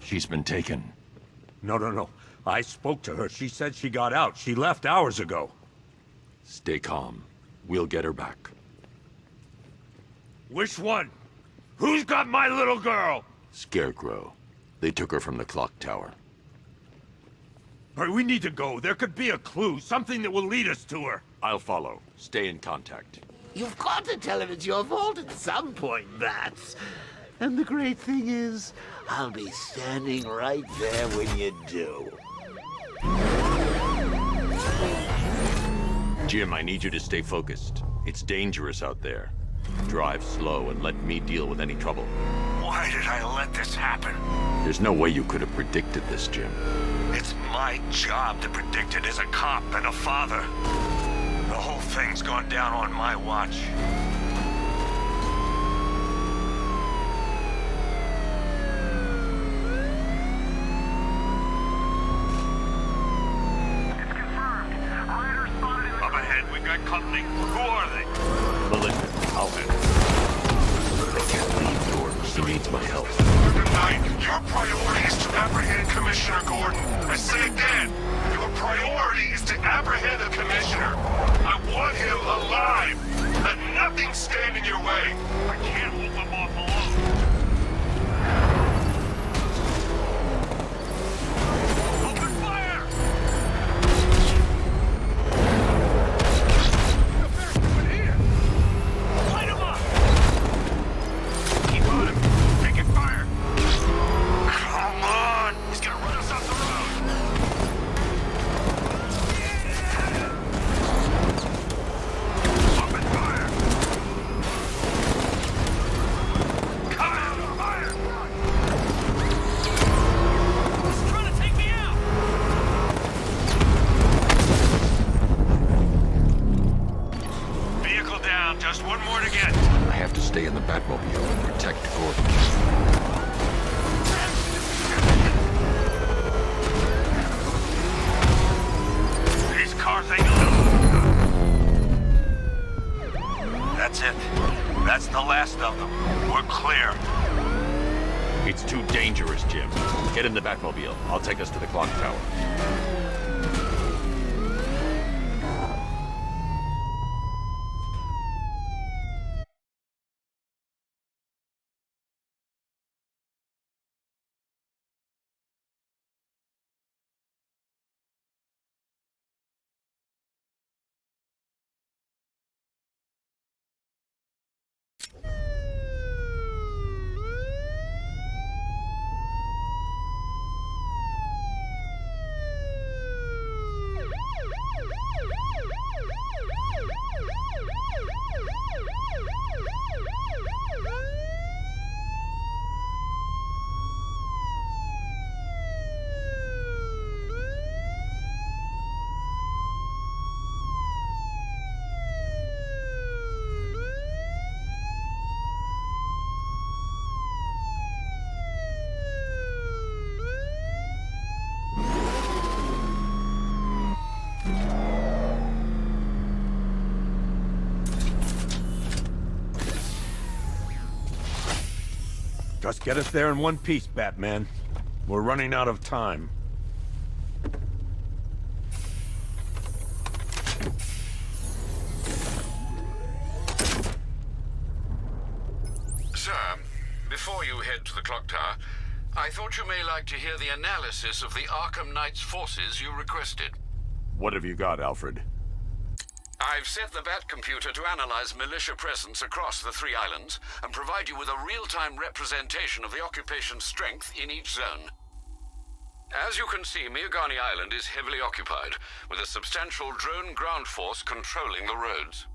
She's been taken. No. I spoke to her. She said she got out. She left hours ago. Stay calm. We'll get her back. Which one? Who's got my little girl? Scarecrow. They took her from the clock tower. All right, we need to go. There could be a clue, something that will lead us to her. I'll follow. Stay in contact. You've got to tell him it's your fault at some point, Bats. And the great thing is, I'll be standing right there when you do. Jim, I need you to stay focused. It's dangerous out there. Drive slow and let me deal with any trouble. Why did I let this happen? There's no way you could have predicted this, Jim. It's my job to predict it as a cop and a father. The whole thing's gone down on my watch. Company. Who are they? Militia. I'll handle it. I can't leave Gordon. He needs my help. Arkham Knight, your priority is to apprehend Commissioner Gordon. I say again, your priority is to apprehend the Commissioner. I want him alive. Let nothing stand in your way. I can't hold them off alone. Open fire! Just one more to get. I have to stay in the Batmobile and protect Gordon. These cars ain't loose. That's it. That's the last of them. We're clear. It's too dangerous, Jim. Get in the Batmobile. I'll take us to the clock tower. Just get us there in one piece, Batman. We're running out of time. Sir, before you head to the clock tower, I thought you may like to hear the analysis of the Arkham Knight's forces you requested. What have you got, Alfred? I've set the Bat computer to analyze militia presence across the 3 islands and provide you with a real-time representation of the occupation's strength in each zone. As you can see, Miagani Island is heavily occupied, with a substantial drone ground force controlling the roads.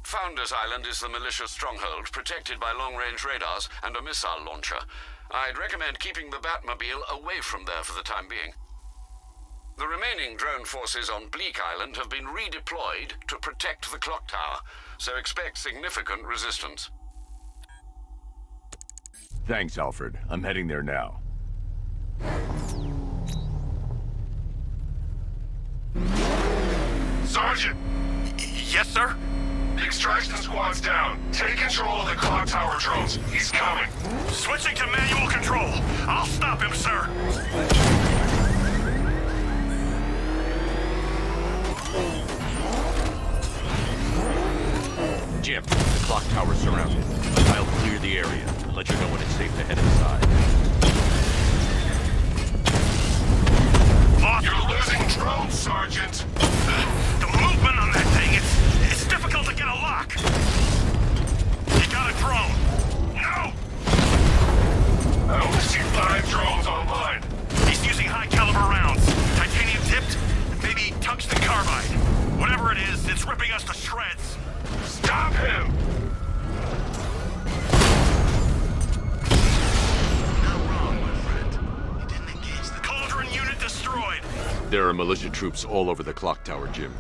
Founders Island is the militia stronghold, protected by long-range radars and a missile launcher. I'd recommend keeping the Batmobile away from there for the time being. The remaining drone forces on Bleak Island have been redeployed to protect the clock tower, so expect significant resistance. Thanks, Alfred. I'm heading there now. Sergeant! Yes, sir? The extraction squad's down. Take control of the clock tower drones. He's coming. Switching to manual control. I'll stop him, sir. Jim, the clock tower's surrounded. I'll clear the area and let you know when it's safe to head inside. You're losing drones, Sergeant. The movement on that thing, it's difficult to get a lock. You got a drone. No! I only see 5 drones online. He's using high-caliber rounds. Titanium tipped, maybe tungsten carbide. Whatever it is, it's ripping us to shreds. Stop him! You're wrong, my friend. You didn't engage the Cauldron unit destroyed. There are militia troops all over the clock tower, Jim.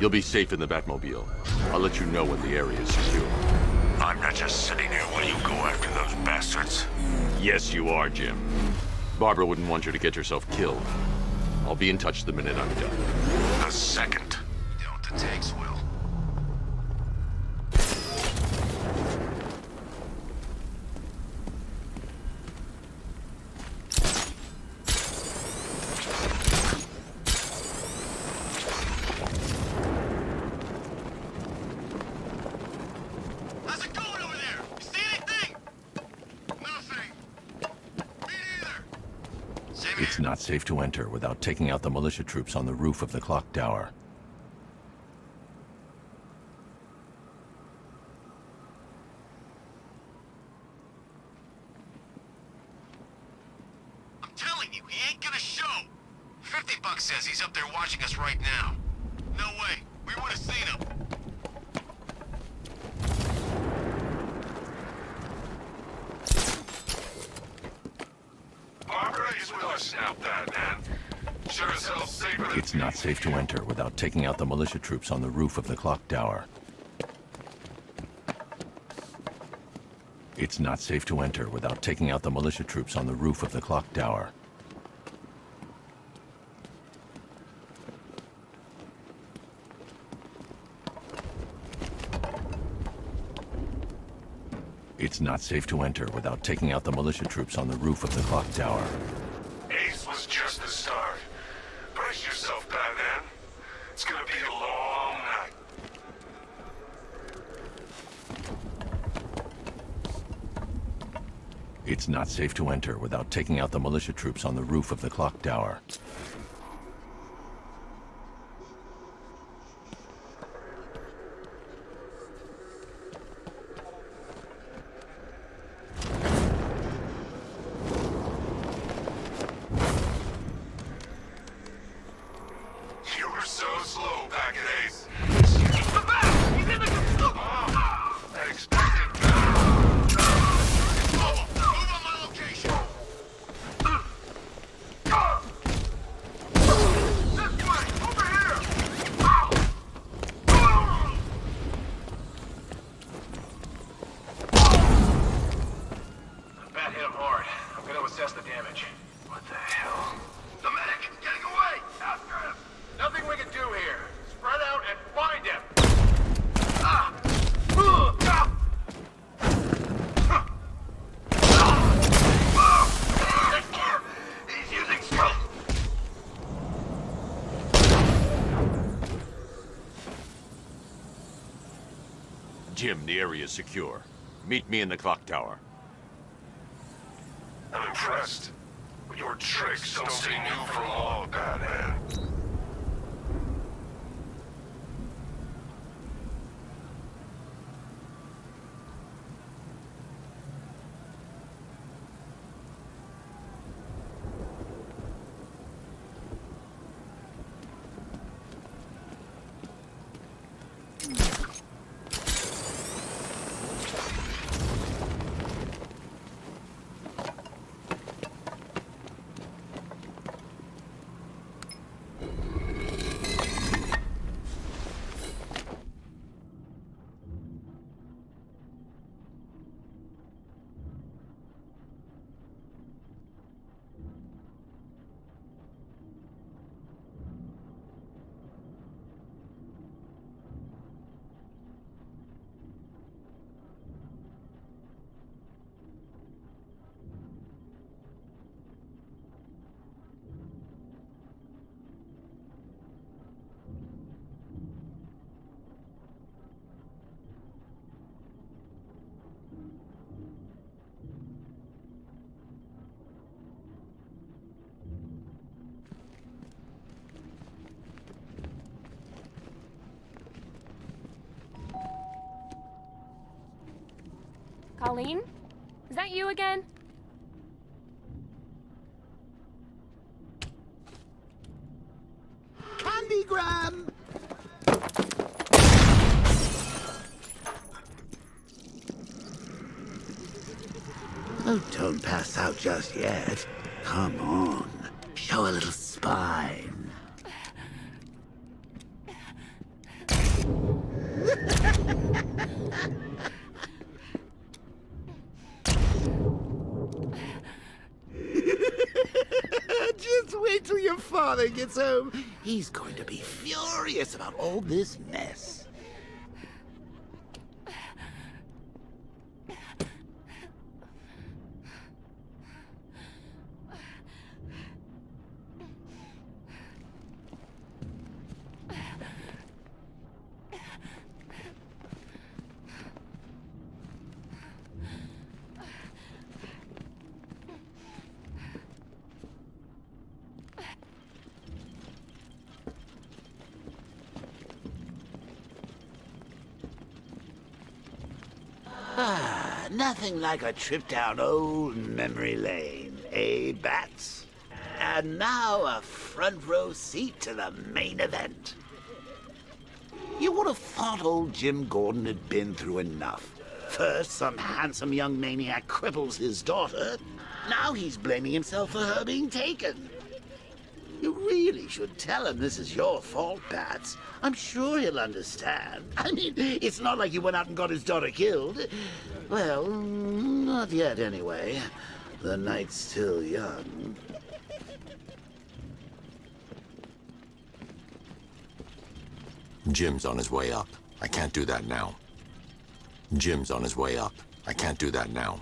You'll be safe in the Batmobile. I'll let you know when the area is secure. I'm not just sitting here while you go after those bastards. Yes, you are, Jim. Barbara wouldn't want you to get yourself killed. I'll be in touch the minute I'm done. The second. Don't the tanks will. How's it going over there? You see anything? Nothing. Me neither. Same It's not safe to enter without taking out the militia troops on the roof of the clock tower. I'm telling you, he ain't gonna show. 50 Bucks says he's up there watching us right now. No way. We would have seen him. Barbara is with us now, Batman. Sure as hell safer than... It's not safe to enter without taking out the militia troops on the roof of the clock tower. It's not safe to enter without taking out the militia troops on the roof of the clock tower. It's not safe to enter without taking out the militia troops on the roof of the clock tower. Ace was just the start. Brace yourself, Batman. It's gonna be a long night. It's not safe to enter without taking out the militia troops on the roof of the clock tower. You were so slow back at Ace. He's in the... I expected better. Move on my location. This way, over here. Bat hit him hard. I'm gonna assess the damage. What the hell? The medic is getting away! After him! Nothing we can do here. Spread out and find him! He's using stealth! Jim, the area is secure. Meet me in the clock tower. I'm impressed. But your tricks don't stay new for long, Batman. Colleen? Is that you again? Candygram! Oh, don't pass out just yet. Come on. Show a little spine. Just wait till your father gets home. He's going to be furious about all this mess. Nothing like a trip down old memory lane, eh, Bats? And now a front row seat to the main event. You would have thought old Jim Gordon had been through enough. First, some handsome young maniac cripples his daughter. Now he's blaming himself for her being taken. You really should tell him this is your fault, Bats. I'm sure he'll understand. I mean, it's not like you went out and got his daughter killed. Well, not yet anyway. The night's still young. Jim's on his way up. I can't do that now. Jim's on his way up. I can't do that now.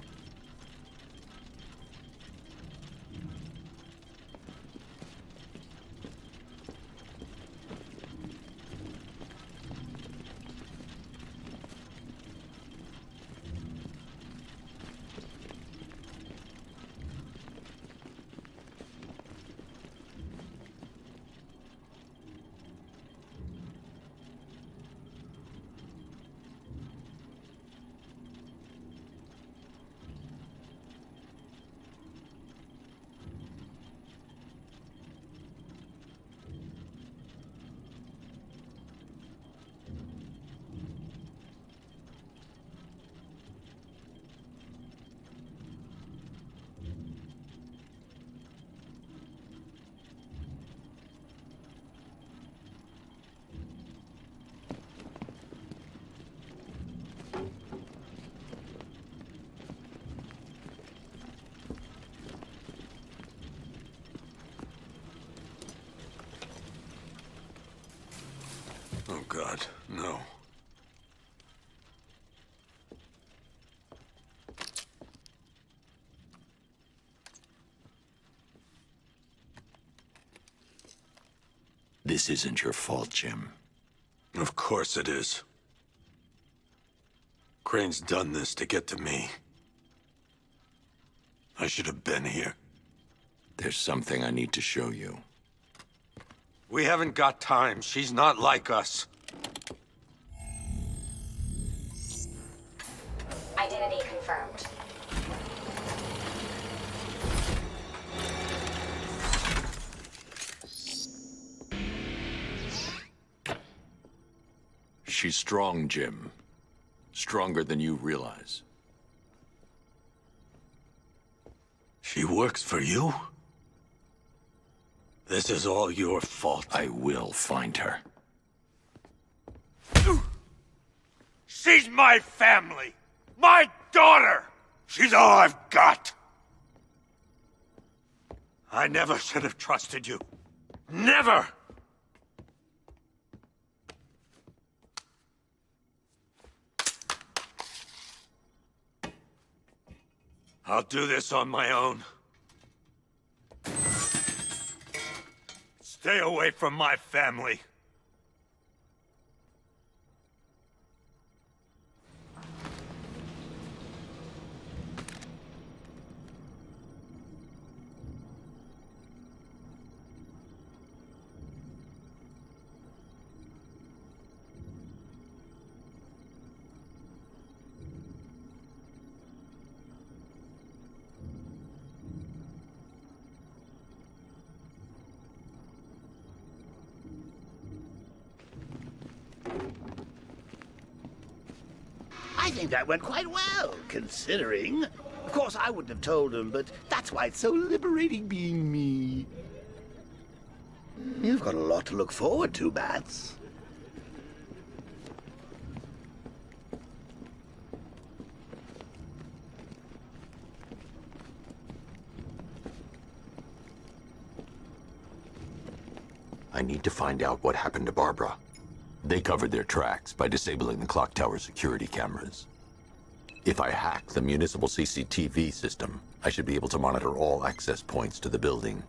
Oh, God, no. This isn't your fault, Jim. Of course it is. Crane's done this to get to me. I should have been here. There's something I need to show you. We haven't got time. She's not like us. Identity confirmed. She's strong, Jim. Stronger than you realize. She works for you? This is all your fault. I will find her. She's my family! My daughter! She's all I've got! I never should have trusted you. Never! I'll do this on my own. Stay away from my family. I think that went quite well, considering. Of course, I wouldn't have told him, but that's why it's so liberating being me. You've got a lot to look forward to, Bats. I need to find out what happened to Barbara. They covered their tracks by disabling the clock tower security cameras. If I hack the municipal CCTV system, I should be able to monitor all access points to the building.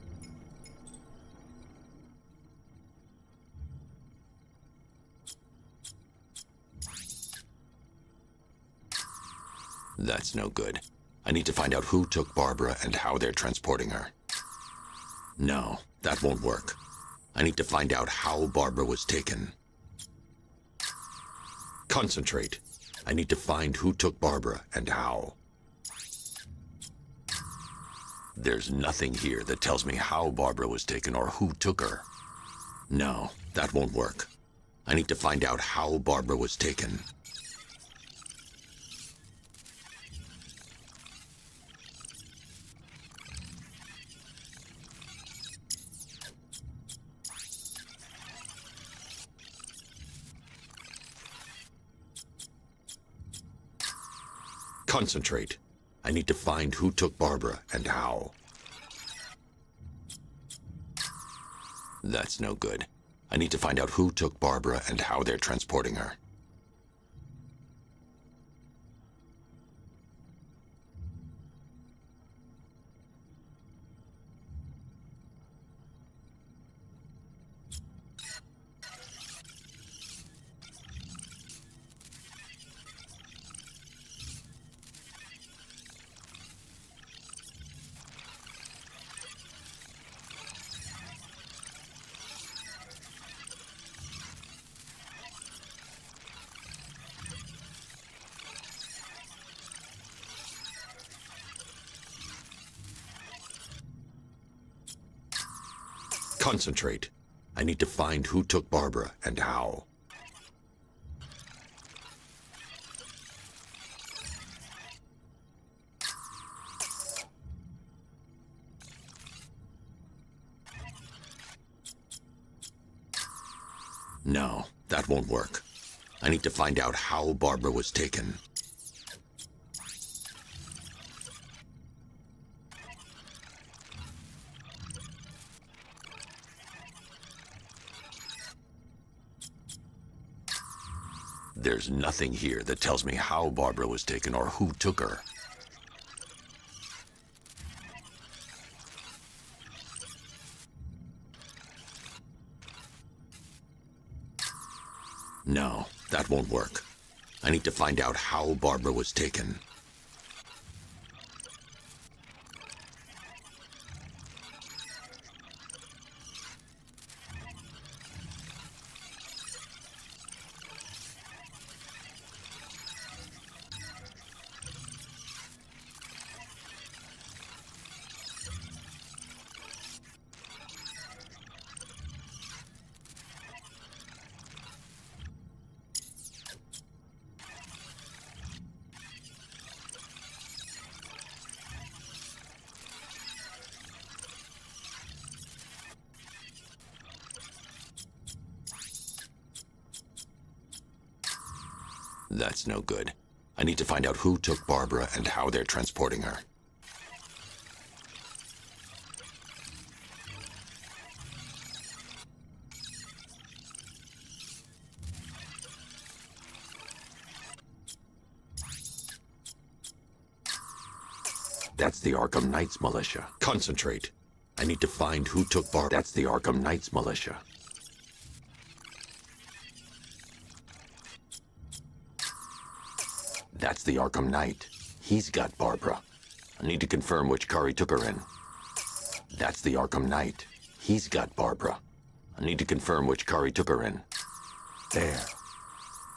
That's no good. I need to find out who took Barbara and how they're transporting her. No, that won't work. I need to find out how Barbara was taken. Concentrate. I need to find who took Barbara and how. There's nothing here that tells me how Barbara was taken or who took her. No, that won't work. I need to find out how Barbara was taken. Concentrate. I need to find who took Barbara and how. That's no good. I need to find out who took Barbara and how they're transporting her. Concentrate. I need to find who took Barbara and how. No, that won't work. I need to find out how Barbara was taken. There's nothing here that tells me how Barbara was taken or who took her. No, that won't work. I need to find out how Barbara was taken. That's no good. I need to find out who took Barbara and how they're transporting her. That's the Arkham Knight's militia. Concentrate. I need to find who took Barbara. That's the Arkham Knight's militia. That's the Arkham Knight. He's got Barbara. I need to confirm which car he took her in. That's the Arkham Knight. He's got Barbara. I need to confirm which car he took her in. There.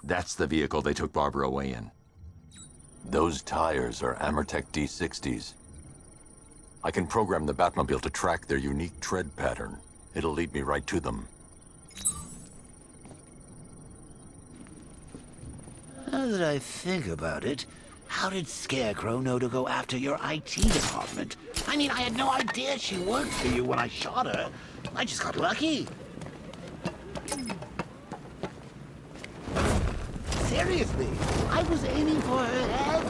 That's the vehicle they took Barbara away in. Those tires are Amertech D60s. I can program the Batmobile to track their unique tread pattern. It'll lead me right to them. Now that I think about it, how did Scarecrow know to go after your IT department? I mean, I had no idea she worked for you when I shot her. I just got lucky. Seriously, I was aiming for her head.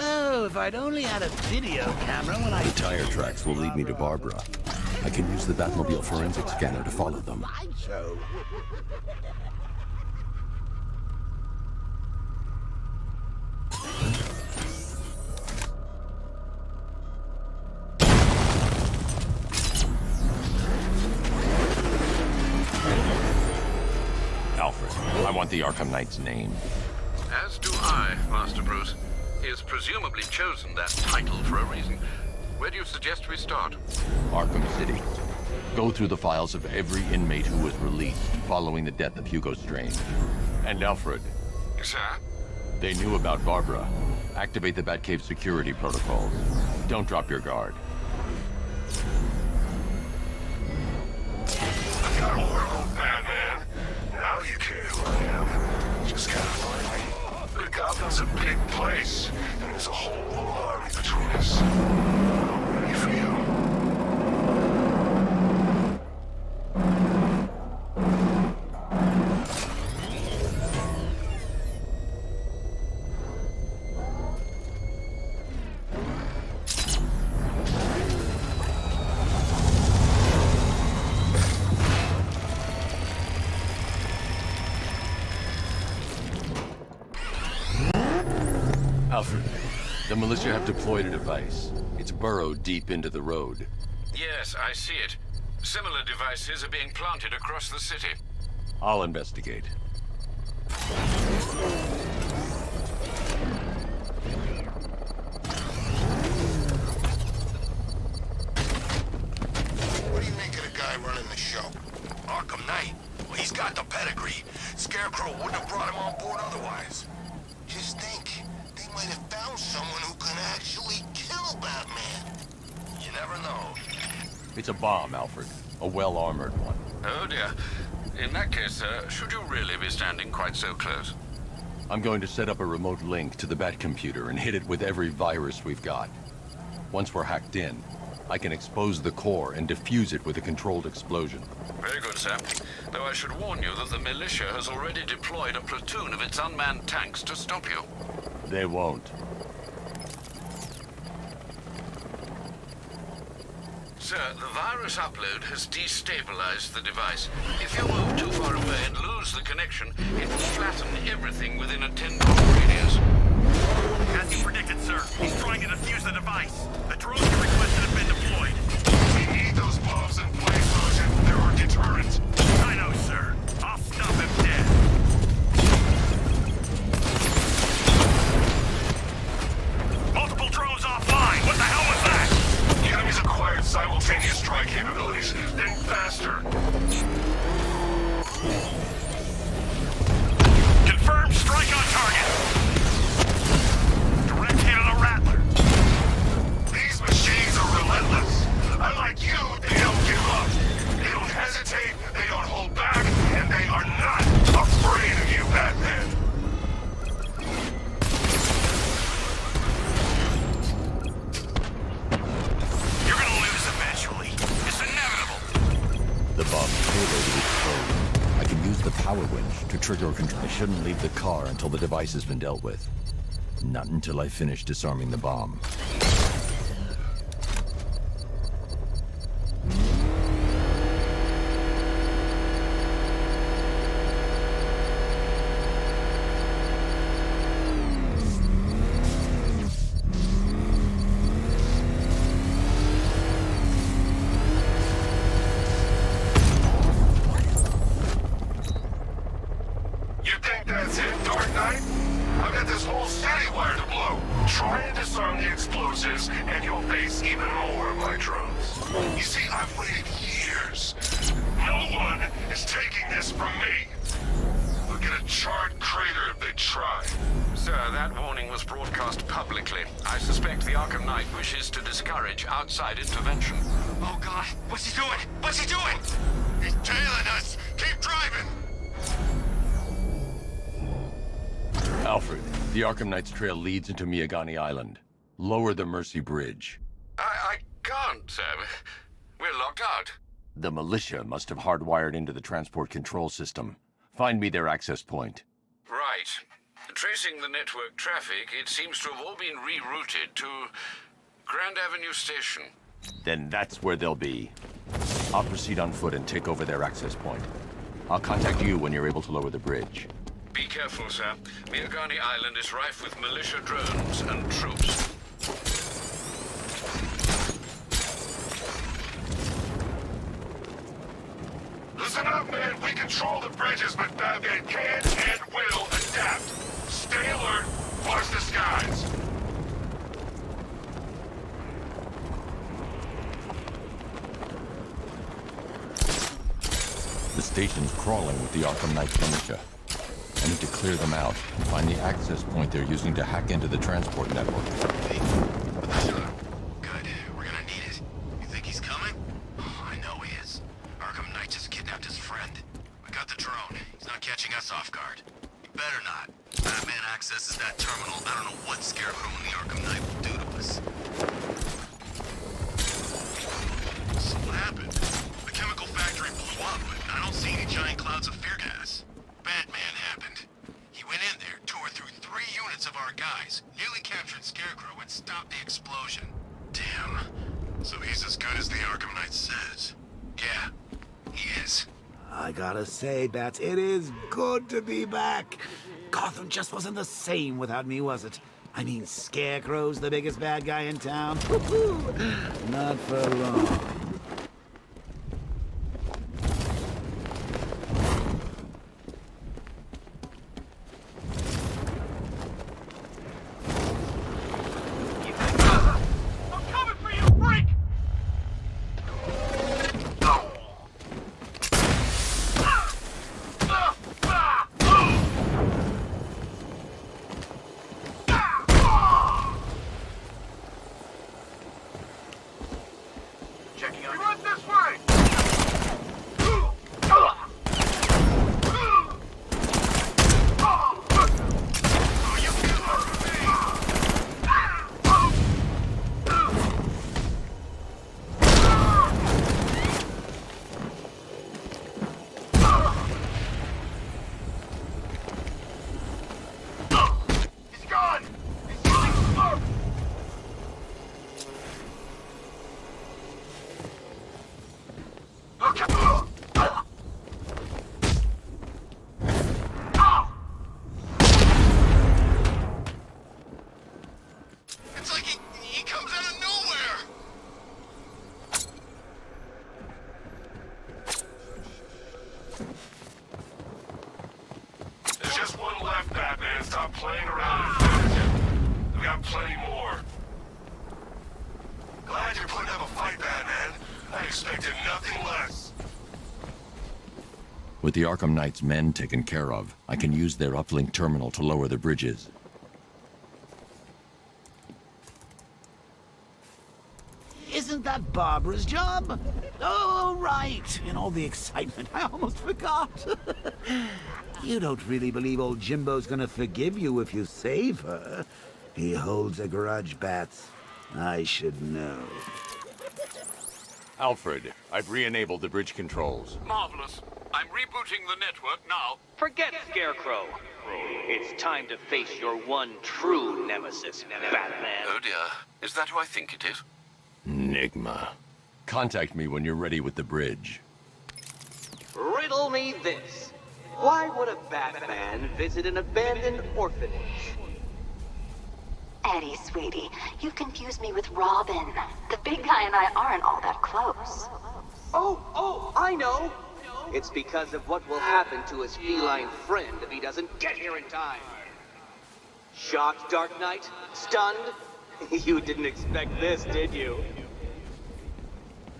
Oh, if I'd only had a video camera when I... The tire tracks will lead me to Barbara. I can use the Batmobile forensic scanner to follow them. Sideshow. Alfred, I want the Arkham Knight's name. As do I, Master Bruce. He has presumably chosen that title for a reason. Where do you suggest we start? Arkham City. Go through the files of every inmate who was released following the death of Hugo Strange. And Alfred, Sir? they knew about Barbara. Activate the Batcave security protocols. Don't drop your guard. I got a world, Batman. Now you care who I am. Just gotta find me. But Gotham's a big place, and there's a whole army between us. I'm ready for you. Alfred, the militia have deployed a device. It's burrowed deep into the road. Yes, I see it. Similar devices are being planted across the city. I'll investigate. What do you make of the guy running the show? Arkham Knight. Well, he's got the pedigree. Scarecrow wouldn't have brought him on board otherwise. Just think, they might have found someone who can actually kill Batman. You never know. It's a bomb, Alfred. A well-armored one. Oh dear. In that case, should you really be standing quite so close? I'm going to set up a remote link to the Batcomputer and hit it with every virus we've got. Once we're hacked in, I can expose the core and defuse it with a controlled explosion. Very good, sir. Though I should warn you that the militia has already deployed a platoon of its unmanned tanks to stop you. They won't. Sir, the virus upload has destabilized the device. If you move too far away and lose the connection, it will flatten everything within a 10-mile radius. As you predicted, sir. He's trying to defuse the device. The drones you requested have been deployed. We need those bombs in place, Sergeant. They're our deterrent. I know, sir. I'll stop him dead. Multiple drones offline. What the hell was that? The enemy's acquired simultaneous strike capabilities. Then faster. Confirmed strike on target. Direct hit on the Rattler. These machines are relentless. Unlike you, they don't give up. They don't hesitate, they don't hold back, and they are not afraid of you, Batman. You're gonna lose eventually. It's inevitable. The bomb's payload is exploded. I can use the power winch to trigger a control. I shouldn't leave the car until the device has been dealt with. Not until I finish disarming the bomb. You think that's it, Dark Knight? I've got this whole city wired to blow. Try and disarm the explosives, and you'll face even more of my drones. You see, I've waited years. No one is taking this from me. They'll get a charred crater if they try. Sir, that warning was broadcast publicly. I suspect the Arkham Knight wishes to discourage outside intervention. Oh, God. What's he doing? What's he doing? He's tailing us. Keep driving. Alfred, the Arkham Knight's trail leads into Miagani Island. Lower the Mercy Bridge. I can't, sir. We're locked out. The militia must have hardwired into the transport control system. Find me their access point. Right. Tracing the network traffic, it seems to have all been rerouted to Grand Avenue Station. Then that's where they'll be. I'll proceed on foot and take over their access point. I'll contact you when you're able to lower the bridge. Be careful, sir. Miagani Island is rife with militia drones and troops. Listen up, man. We control the bridges, but Batman can and will adapt. Stay alert. Watch the skies. The station's crawling with the Arkham Knight militia. I need to clear them out and find the access point they're using to hack into the transport network. Good. We're gonna need it. You think he's coming? Oh, I know he is. Arkham Knight just kidnapped his friend. We got the drone. He's not catching us off guard. He better not. Batman accesses that terminal. I don't know what Scarecrow and the Arkham Knight will do to us. So what happened? The chemical factory blew up, but I don't see any giant clouds of fear gas. Batman happened. He went in there, tore through 3 units of our guys, nearly captured Scarecrow, and stopped the explosion. Damn. So he's as good as the Arkham Knight says. Yeah, he is. I gotta say, Bats, it is good to be back. Gotham just wasn't the same without me, was it? I mean, Scarecrow's the biggest bad guy in town. Not for long. I'm coming for you, freak! Checking on. He runs this way! Oh, you can't hurt me! He's gone! He's using smoke! Okay. It's like he comes out of nowhere! There's just one left, Batman. Stop playing around and finish it. We got plenty more. Glad you're putting up a fight, Batman. I expected nothing less. With the Arkham Knight's men taken care of, I can use their uplink terminal to lower the bridges. Isn't that Barbara's job? Oh, right. In all the excitement, I almost forgot. You don't really believe old Jimbo's gonna forgive you if you save her. He holds a grudge, Bats. I should know. Alfred, I've re-enabled the bridge controls. Marvelous. I'm rebooting the network now. Forget Scarecrow. It's time to face your one true nemesis, Batman. Oh dear. Is that who I think it is? Enigma. Contact me when you're ready with the bridge. Riddle me this. Why would a Batman visit an abandoned orphanage? Eddie, sweetie, you've confused me with Robin. The big guy and I aren't all that close. Oh, I know. It's because of what will happen to his feline friend if he doesn't get here in time. Shocked, Dark Knight? Stunned? You didn't expect this, did you?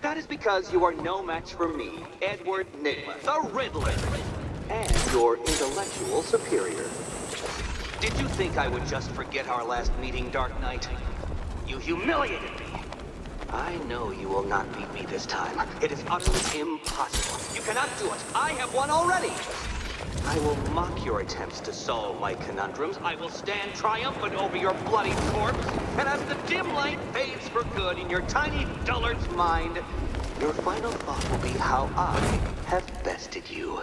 That is because you are no match for me, Edward Nigma, the Riddler, and your intellectual superior. Did you think I would just forget our last meeting, Dark Knight? You humiliated me. I know you will not beat me this time. It is utterly impossible. You cannot do it. I have won already. I will mock your attempts to solve my conundrums. I will stand triumphant over your bloody corpse. And as the dim light fades for good in your tiny dullard's mind, your final thought will be how I have bested you.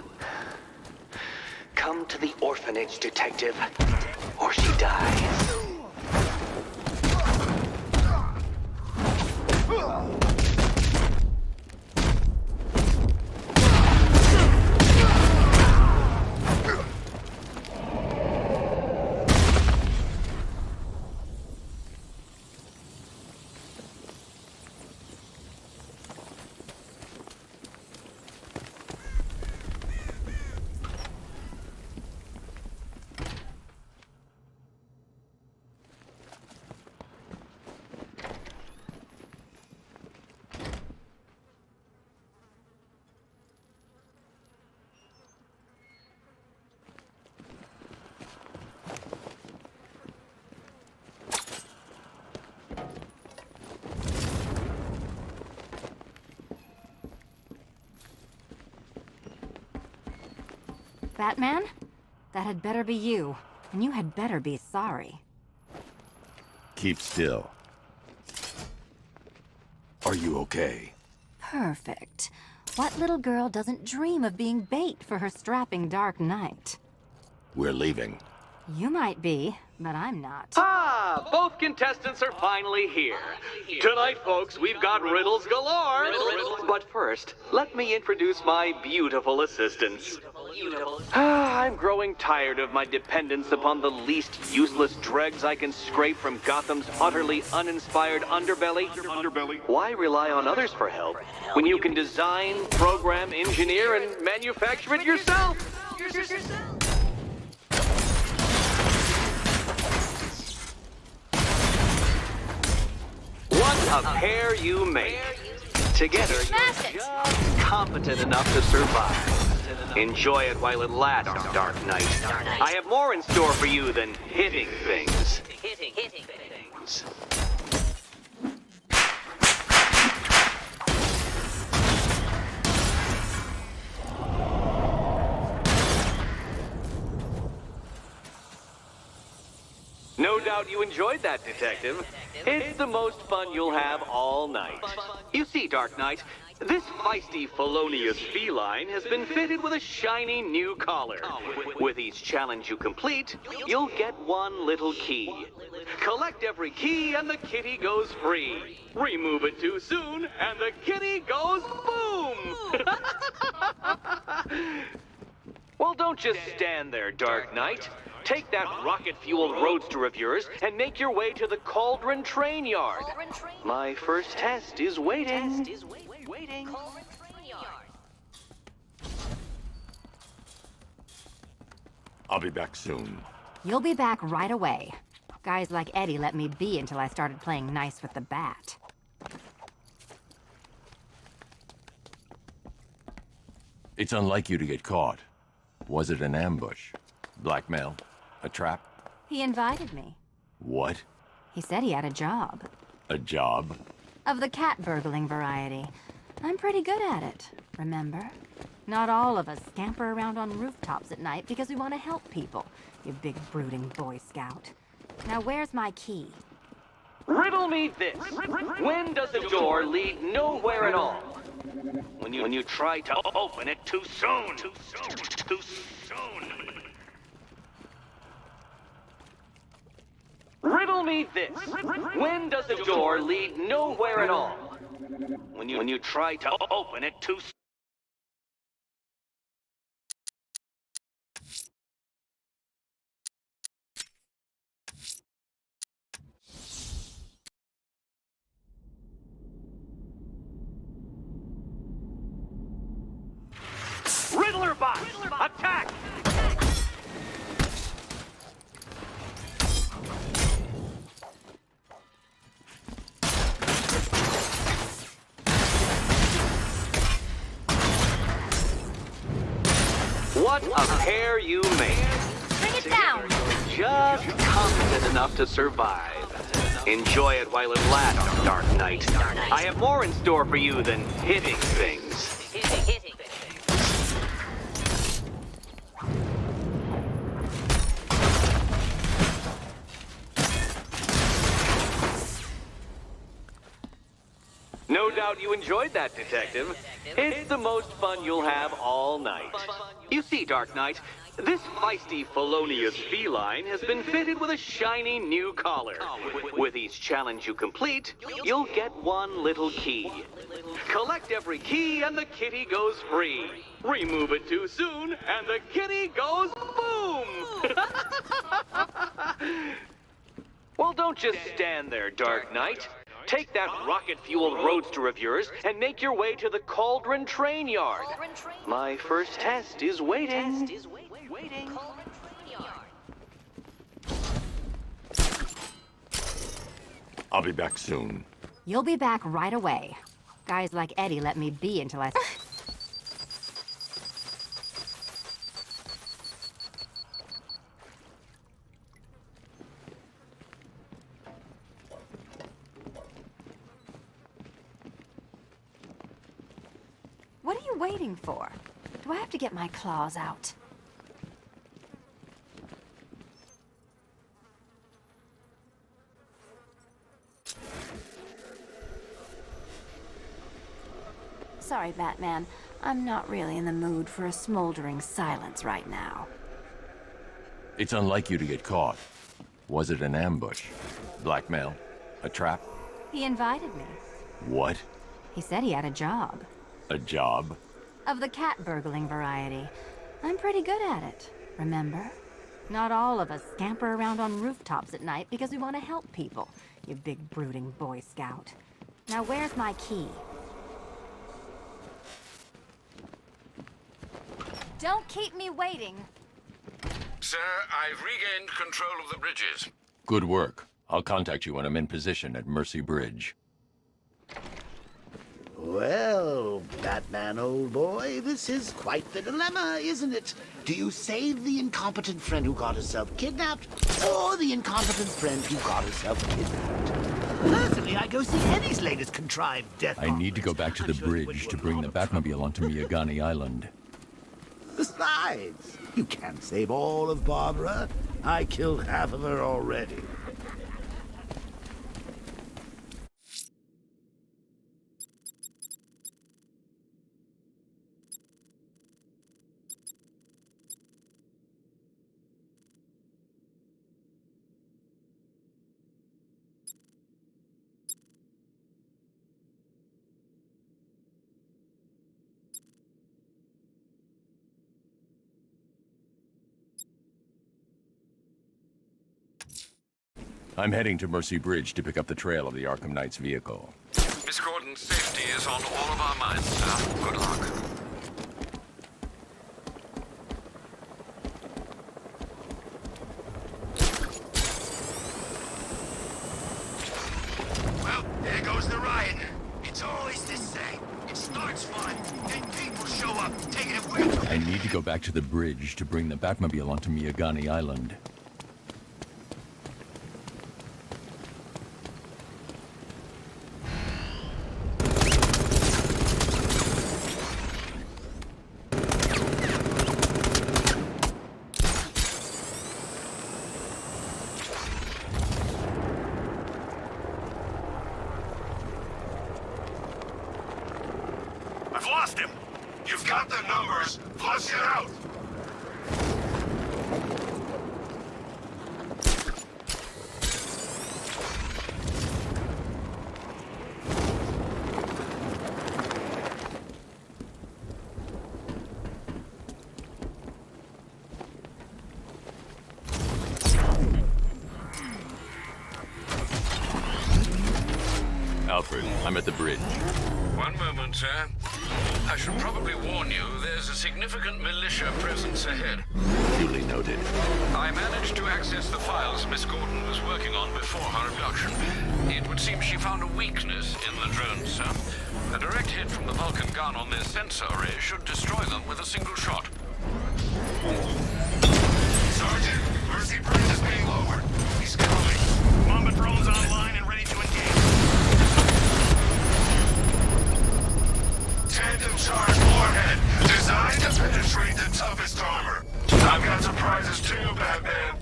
Come to the orphanage, detective, or she dies. Batman? That had better be you. And you had better be sorry. Keep still. Are you okay? Perfect. What little girl doesn't dream of being bait for her strapping Dark Knight? We're leaving. You might be, but I'm not. Ah, both contestants are finally here. Tonight, folks, we've got riddles galore. But first, let me introduce my beautiful assistants. I'm growing tired of my dependence upon the least useless dregs I can scrape from Gotham's utterly uninspired underbelly. Why rely on others for help when you can design, program, engineer, and manufacture it yourself? What a pair you make. Together, you're just competent enough to survive. Enjoy it while it lasts, Dark Knight. I have more in store for you than hitting things. Hitting things. No doubt you enjoyed that, Detective. It's the most fun you'll have all night. You see, Dark Knight, this feisty, felonious feline has been fitted with a shiny new collar. With each challenge you complete, you'll get one little key. Collect every key and the kitty goes free. Remove it too soon and the kitty goes boom! Well, don't just stand there, Dark Knight. Take that rocket-fueled roadster of yours and make your way to the Cauldron Train Yard. My first test is waiting. I'll be back soon. You'll be back right away. Guys like Eddie let me be until I started playing nice with the bat. It's unlike you to get caught. Was it an ambush? Blackmail? A trap? He invited me. What? He said he had a job. A job? Of the cat burgling variety. I'm pretty good at it, remember? Not all of us scamper around on rooftops at night because we want to help people, you big brooding Boy Scout. Now where's my key? Riddle me this. When does a door lead nowhere at all? When you try to open it too soon. Too soon. Riddle me this. When does a door lead nowhere at all? When you try to open it too soon. Riddler bot! Attack! What a pair you make. Bring it down! Just competent enough to survive. Enjoy it while it lasts, Dark Knight. I have more in store for you than hitting things. Hitting things. enjoyed that, Detective. It's the most fun you'll have all night. You see, Dark Knight, this feisty felonious feline has been fitted with a shiny new collar. With each challenge you complete, you'll get one little key. Collect every key and the kitty goes free. Remove it too soon and the kitty goes boom! Well, don't just stand there, Dark Knight. Take that rocket-fueled roadster of yours and make your way to the Cauldron Train Yard. My first test is waiting. I'll be back soon. You'll be back right away. Guys like Eddie let me be until I... What are you waiting for? Do I have to get my claws out? Sorry, Batman. I'm not really in the mood for a smoldering silence right now. It's unlike you to get caught. Was it an ambush? Blackmail? A trap? He invited me. What? He said he had a job. A job? Of the cat burgling variety. I'm pretty good at it, remember? Not all of us scamper around on rooftops at night because we want to help people, you big brooding Boy Scout. Now where's my key? Don't keep me waiting. Sir, I've regained control of the bridges. Good work. I'll contact you when I'm in position at Mercy Bridge. Well, Batman, old boy, this is quite the dilemma, isn't it? Do you save the incompetent friend who got herself kidnapped, or the incompetent friend who got herself kidnapped? Personally, I go see Eddie's latest contrived death. I need to go back to the bridge to bring the Batmobile onto Miyagani Island. Besides, you can't save all of Barbara. I killed half of her already. I'm heading to Mercy Bridge to pick up the trail of the Arkham Knight's vehicle. Miss Gordon's safety is on all of our minds, sir. Good luck. Well, there goes the riot. It's always the same. It starts fun, then people show up, taking it way too... I need to go back to the bridge to bring the Batmobile onto Miyagani Island. I've lost him! You've got the numbers! Flush it out! Alfred, I'm at the bridge. One moment, sir. I should probably warn you, there's a significant militia presence ahead. Duly noted. I managed to access the files Miss Gordon was working on before her abduction. It would seem she found a weakness in the drones, sir. A direct hit from the Vulcan gun on their sensor array should destroy them with a single shot. Sergeant, Mercy Bridge is being lowered. He's coming. Mamba drones online and ready to engage. Tandem charge warhead, designed to penetrate the toughest armor. I've got surprises too, Batman.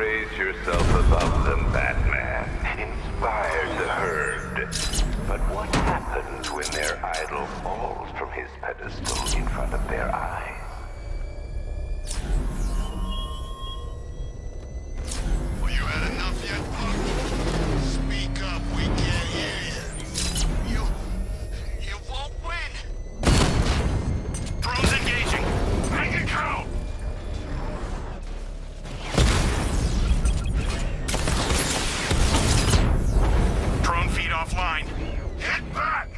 raise yourself above them, Batman. Inspire the herd. But what happens when their idol falls from his pedestal in front of their eyes? Well, you had enough yet, punk? Speak up, we can't hear you. You won't win. Drones engaging. Make it count! Drone feed offline. Hit back!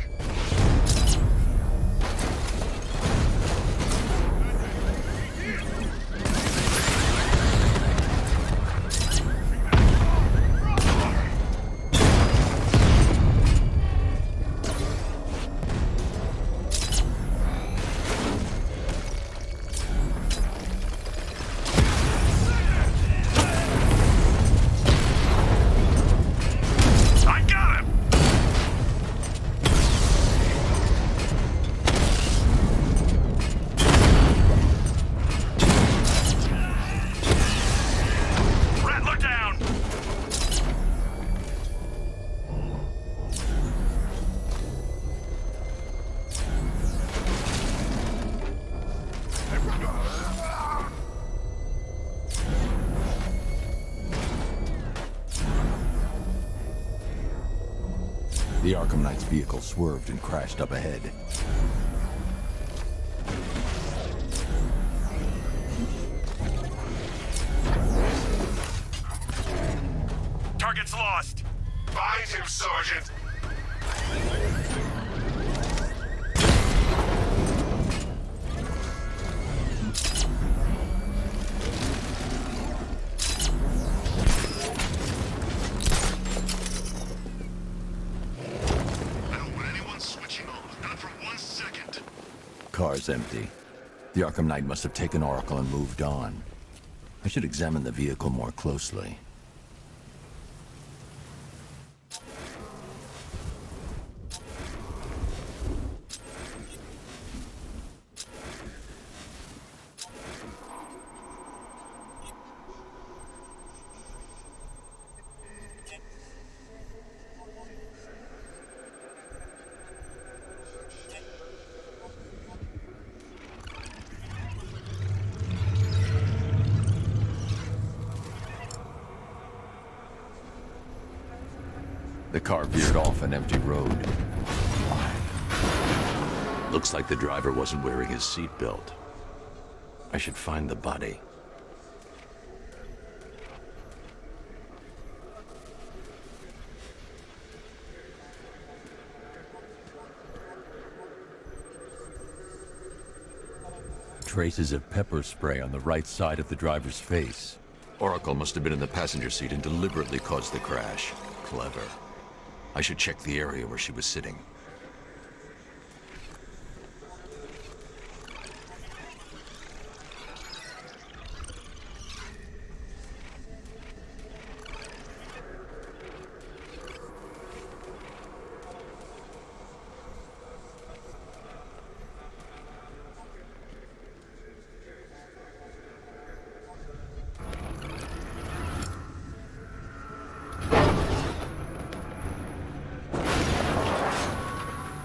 I got him! Rattler down! The Arkham Knight's vehicle swerved and crashed up ahead. Target's lost. Find him, Sergeant! I don't want anyone switching off, not for 1 second. Car's empty. The Arkham Knight must have taken Oracle and moved on. I should examine the vehicle more closely. The car veered off an empty road. Why? Looks like the driver wasn't wearing his seatbelt. I should find the body. Traces of pepper spray on the right side of the driver's face. Oracle must have been in the passenger seat and deliberately caused the crash. Clever. I should check the area where she was sitting.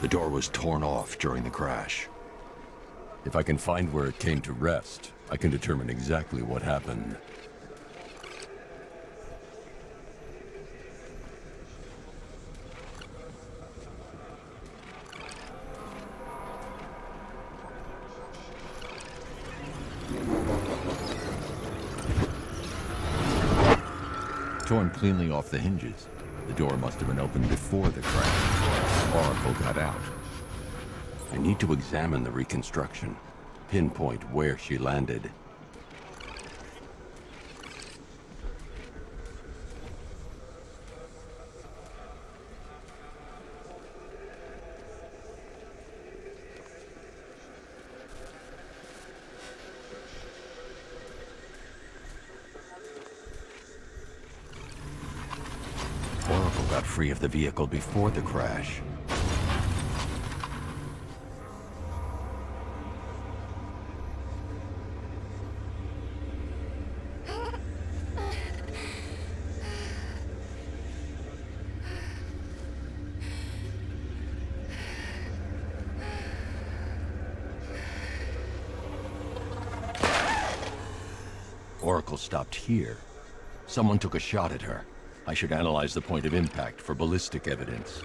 The door was torn off during the crash. If I can find where it came to rest, I can determine exactly what happened. Torn cleanly off the hinges. The door must have been opened before the crash. Oracle got out. I need to examine the reconstruction, pinpoint where she landed. Oracle got free of the vehicle before the crash. Oracle stopped here. Someone took a shot at her. I should analyze the point of impact for ballistic evidence.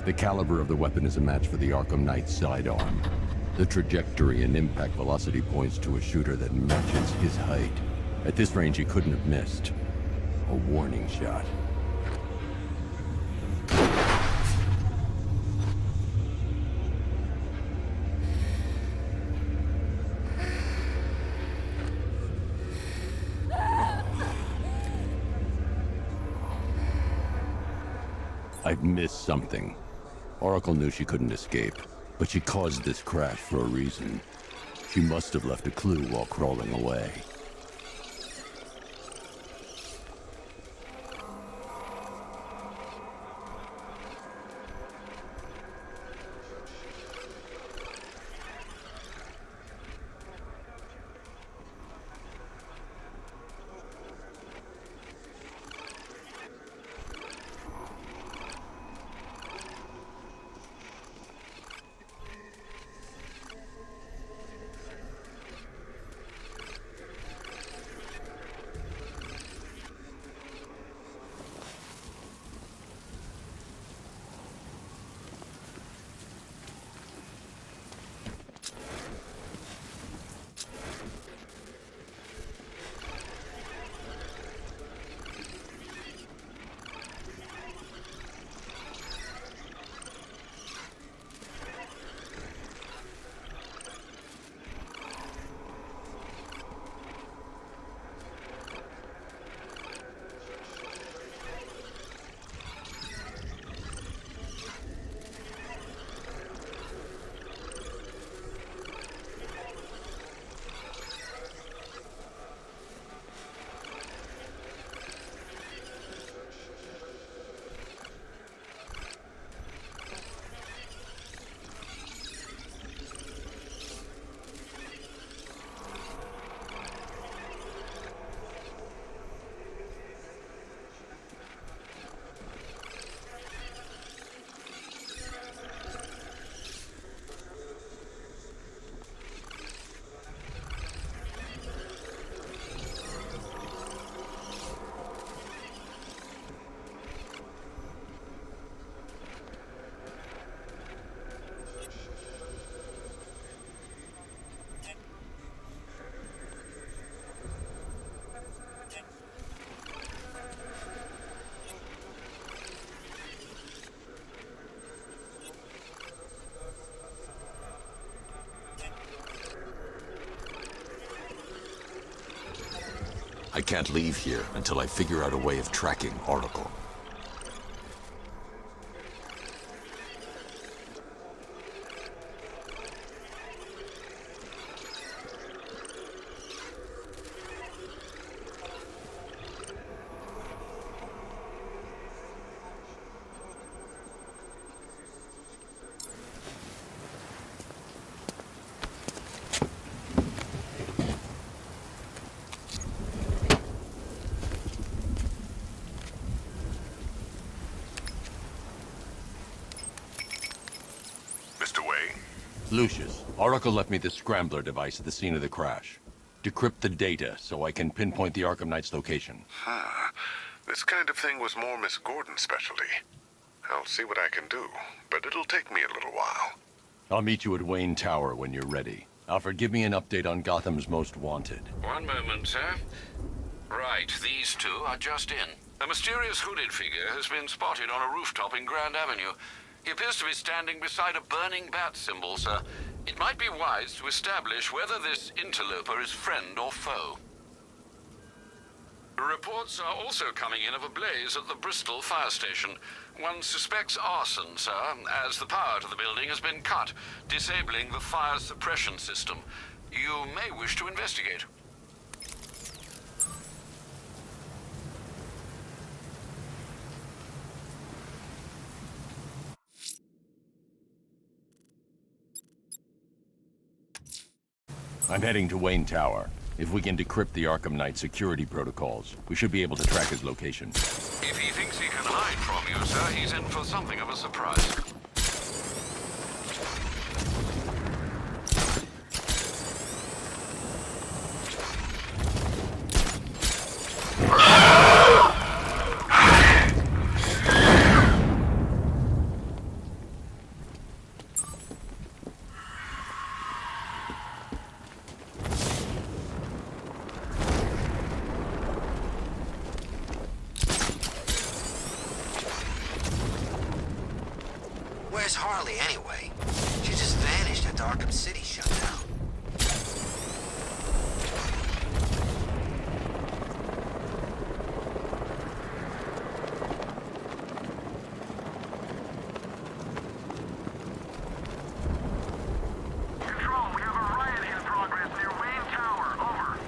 The caliber of the weapon is a match for the Arkham Knight sidearm. The trajectory and impact velocity points to a shooter that matches his height. At this range, he couldn't have missed. A warning shot. I've missed something. Oracle knew she couldn't escape, but she caused this crash for a reason. She must have left a clue while crawling away. I can't leave here until I figure out a way of tracking Oracle. Lucius, Oracle left me the scrambler device at the scene of the crash. Decrypt the data so I can pinpoint the Arkham Knight's location. This kind of thing was more Miss Gordon's specialty. I'll see what I can do, but it'll take me a little while. I'll meet you at Wayne Tower when you're ready. Alfred, give me an update on Gotham's Most Wanted. One moment, sir. Right, these two are just in. A mysterious hooded figure has been spotted on a rooftop in Grand Avenue. He appears to be standing beside a burning bat symbol, sir. It might be wise to establish whether this interloper is friend or foe. Reports are also coming in of a blaze at the Bristol fire station. One suspects arson, sir, as the power to the building has been cut, disabling the fire suppression system. You may wish to investigate. I'm heading to Wayne Tower. If we can decrypt the Arkham Knight security protocols, we should be able to track his location. If he thinks he can hide from you, sir, he's in for something of a surprise. Where's Harley, anyway? She just vanished after Arkham City shut down. Control, we have a riot in progress near Wayne Tower. Over.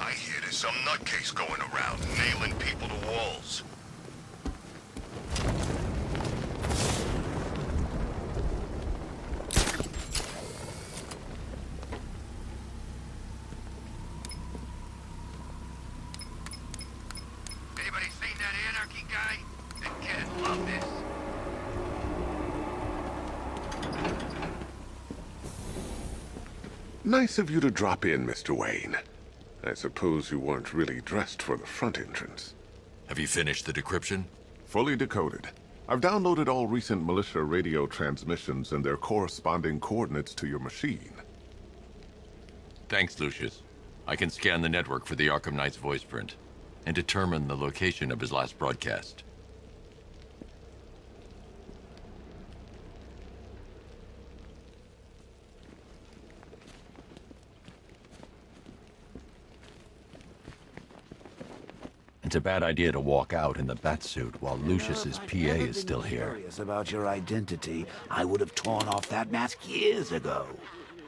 I hear there's some nutcase going around, nailing people to walls. Anybody seen that anarchy guy? That kid love this. Nice of you to drop in, Mr. Wayne. I suppose you weren't really dressed for the front entrance. Have you finished the decryption? Fully decoded. I've downloaded all recent militia radio transmissions and their corresponding coordinates to your machine. Thanks, Lucius. I can scan the network for the Arkham Knight's voice print and determine the location of his last broadcast. It's a bad idea to walk out in the batsuit while Lucius's PA is still here. Curious about your identity, I would have torn off that mask years ago.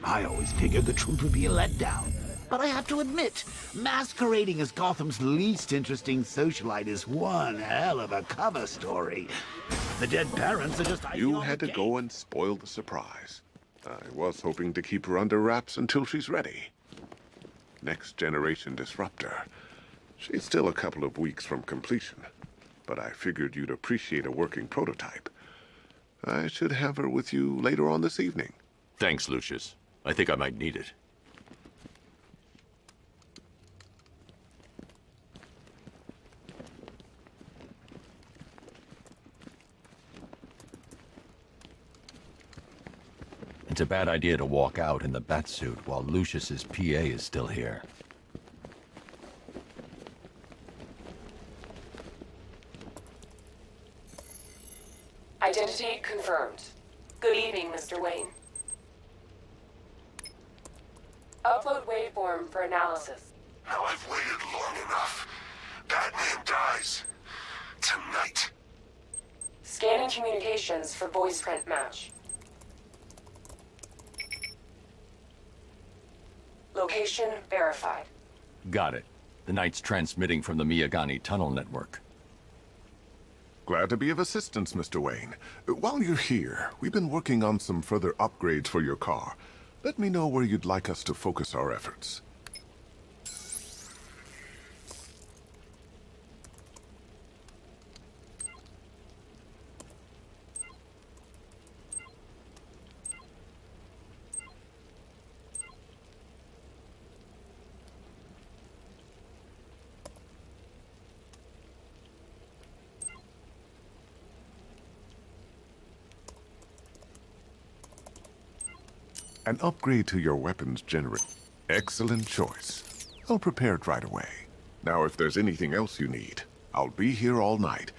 I always figured the truth would be a letdown. But I have to admit, masquerading as Gotham's least interesting socialite is one hell of a cover story. The dead parents are just... You had to go and spoil the surprise. I was hoping to keep her under wraps until she's ready. Next generation disruptor. She's still a couple of weeks from completion, but I figured you'd appreciate a working prototype. I should have her with you later on this evening. Thanks, Lucius. I think I might need it. It's a bad idea to walk out in the batsuit while Lucius's PA is still here. Identity confirmed. Good evening, Mr. Wayne. Upload waveform for analysis. Now I've waited long enough. Batman dies. Tonight. Scanning communications for voice print match. Location verified. Got it. The Knight's transmitting from the Miyagani tunnel network. Glad to be of assistance, Mr. Wayne. While you're here, we've been working on some further upgrades for your car. Let me know where you'd like us to focus our efforts. An upgrade to your weapons generator. Excellent choice. I'll prepare it right away. Now, if there's anything else you need, I'll be here all night.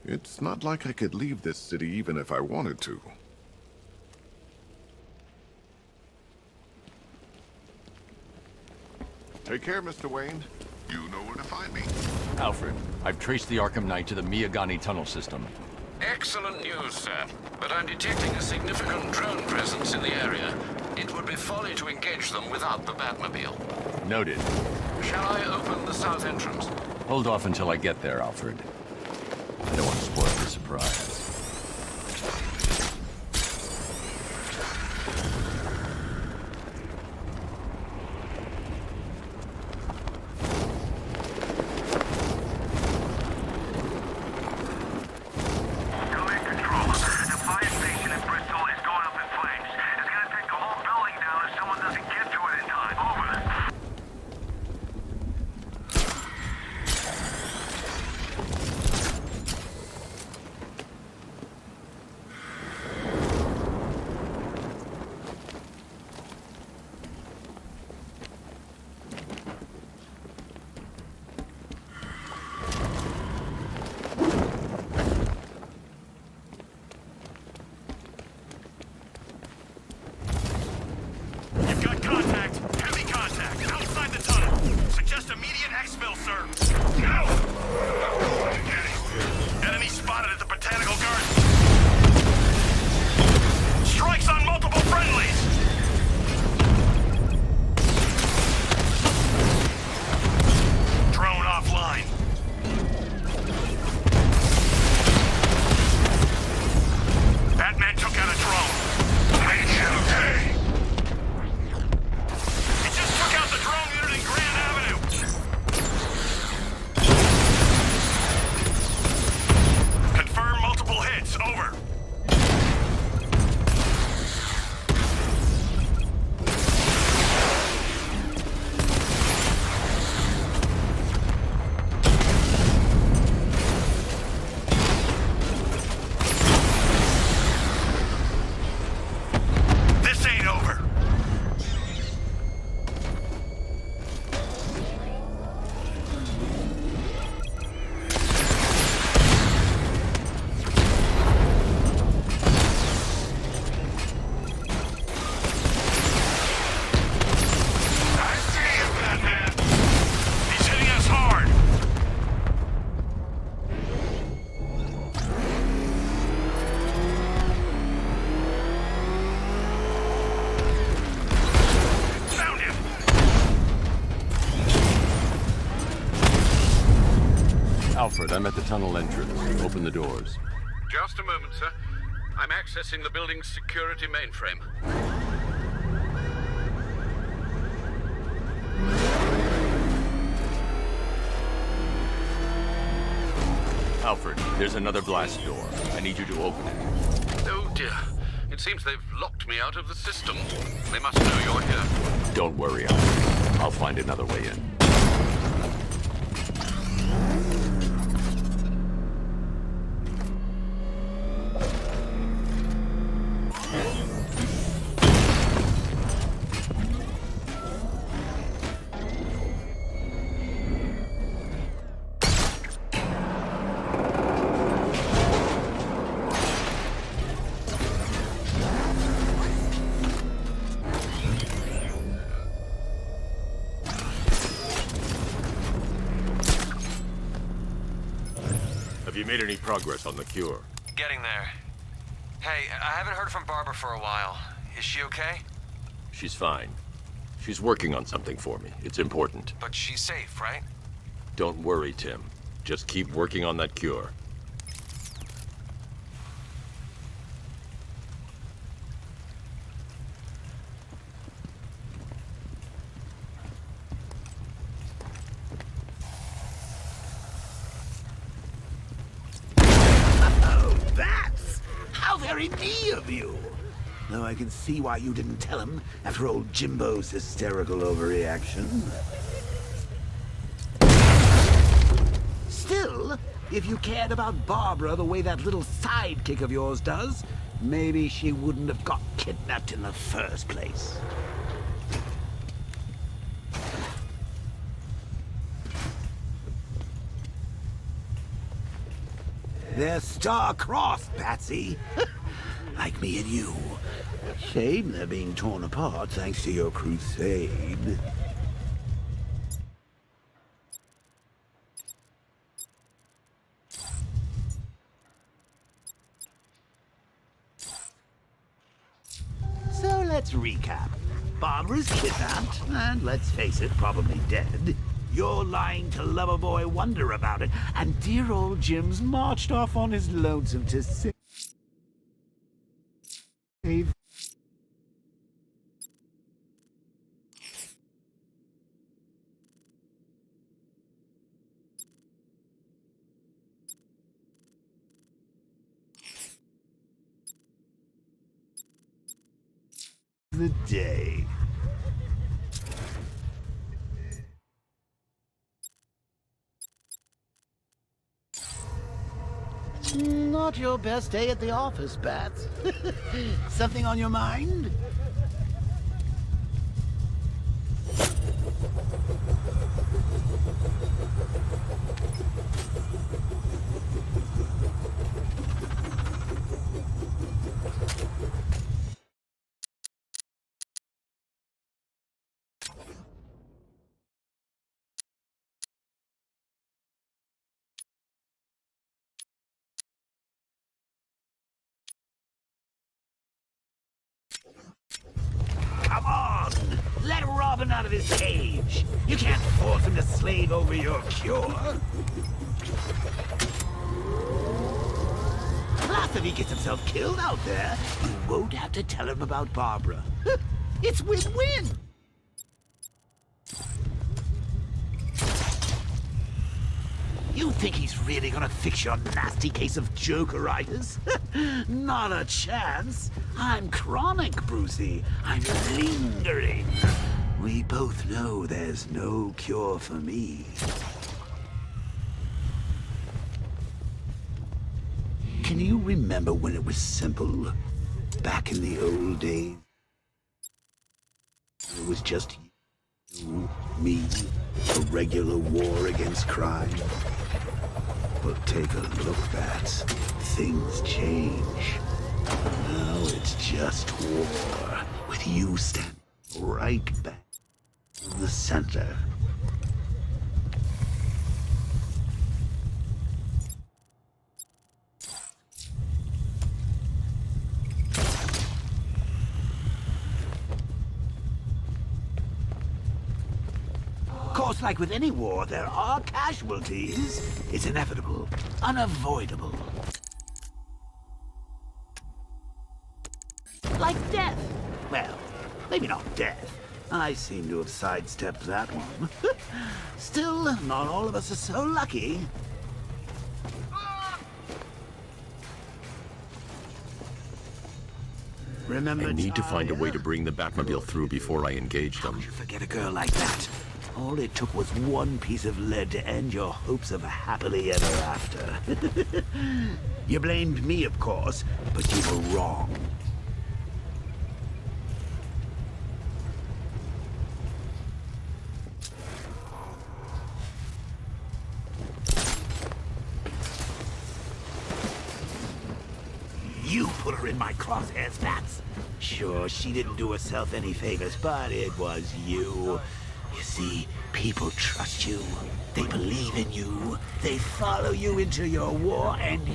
It's not like I could leave this city even if I wanted to. Take care, Mr. Wayne. You know where to find me. Alfred, I've traced the Arkham Knight to the Miyagani tunnel system. Excellent news, sir. But I'm detecting a significant drone presence in the area. It would be folly to engage them without the Batmobile. Noted. Shall I open the south entrance? Hold off until I get there, Alfred. I don't want to spoil the surprise. Alfred, I'm at the tunnel entrance. Open the doors. Just a moment, sir. I'm accessing the building's security mainframe. Alfred, there's another blast door. I need you to open it. Oh dear. It seems they've locked me out of the system. They must know you're here. Don't worry, Alfred. I'll find another way in. Have you made any progress on the cure? Getting there. Hey, I haven't heard from Barbara for a while. Is she okay? She's fine. She's working on something for me. It's important. But she's safe, right? Don't worry, Tim. Just keep working on that cure. How very neat of you! Though I can see why you didn't tell him after old Jimbo's hysterical overreaction. Still, if you cared about Barbara the way that little sidekick of yours does, maybe she wouldn't have got kidnapped in the first place. They're star-crossed, Patsy. Like me and you. Shame they're being torn apart thanks to your crusade. So let's recap. Barbara's kidnapped, and let's face it, probably dead. You're lying to Loverboy Wonder about it, and dear old Jim's marched off on his lonesome to save the day. Not your best day at the office, Bats. Something on your mind? Come on! Let Robin out of his cage! You can't force him to slave over your cure! Plus, if he gets himself killed out there, you won't have to tell him about Barbara. It's win-win! You think he's really gonna fix your nasty case of jokeritis? Not a chance. I'm chronic, Brucey. I'm lingering. We both know there's no cure for me. Can you remember when it was simple? Back in the old days? It was just you, me, a regular war against crime. But take a look, Bats. Things change. Now it's just war, with you standing right back in the center. Of course, like with any war, there are casualties. It's inevitable, unavoidable. Like death. Well, maybe not death. I seem to have sidestepped that one. Still, not all of us are so lucky. Remember, I need to find a way to bring the Batmobile through before I engage them. How could you forget a girl like that? All it took was one piece of lead to end your hopes of a happily ever after. You blamed me, of course, but you were wrong. You put her in my crosshairs, Bats. Sure, she didn't do herself any favors, but it was you. You see, people trust you. They believe in you. They follow you into your war, and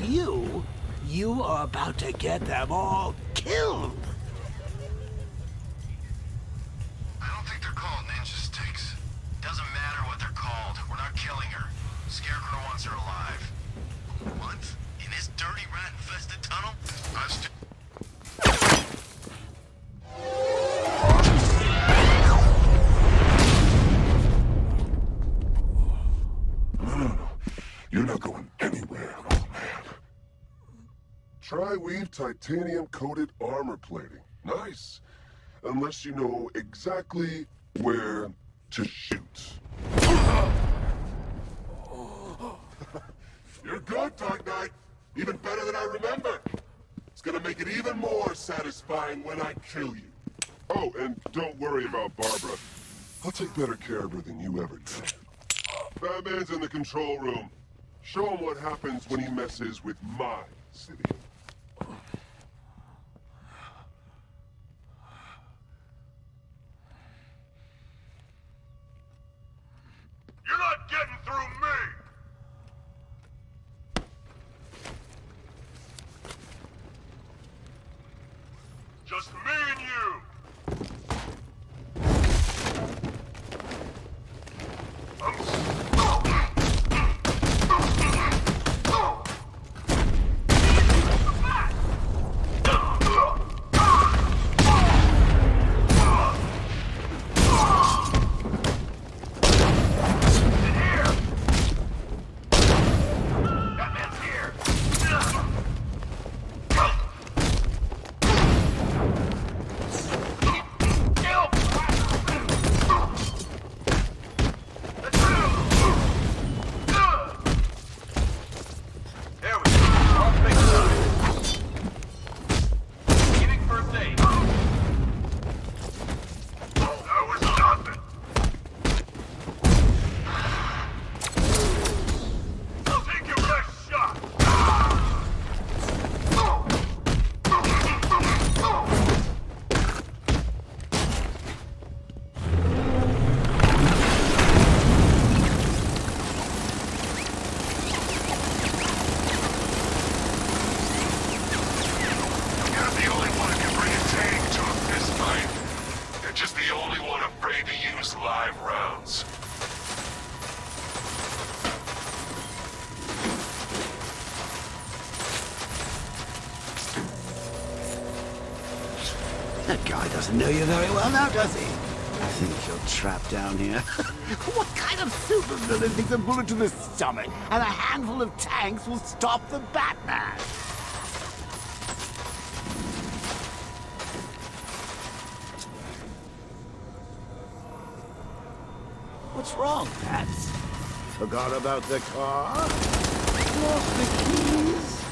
you are about to get them all killed. I don't think they're called ninja sticks. Doesn't matter what they're called. We're not killing her. Scarecrow wants her alive. What? In his dirty rat-infested tunnel? No. You're not going anywhere, old man. Tri-weave titanium-coated armor plating. Nice. Unless you know exactly where to shoot. You're good, Dark Knight. Even better than I remember. It's gonna make it it even more satisfying when I kill you. Oh, and don't worry about Barbara. I'll take better care of her than you ever did. Batman's in the control room. Show him what happens when he messes with my city. You're not getting through me! Just me and you! That guy doesn't know you very well now, does he? I think you're trapped down here. What kind of supervillain thinks a bullet to the stomach and a handful of tanks will stop the Batman? What's wrong, Pats? Forgot about the car? Lost the keys?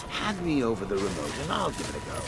Hand me over the remote and I'll give it a go.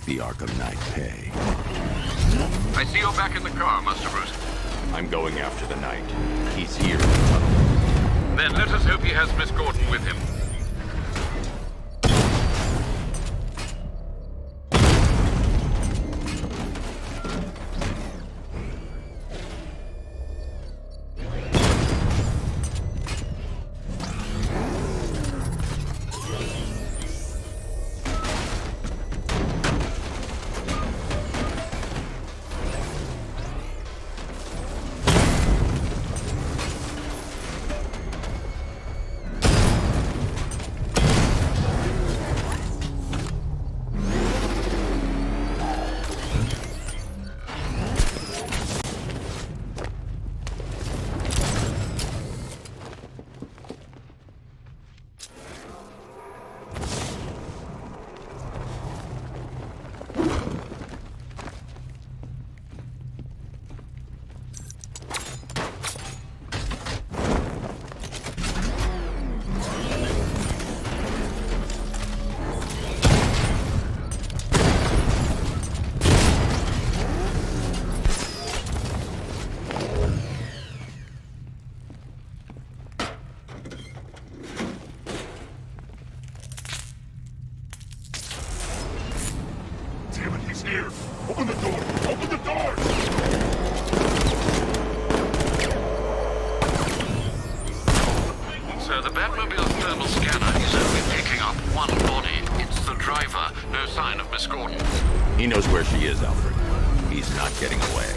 The Arkham Knight pay. I see you're back in the car, Master Bruce. I'm going after the Knight. He's here in the tunnel. Then let us hope he has Miss Gordon with him. Batmobile's thermal scanner is only picking up one body. It's the driver. No sign of Miss Gordon. He knows where she is, Alfred. He's not getting away.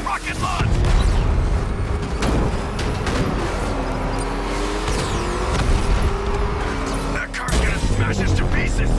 Rocket launch! That car's gonna smash us to pieces!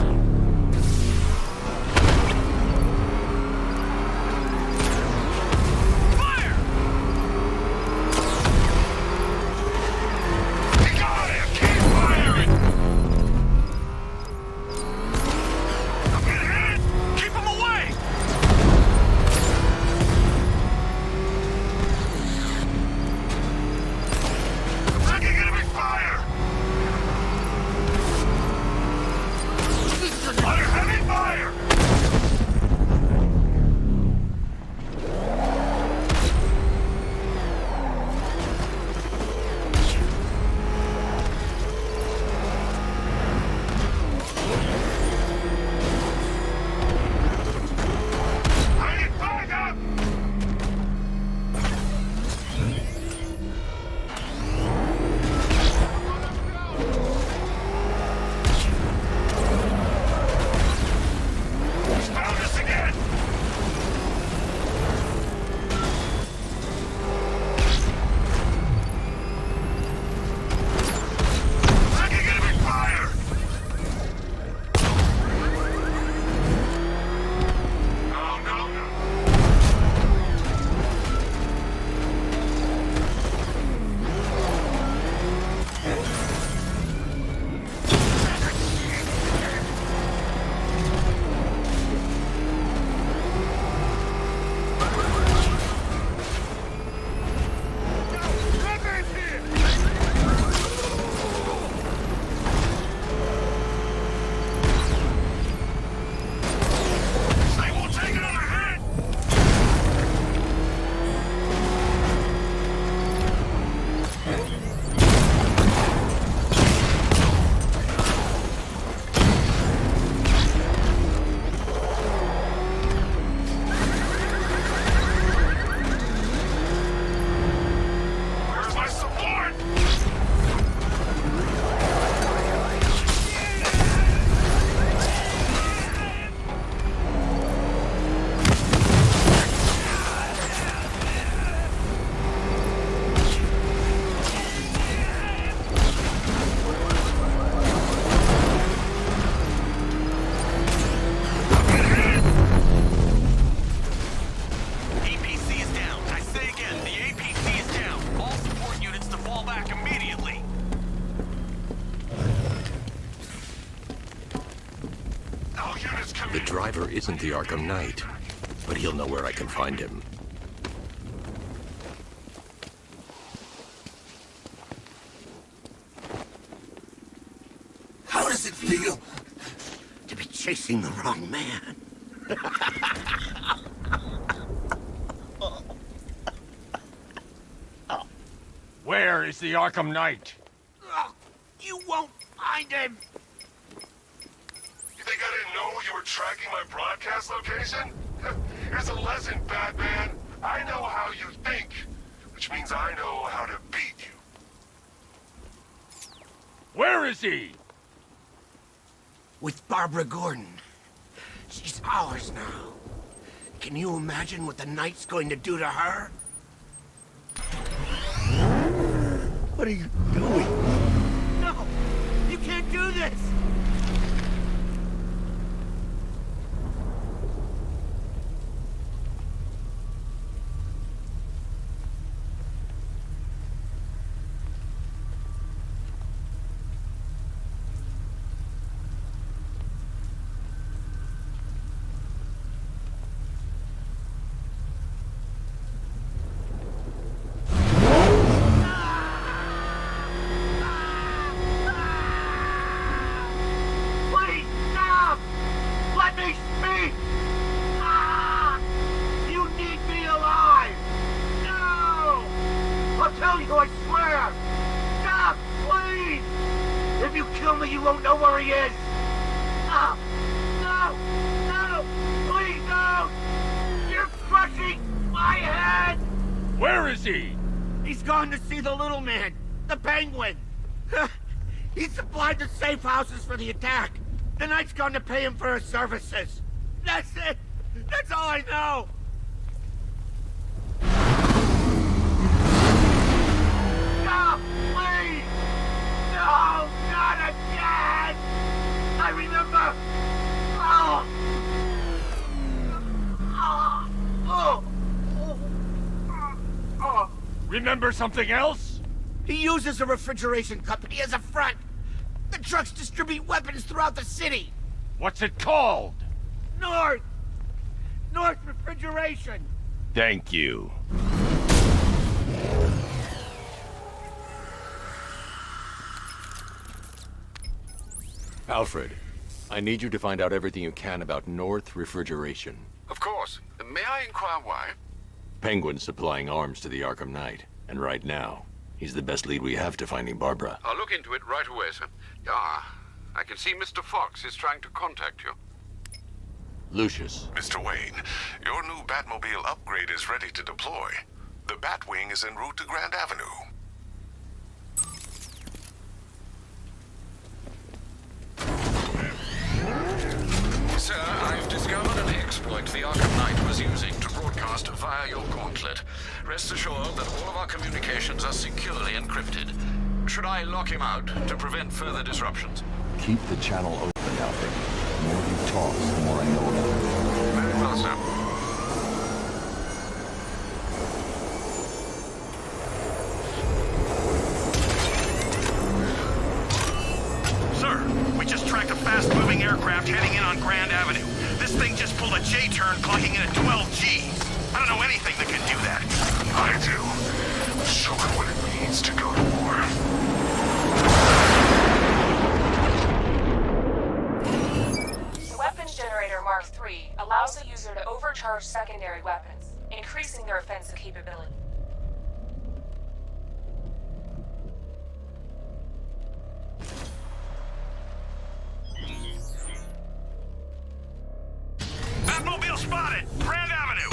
The driver isn't the Arkham Knight, but he'll know where I can find him. How does it feel to be chasing the wrong man? Where is the Arkham Knight? You won't find him! You think I didn't know you were tracking my broadcast location? Here's a lesson, Batman. I know how you think, which means I know how to beat you. Where is he? With Barbara Gordon. She's ours now. Can you imagine what the Knight's going to do to her? What are you doing? No! You can't do this! I swear! Stop! Please! If you kill me, you won't know where he is! Stop! No! No! Please, no! You're crushing my head! Where is he? He's gone to see the little man, the Penguin. He supplied the safe houses for the attack. The Knight's gone to pay him for his services. That's it. That's all I know. No, please! No, not again! I remember... Oh! Remember something else? He uses a refrigeration company as a front. The trucks distribute weapons throughout the city. What's it called? North Refrigeration. Thank you. Alfred, I need you to find out everything you can about North Refrigeration. Of course. May I inquire why? Penguin's supplying arms to the Arkham Knight, and right now, he's the best lead we have to finding Barbara. I'll look into it right away, sir. I can see Mr. Fox is trying to contact you. Lucius. Mr. Wayne, your new Batmobile upgrade is ready to deploy. The Batwing is en route to Grand Avenue. Sir, I've discovered an exploit the Arkham Knight was using to broadcast via your gauntlet. Rest assured that all of our communications are securely encrypted. Should I lock him out to prevent further disruptions? Keep the channel open, Alfred. The more he talks, the more I know about him. Very well, sir. Sir, we just tracked a fast-moving aircraft heading in on Grand Avenue. This thing just pulled a J-turn, clocking in at 12 Gs. I don't know anything that can do that. I do. Show it what it means to go to war. The weapons generator Mark III allows the user to overcharge secondary weapons, increasing their offensive capability. Batmobile spotted! Grand Avenue!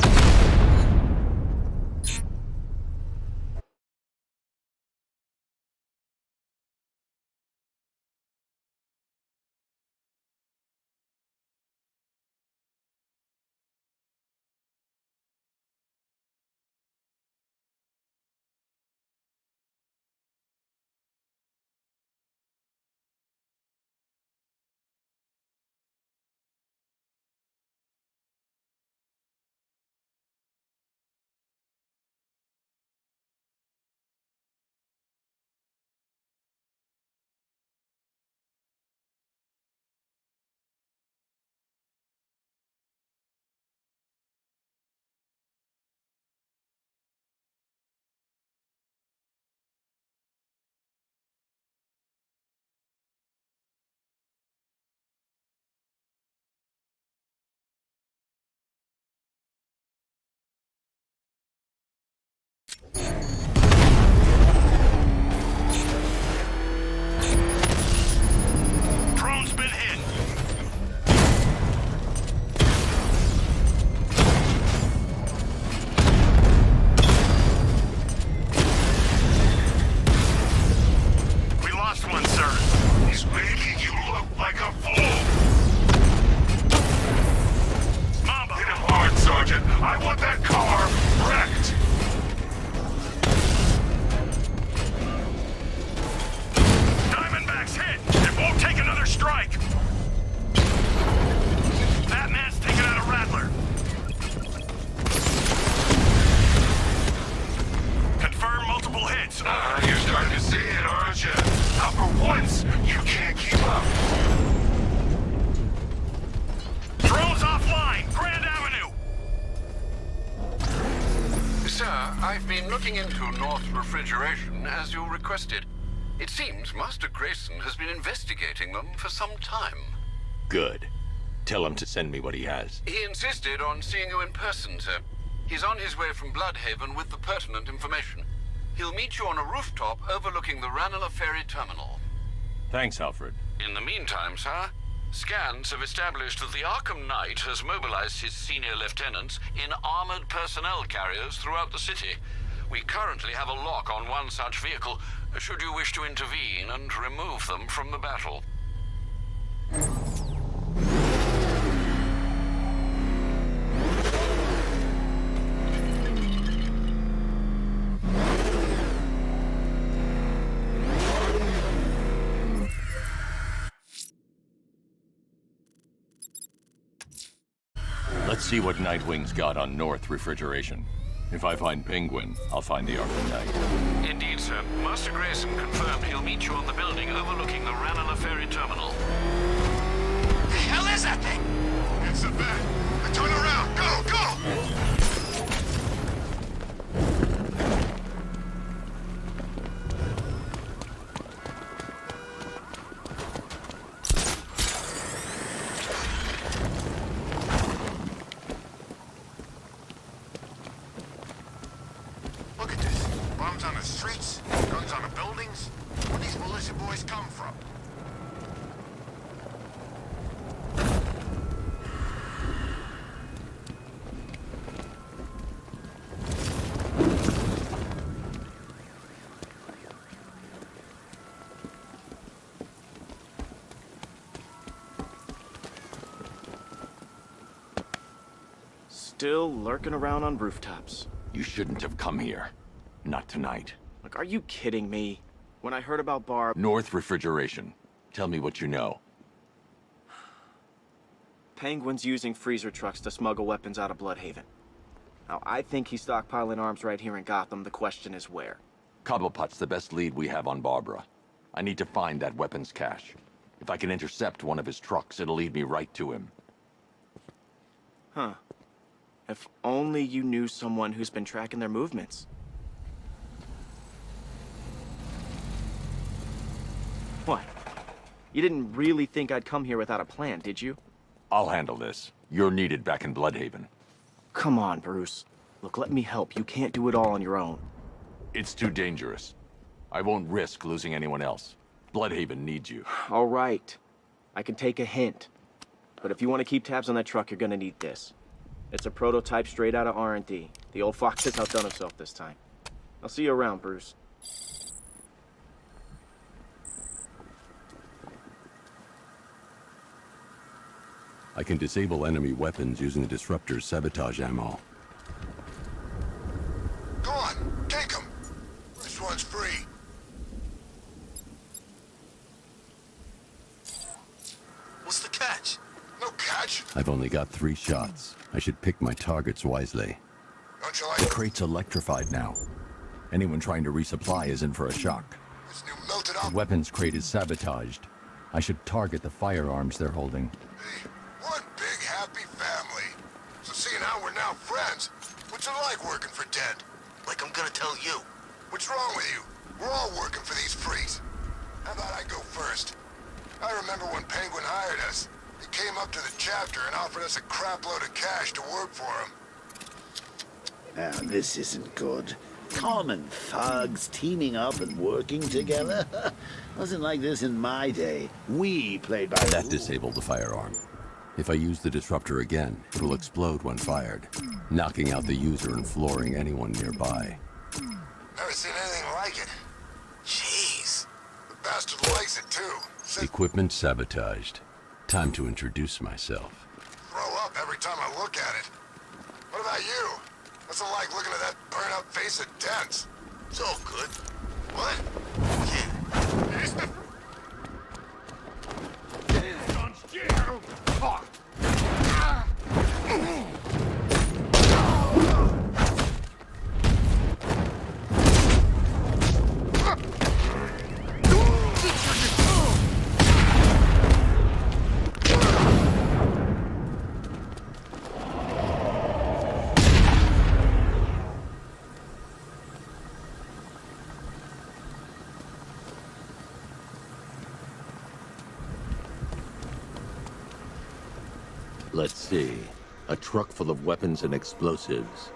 Drone's been hit. We lost one, sir. He's making you look like a fool. Mamba! Hit him hard, Sergeant. I want that car wrecked. Diamondback's hit! It won't take another strike! Batman's taken out a Rattler. Confirm multiple hits. You're starting to see it, aren't you? Now for once, you can't keep up. Drone's offline! Grand Avenue! Sir, I've been looking into North Refrigeration as you requested. It seems Master Grayson has been investigating them for some time. Good. Tell him to send me what he has. He insisted on seeing you in person, sir. He's on his way from Bloodhaven with the pertinent information. He'll meet you on a rooftop overlooking the Ranelagh Ferry Terminal. Thanks, Alfred. In the meantime, sir, scans have established that the Arkham Knight has mobilized his senior lieutenants in armored personnel carriers throughout the city. We currently have a lock on one such vehicle, should you wish to intervene and remove them from the battle. Let's see what Nightwing's got on North Refrigeration. If I find Penguin, I'll find the Arkham Knight. Indeed, sir. Master Grayson confirmed he'll meet you on the building overlooking the Ranelagh Ferry Terminal. The hell is that thing? It's a bat. Turn around. Go, go! Look at this. Bombs on the streets, guns on the buildings. Where these militia boys come from? Still lurking around on rooftops. You shouldn't have come here. Not tonight. Look, are you kidding me? When I heard about Barb... North Refrigeration. Tell me what you know. Penguin's using freezer trucks to smuggle weapons out of Bloodhaven. Now, I think he's stockpiling arms right here in Gotham. The question is where. Cobblepot's the best lead we have on Barbara. I need to find that weapons cache. If I can intercept one of his trucks, it'll lead me right to him. Huh. If only you knew someone who's been tracking their movements. What? You didn't really think I'd come here without a plan, did you? I'll handle this. You're needed back in Bloodhaven. Come on, Bruce. Look, let me help. You can't do it all on your own. It's too dangerous. I won't risk losing anyone else. Bloodhaven needs you. All right. I can take a hint. But if you want to keep tabs on that truck, you're gonna need this. It's a prototype straight out of R&D. The old fox has outdone himself this time. I'll see you around, Bruce. I can disable enemy weapons using the disruptor's sabotage ammo. Go on, take them. This one's free. What's the catch? No catch. I've only got 3 shots. I should pick my targets wisely. Don't you like The crate's electrified now. Anyone trying to resupply is in for a shock. this new melted The up? weapons crate is sabotaged. I should target the firearms they're holding. One big happy family. So seeing how we're now friends, what's it like working for Ted? Like I'm gonna tell you. What's wrong with you? We're all working for these freaks. How about I go first? I remember when Penguin hired us. He came up to the chapter and offered us a crap load of cash to work for him. Now, this isn't good. Common thugs teaming up and working together? Wasn't like this in my day. We played by That disabled the firearm. If I use the disruptor again, it will explode when fired, knocking out the user and flooring anyone nearby. Never seen anything like it. Jeez. The bastard likes it too. Equipment sabotaged. Time to introduce myself. Throw up every time I look at it. What about you? What's it like looking at that burn-up face of Dents? It's all good. What? Yeah. It's the... Fuck! Let's see. A truck full of weapons and explosives.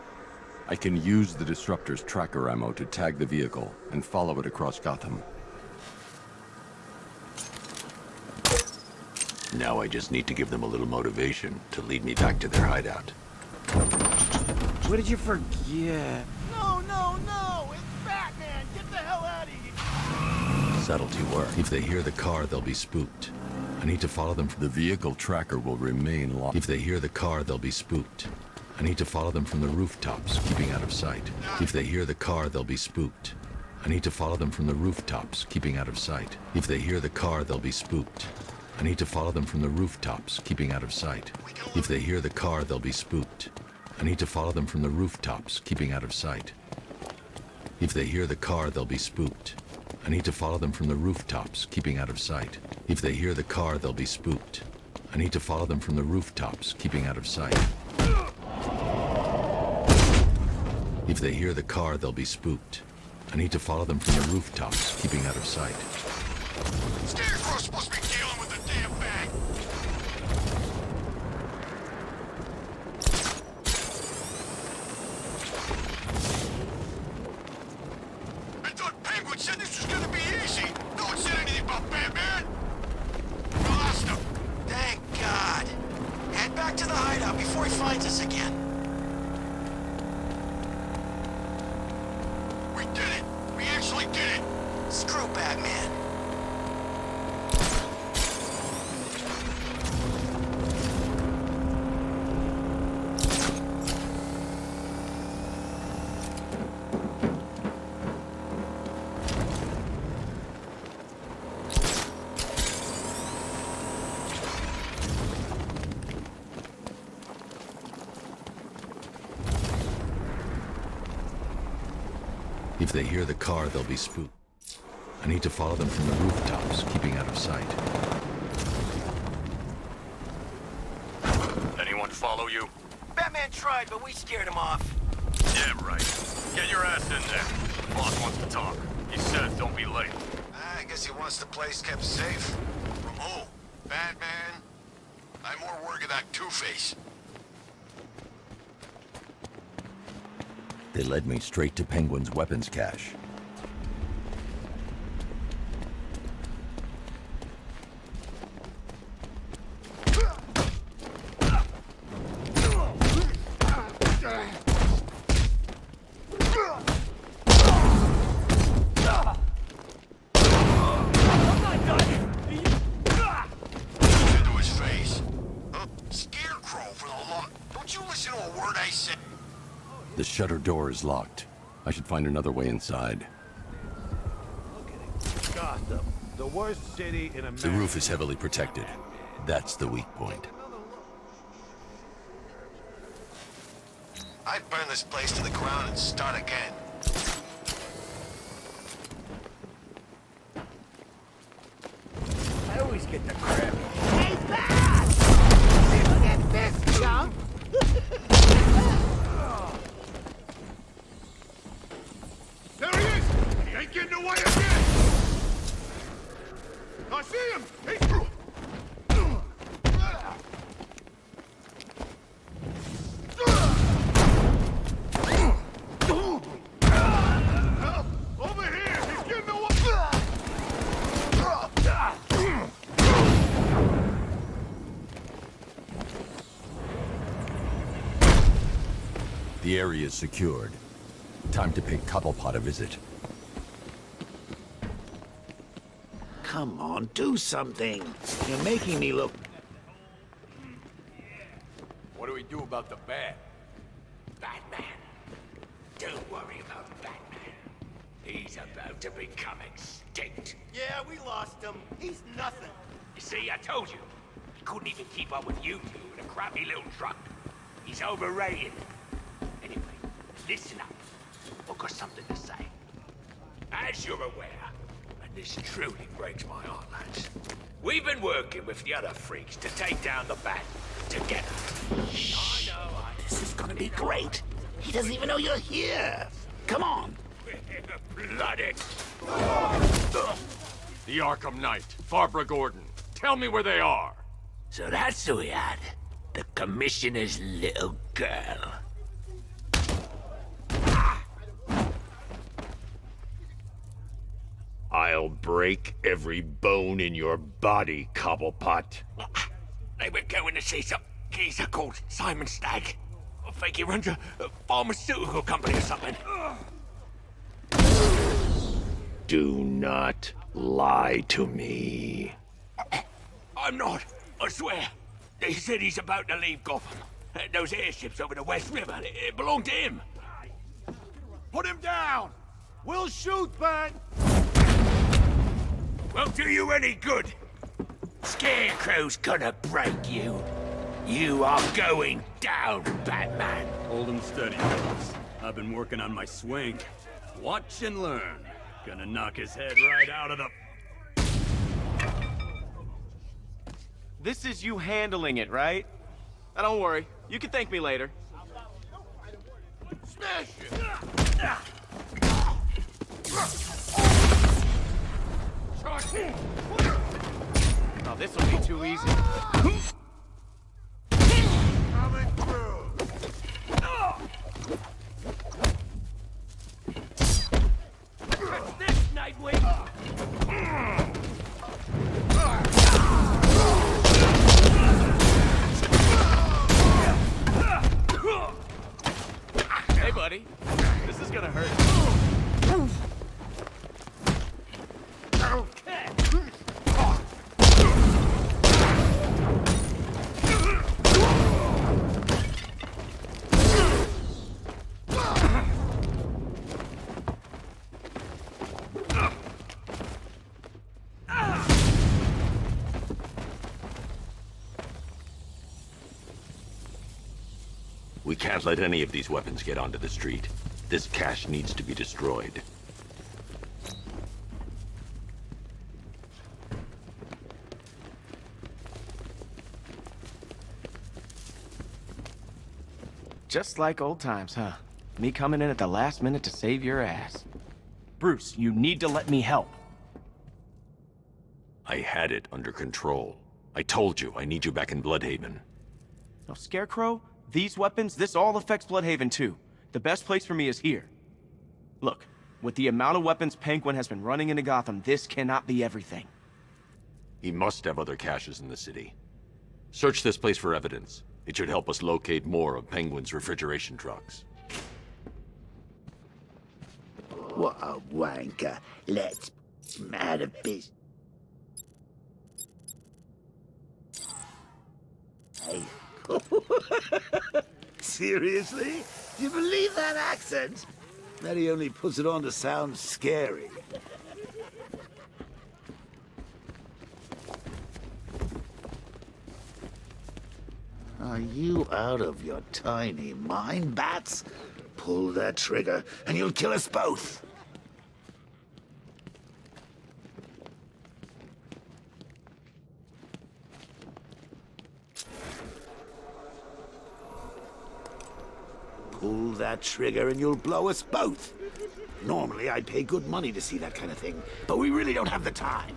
I can use the disruptor's tracker ammo to tag the vehicle and follow it across Gotham. Now I just need to give them a little motivation to lead me back to their hideout. What did you forget? No, no, no! subtlety work. If they hear the car, they'll be spooked. I need to follow them. The vehicle tracker will remain locked. If they hear the car, they'll be spooked. I need to follow them from the rooftops, keeping out of sight. If they hear the car, they'll be spooked. I need to follow them from the rooftops, keeping out of sight. If they hear the car, they'll be spooked. I need to follow them from the rooftops, keeping out of sight. If they hear the car, they'll be spooked. I need to follow them from the rooftops, keeping out of sight. If they hear the car, they'll be spooked. I need to follow them from the rooftops, keeping out of sight. If they hear the car, they'll be spooked. I need to follow them from the rooftops, keeping out of sight. If they hear the car, they'll be spooked. I need to follow them from the rooftops, keeping out of sight. Scarecrow's supposed to be dealing with the damn bag. I thought Penguin said this was gonna be easy. No one said anything about Batman. We lost him. Thank God. Head back to the hideout before he finds us again. We did it. We actually did it. Screw Batman. If they hear the car, they'll be spooked. I need to follow them from the rooftops, keeping out of sight. Anyone follow you? Batman tried, but we scared him off. Yeah, right. Get your ass in there. The boss wants to talk. He says don't be late. I guess he wants the place kept safe. From who? Batman? I'm more worried about Two-Face. They led me straight to Penguin's weapons cache. Into his face. Scarecrow for the law. Don't you listen to a word I say. The shutter door is locked. I should find another way inside. Gotham, the worst city in America. The roof is heavily protected. That's the weak point. I'd burn this place to the ground and start again. I always get the crap. Hey, Bat! Look at this, chump! There he is! He ain't getting away again! I see him! He's through! Over here! He's getting away! The area is secured. Time to pay Cobblepot a visit. Come on, do something. You're making me look... What do we do about the bat? Batman. Don't worry about Batman. He's about to become extinct. Yeah, we lost him. He's nothing. You see, I told you. He couldn't even keep up with you two in a crappy little truck. He's overrated. Anyway, listen up. I've got something to say. As you're aware, and this truly breaks my heart, lads, we've been working with the other freaks to take down the Bat together. Shh. This is gonna be great. He doesn't even know you're here. Come on. Bloody. The Arkham Knight, Barbara Gordon. Tell me where they are. So that's who we had. The Commissioner's little girl. I'll break every bone in your body, Cobblepot. They were going to see some geezer called Simon Stagg. I think he runs a pharmaceutical company or something. Do not lie to me. I'm not. I swear. They said he's about to leave Gotham. Those airships over the West River, it belonged to him. Put him down! We'll shoot, Bat! Won't do you any good. Scarecrow's gonna break you. You are going down, Batman. Hold him steady, fellas. I've been working on my swing. Watch and learn. Gonna knock his head right out of the... This is you handling it, right? Now don't worry. You can thank me later. Smash it! Oh, this'll be too easy. Coming through. Catch this, Nightwing! Hey, buddy. This is gonna hurt. We can't let any of these weapons get onto the street. This cache needs to be destroyed. Just like old times, huh? Me coming in at the last minute to save your ass. Bruce, you need to let me help. I had it under control. I told you, I need you back in Bloodhaven. Now, Scarecrow, these weapons, this all affects Bloodhaven too. The best place for me is here. Look, with the amount of weapons Penguin has been running into Gotham, this cannot be everything. He must have other caches in the city. Search this place for evidence. It should help us locate more of Penguin's refrigeration trucks. What a wanker. Let's mad a bit. Hey. Seriously? Do you believe that accent? That he only puts it on to sound scary. Are you out of your tiny mind, Bats? Pull that trigger, and you'll kill us both. Pull that trigger, and you'll blow us both. Normally, I'd pay good money to see that kind of thing, but we really don't have the time.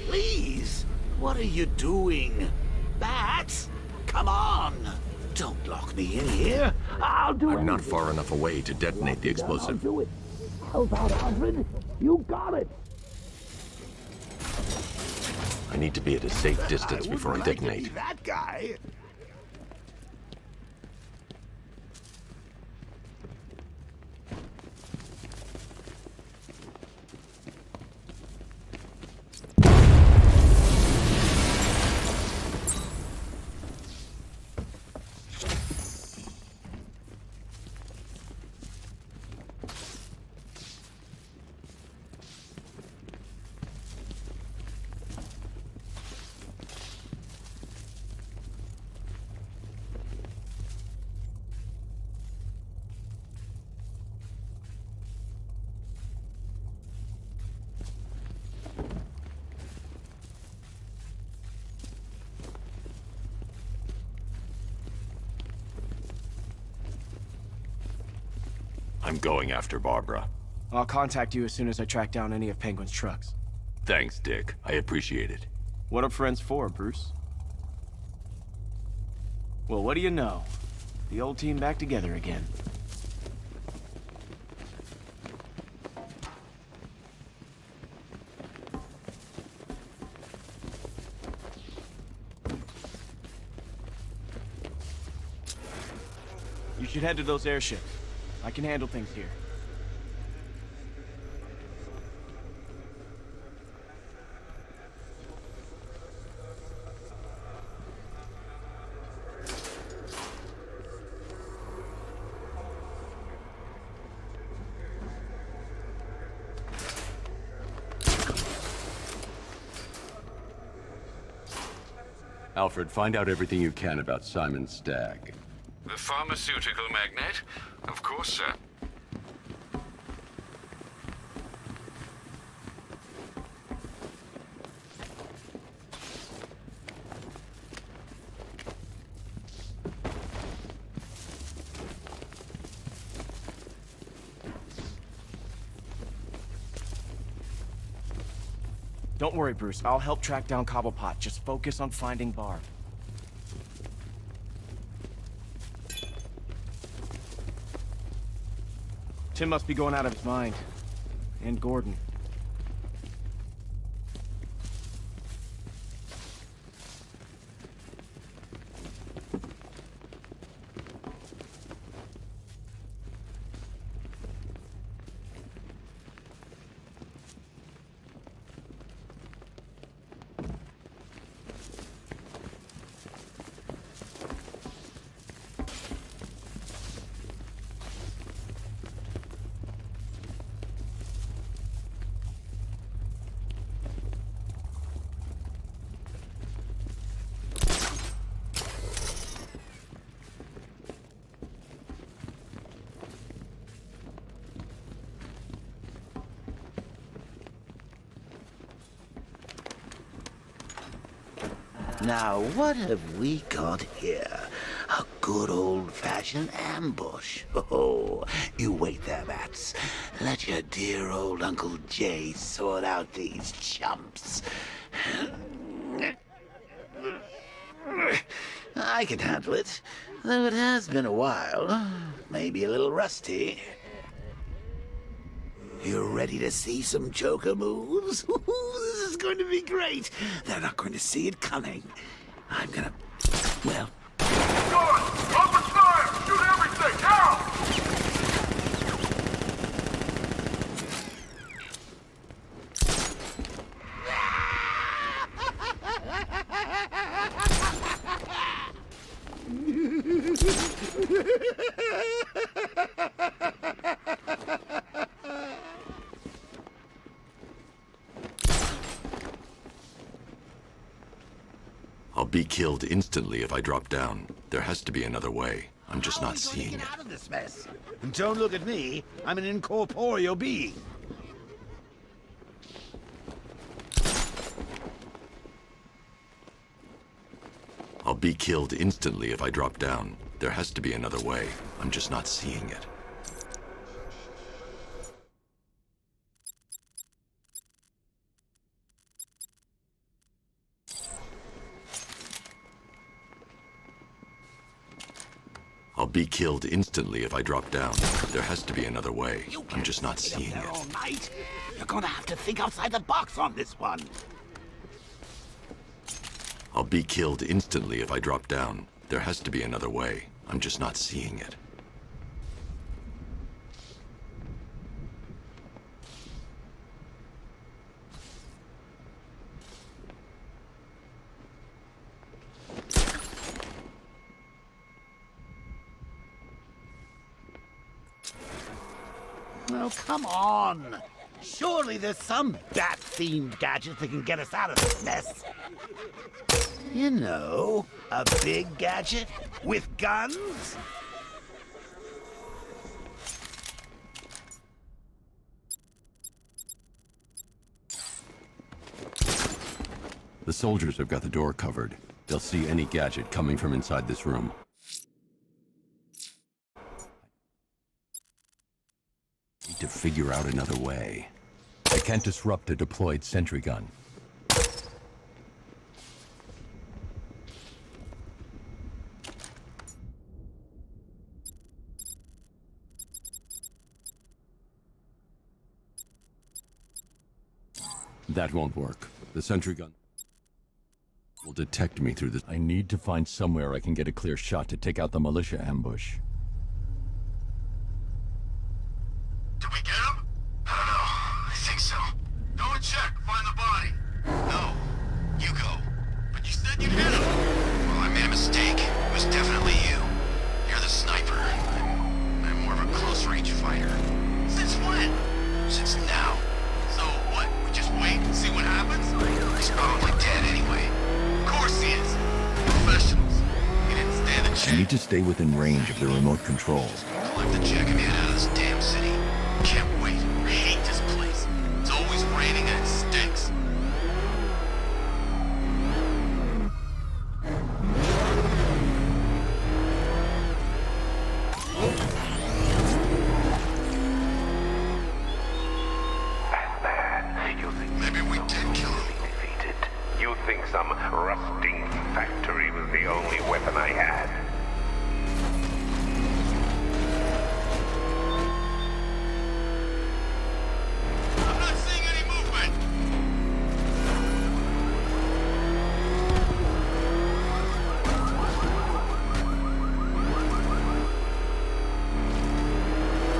Please, what are you doing? Bats, come on! Don't lock me in here. I'll do it. I'm not far enough away to detonate the explosive. I'll do it. Help out, Alfred. You got it. I need to be at a safe distance before I detonate. That guy. I'm going after Barbara. I'll contact you as soon as I track down any of Penguin's trucks. Thanks, Dick. I appreciate it. What are friends for, Bruce? Well, what do you know? The old team back together again. You should head to those airships. I can handle things here. Alfred, find out everything you can about Simon Stagg. The pharmaceutical magnate? Of course, sir. Don't worry, Bruce. I'll help track down Cobblepot. Just focus on finding Barb. Tim must be going out of his mind. And Gordon. Now, what have we got here? A good old-fashioned ambush. Oh, you wait there, Bats. Let your dear old Uncle Jay sort out these chumps. I can handle it, though it has been a while. Maybe a little rusty. You ready to see some Joker moves? This is going to be great. They're not going to see it coming. I'm gonna... well... Guard! Open fire! Shoot everything! Now! I'll be killed instantly if I drop down. There has to be another way. I'm just not seeing it. Out of this mess. And don't look at me. I'm an incorporeal being. I'll be killed instantly if I drop down. There has to be another way. I'm just not seeing it. I'll be killed instantly if I drop down. There has to be another way. I'm just not seeing it. All night. You're gonna have to think outside the box on this one. I'll be killed instantly if I drop down. There has to be another way. I'm just not seeing it. Oh, come on. Surely there's some bat-themed gadget that can get us out of this mess. You know, a big gadget with guns? The soldiers have got the door covered. They'll see any gadget coming from inside this room. Need to figure out another way. I can't disrupt a deployed sentry gun. That won't work. The sentry gun will detect me through this. I need to find somewhere I can get a clear shot to take out the militia ambush. Did we get him? I don't know. I think so. Go and check. Find the body. No. You go. But you said you'd hit him. Well, I made a mistake. It was definitely you. You're the sniper. I'm more of a close-range fighter. Since when? Since now. So what? We just wait and see what happens? He's probably dead anyway. Of course he is. Professionals. He didn't stand a chance. I need to stay within range of the remote controls. I'll have to check him out of this damn city. Can't wait. I hate this place. It's always raining and it stinks. Maybe we did kill him. Defeated. You think some rusting factory was the only weapon I had? I'm not seeing any movement.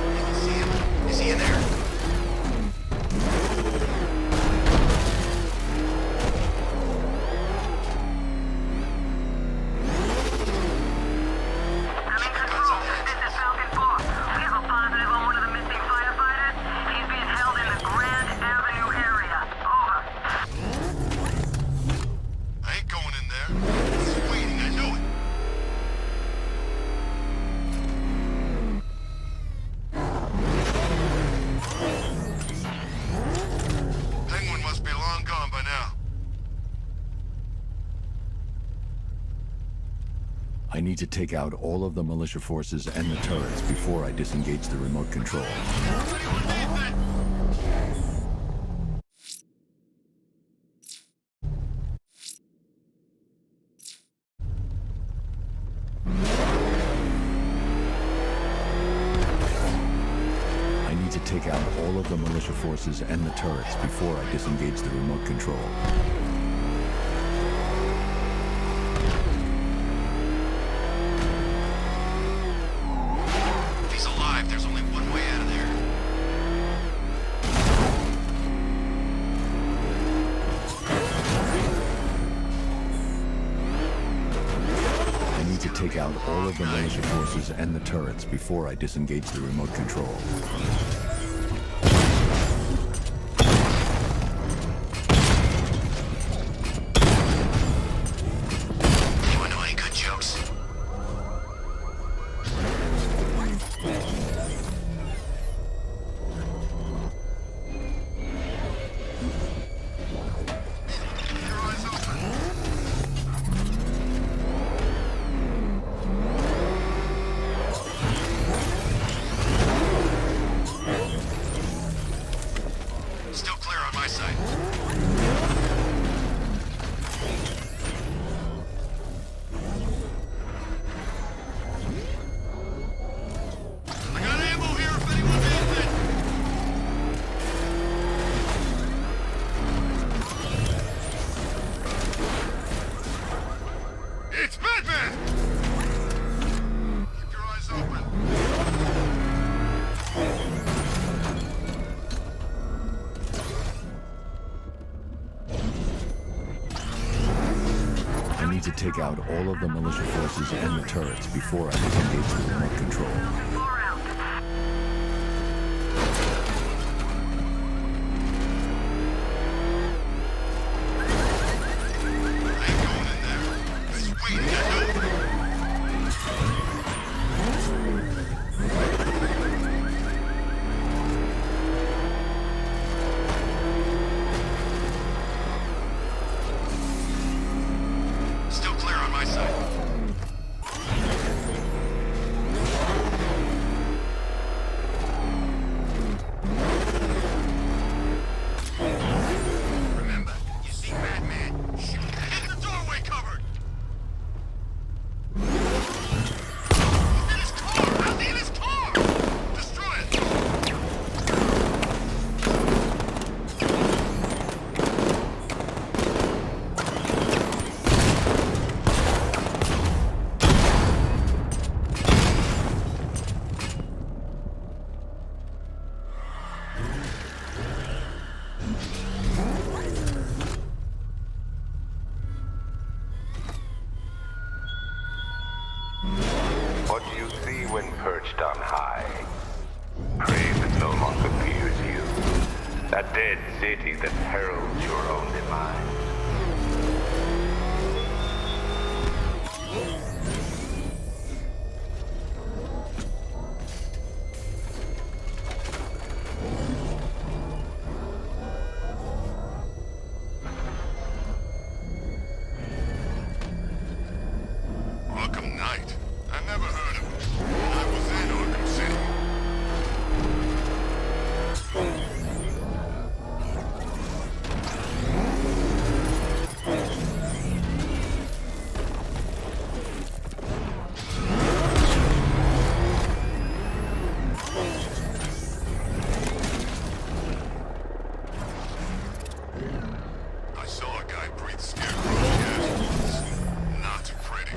I can see him. Is he in there? I ain't going in there. He's waiting, I know it. Penguin must be long gone by now. I need to take out all of the militia forces and the turrets before I disengage the remote control. I need to take out all of the militia forces and the turrets before I disengage the remote control. If he's alive, there's only one way out of there. I need to take out all of the militia forces and the turrets before I disengage the remote control. Anyone know any good jokes? Still clear on my side. I got ammo here if anyone needs it. It's Batman! Keep your eyes open. I need to take out all of the militia forces and the turrets before I disengage the remote control. Still clear on my side. Craven no longer fears you. A dead city that heralds your own demise. Arkham Knight? I never heard of him. I was in Arkham City. I saw a guy breathe scarecrow gas once. Not pretty.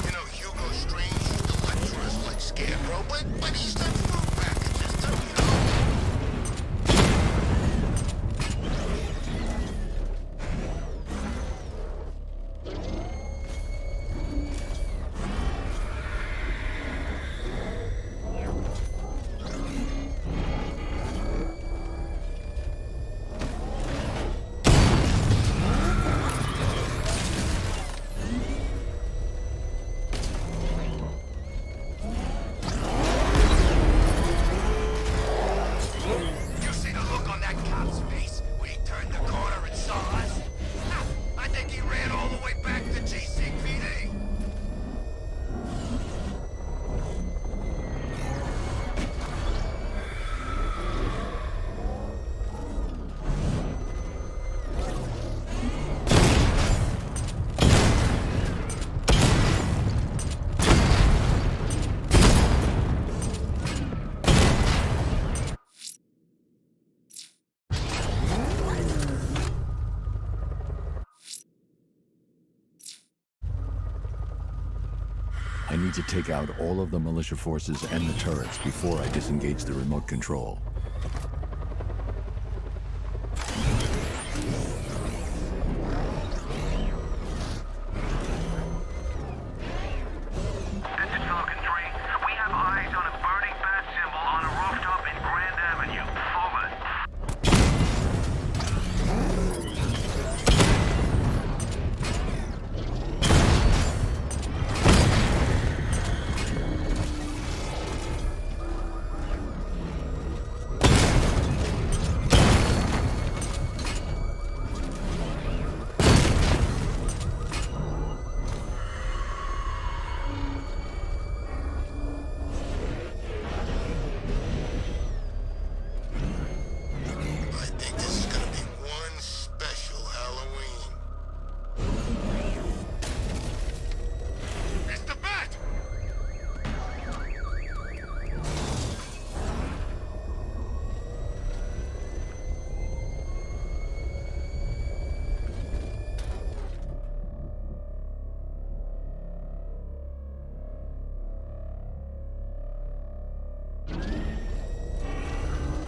You know, Hugo Strange used to lecture us like Scarecrow, but he's the fruit packages, don't you know? You see the look on that cop's face when he turned the corner and saw us? Ha! I think he ran all the way back to GCPD. I need to take out all of the militia forces and the turrets before I disengage the remote control. This is Falcon 3. We have eyes on a burning bat symbol on a rooftop in Grand Avenue. Over. I think this is gonna be one special Halloween. It's the bat!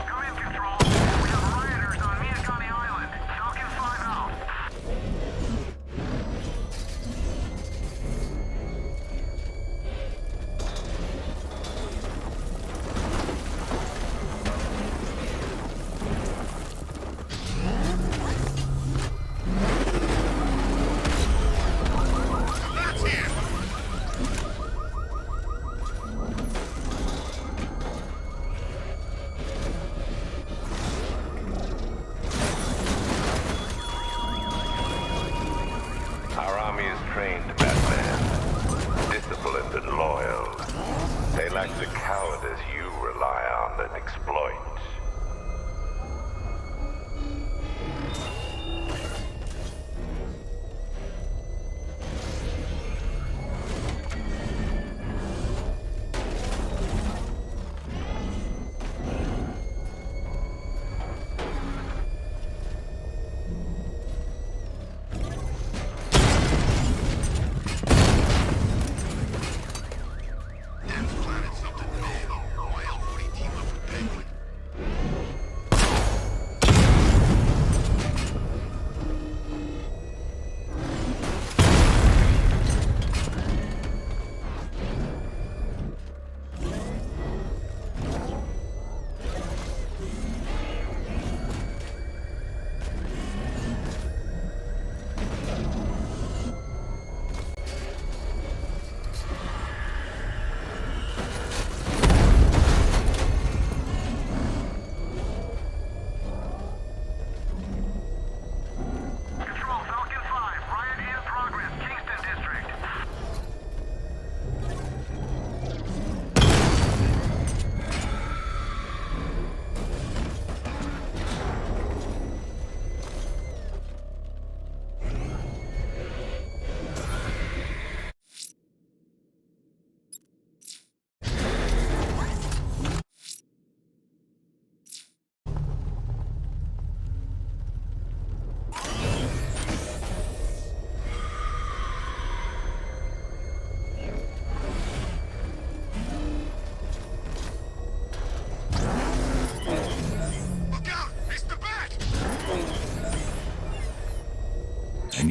Come in, Control. We have rioters on Miagani Island. Falcon 5 out. That's here!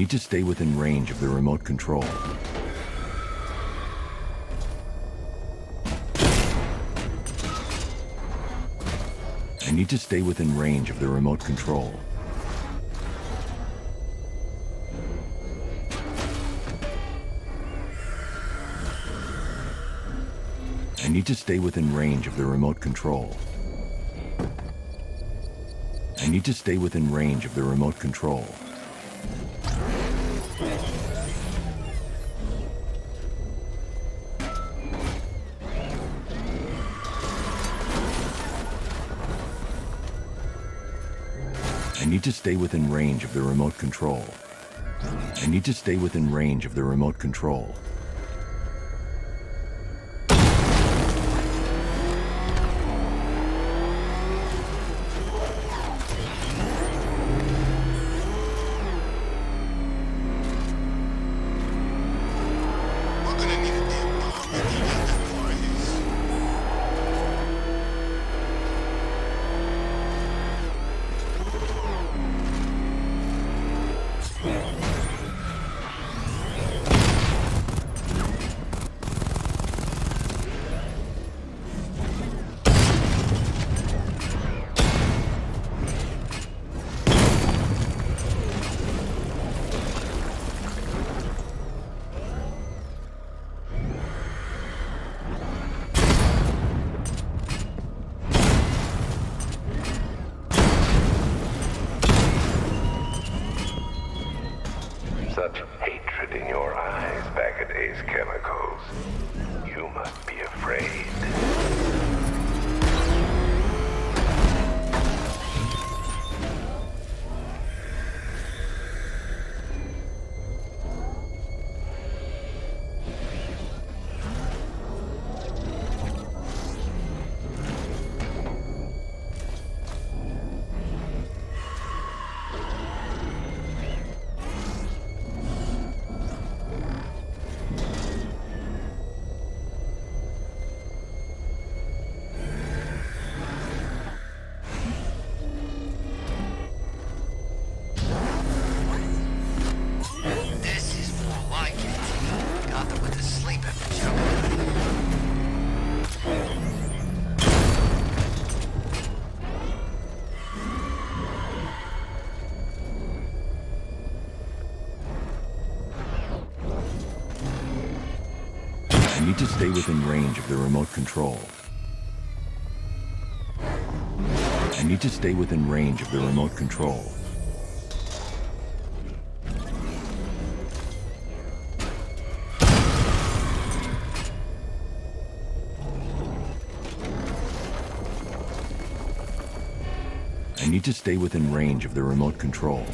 need to stay within range of the remote control. I need to stay within range of the remote control. I need to stay within range of the remote control. I need to stay within range of the remote control. I need to stay within range of the remote control. I need to stay within range of the remote control. Such hatred in your eyes back at Ace Chemicals. You must be afraid. This is more like it. Got them with the sleep after jumping. I need to stay within range of the remote control. I need to stay within range of the remote control. I need to stay within range of the remote control.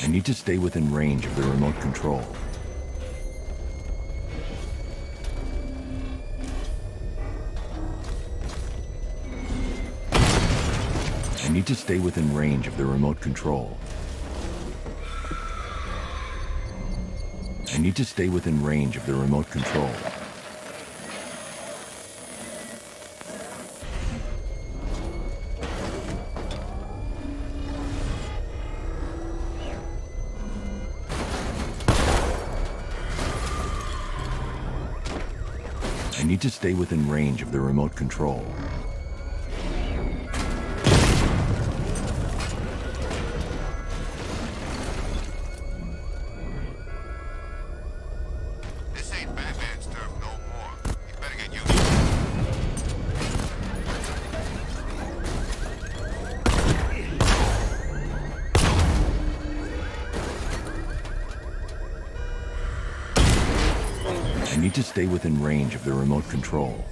I need to stay within range of the remote control. I need to stay within range of the remote control. I need to stay within range of the remote control. I need to stay within range of the remote control. This ain't Batman's turf no more. You better get used to it. I need to stay within range of the remote control.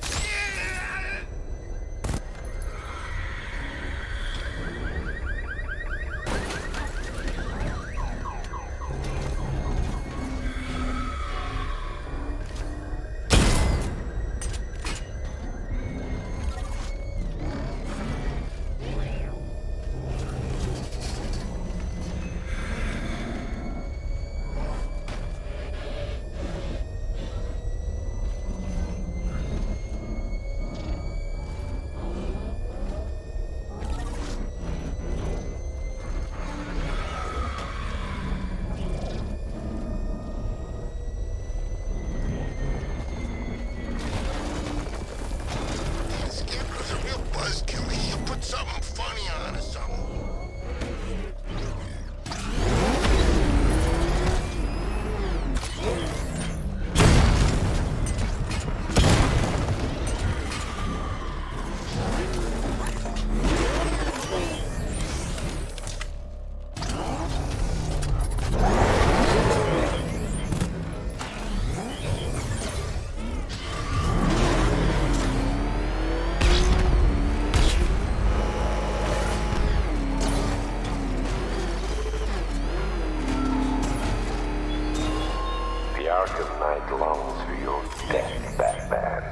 Arkham Knight longs for your death, Batman.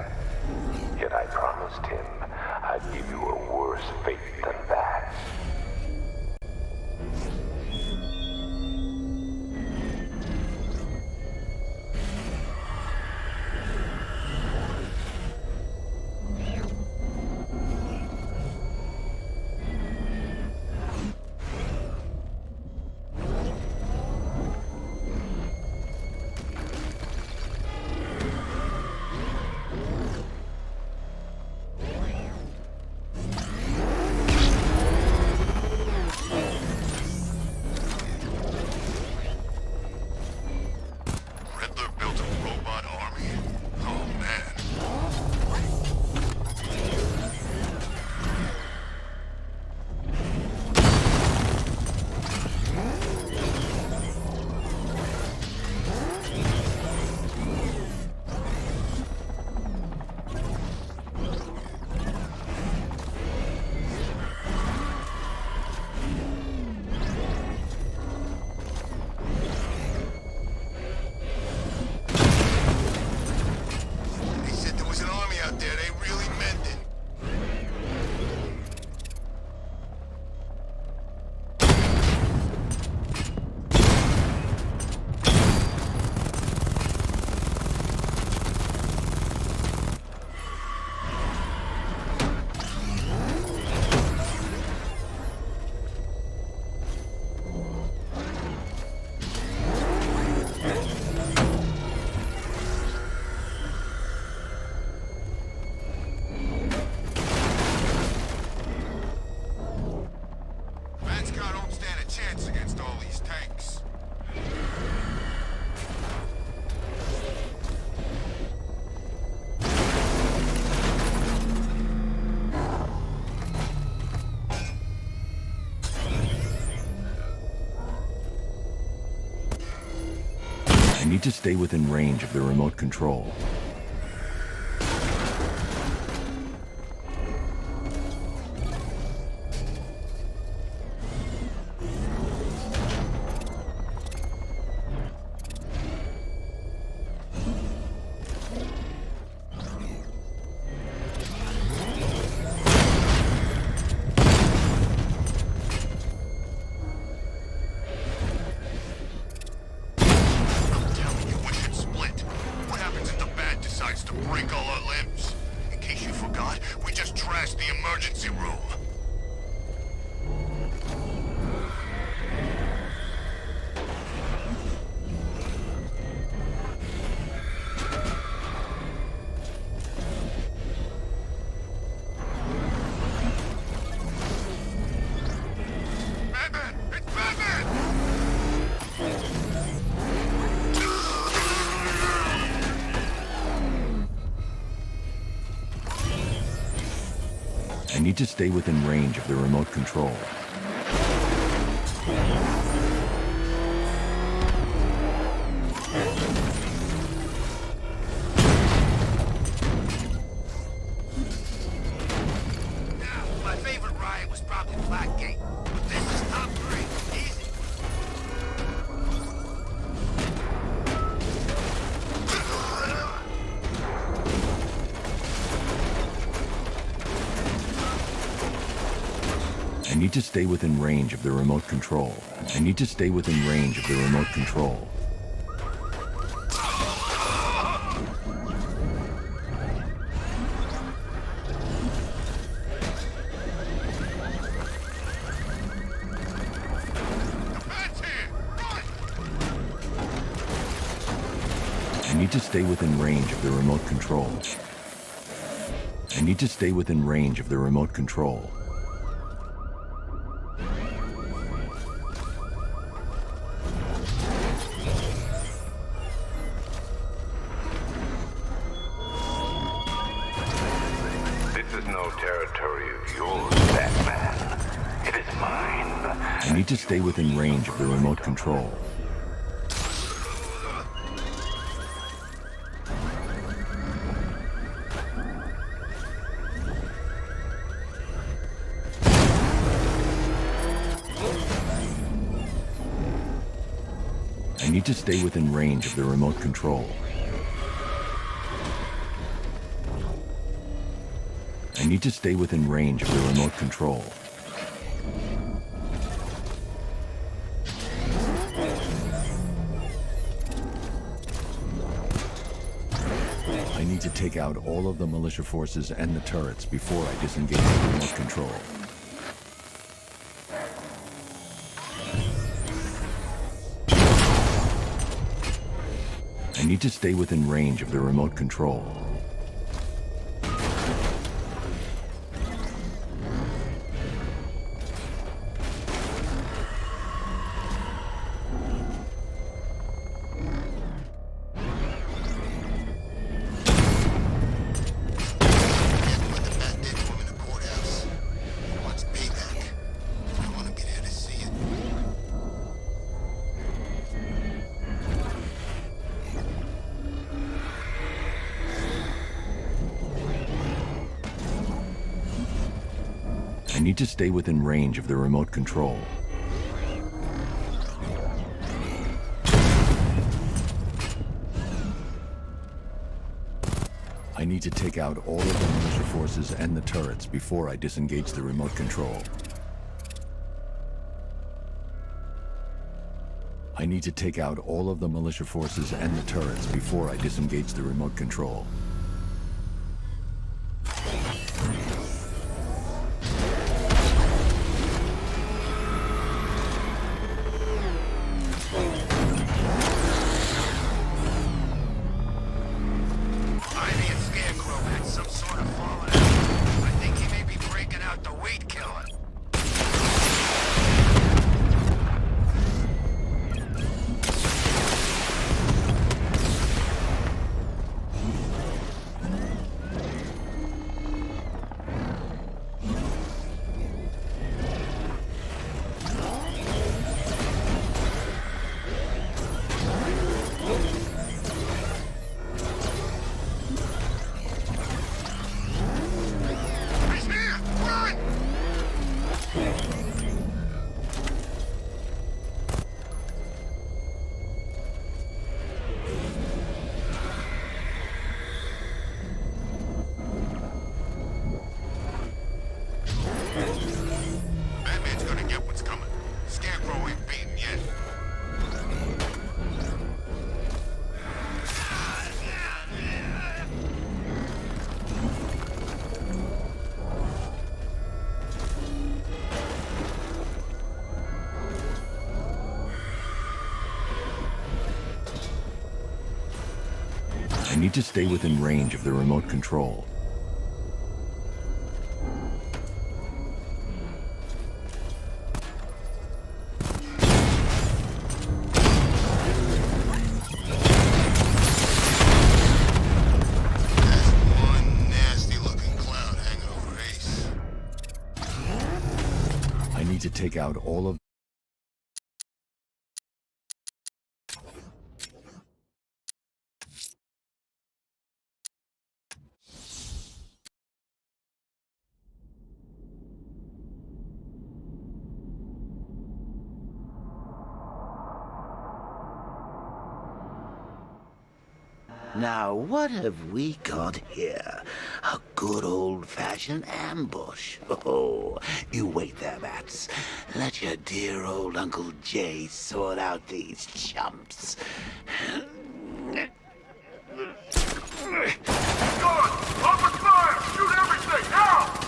Yet I promised him I'd give you a worse fate than that. Riddler built a robot army? Oh, man. They said there was an army out there. They really meant it. Bat's don't stand a chance against all these tanks. I need to stay within range of the remote control. I'm telling you, we should split. What happens if the Bat decides to break all our limbs? In case you forgot, we just trashed the emergency room. Batman! It's Batman! I need to stay within range of the remote control. Now, my favorite riot was probably Blackgate, but this is top 3. Easy. I need to stay within range of the remote control. I need to stay within range of the remote control. I need to stay within range of the remote control. I need to stay within range of the remote control. This is no territory of yours, Batman. It is mine. I need to stay within range of the remote control. I need to stay within range of the remote control. I need to stay within range of the remote control. I need to take out all of the militia forces and the turrets before I disengage the remote control. I need to stay within range of the remote control. I need to stay within range of the remote control. I need to take out all of the militia forces and the turrets before I disengage the remote control. I need to take out all of the militia forces and the turrets before I disengage the remote control. I need to stay within range of the remote control. I need to take out all of Now, what have we got here? A good old-fashioned ambush. Oh, you wait there, Bats. Let your dear old Uncle Jay sort out these chumps. Guard! Open fire! Shoot everything, now!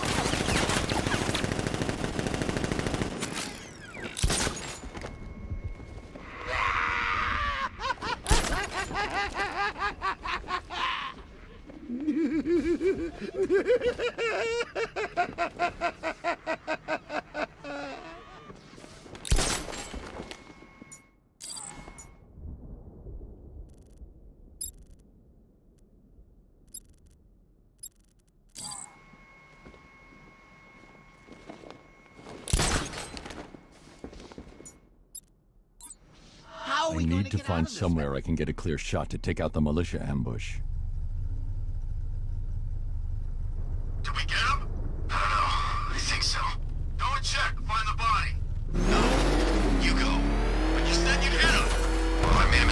I need to find somewhere I can get a clear shot to take out the militia ambush. Did we get him? I don't know. I think so. Go and check. Find the body. No. You go. But you said you'd hit him. Well, I made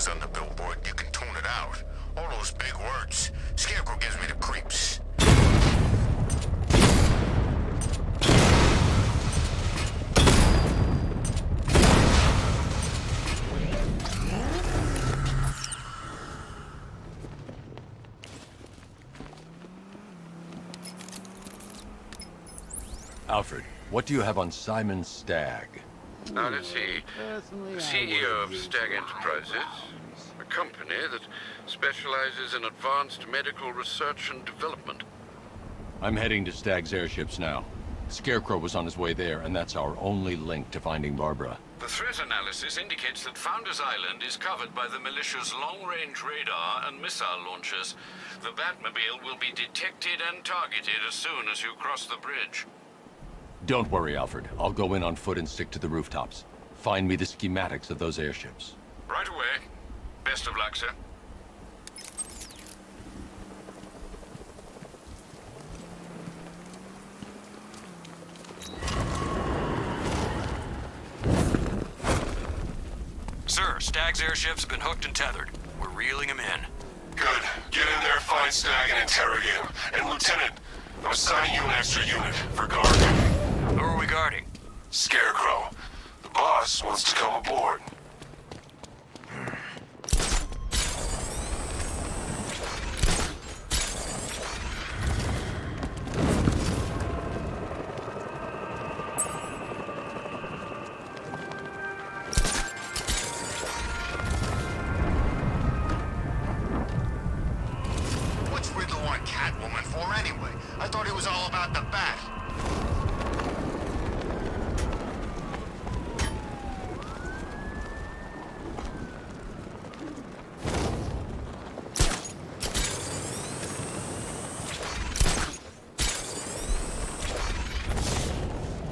news on the billboard, you can tune it out. All those big words. Scarecrow gives me the creeps. Alfred, what do you have on Simon Stagg? Now let's see. The CEO of Stagg Enterprises, a company that specializes in advanced medical research and development. I'm heading to Stagg's airships now. Scarecrow was on his way there, and that's our only link to finding Barbara. The threat analysis indicates that Founders Island is covered by the militia's long-range radar and missile launchers. The Batmobile will be detected and targeted as soon as you cross the bridge. Don't worry, Alfred. I'll go in on foot and stick to the rooftops. Find me the schematics of those airships. Right away. Best of luck, sir. Sir, Stagg's airships have been hooked and tethered. We're reeling him in. Good. Get in there, find Stagg, and interrogate him. And Lieutenant, I'm assigning you an extra unit for guarding. Who are we guarding? Scarecrow. The boss wants to come aboard. What's Riddler want Catwoman for anyway? I thought it was all about the bat.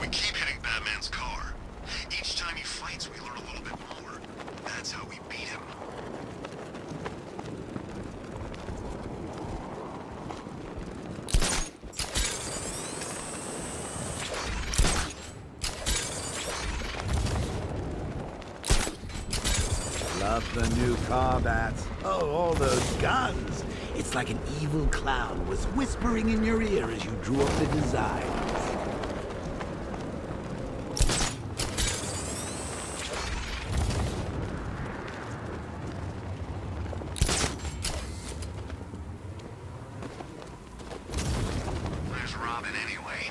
We keep hitting Batman's car. Each time he fights, we learn a little bit more. That's how we beat him. Love the new car bats. Oh, all those guns. It's like an evil clown was whispering in your ear as you drew up the designs. Where's Robin anyway?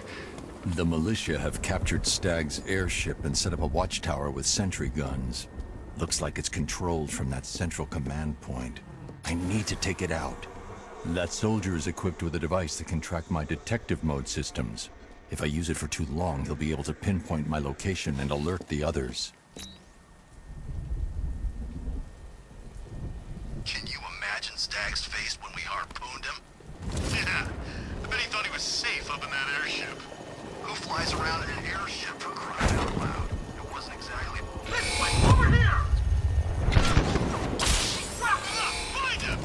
The militia have captured Stagg's airship and set up a watchtower with sentry guns. Looks like it's controlled from that central command point. I need to take it out. That soldier is equipped with a device that can track my detective mode systems. If I use it for too long, he'll be able to pinpoint my location and alert the others. Can you imagine Stagg's face when we harpooned him? Yeah, I bet he thought he was safe up in that airship. Who flies around in an airship for crying out loud? It wasn't exactly... This way, over here! Wrap it up! Find him!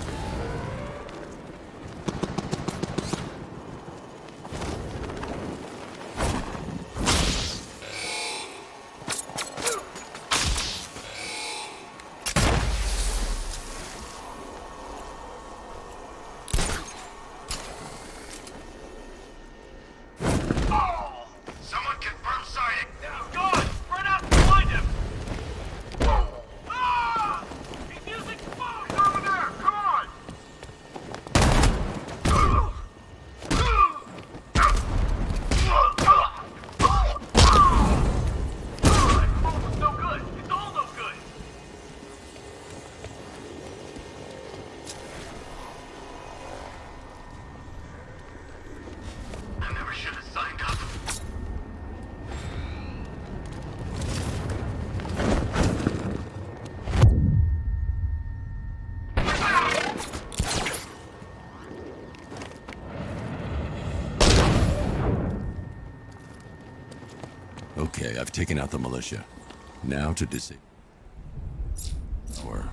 Someone confirm sighting! Gone! Run out and find him! Ah! He's using smoke! Over there! Come on! That smoke was no good! It's all no good! I never should have signed up. Okay, I've taken out the militia. Now to disable. Or...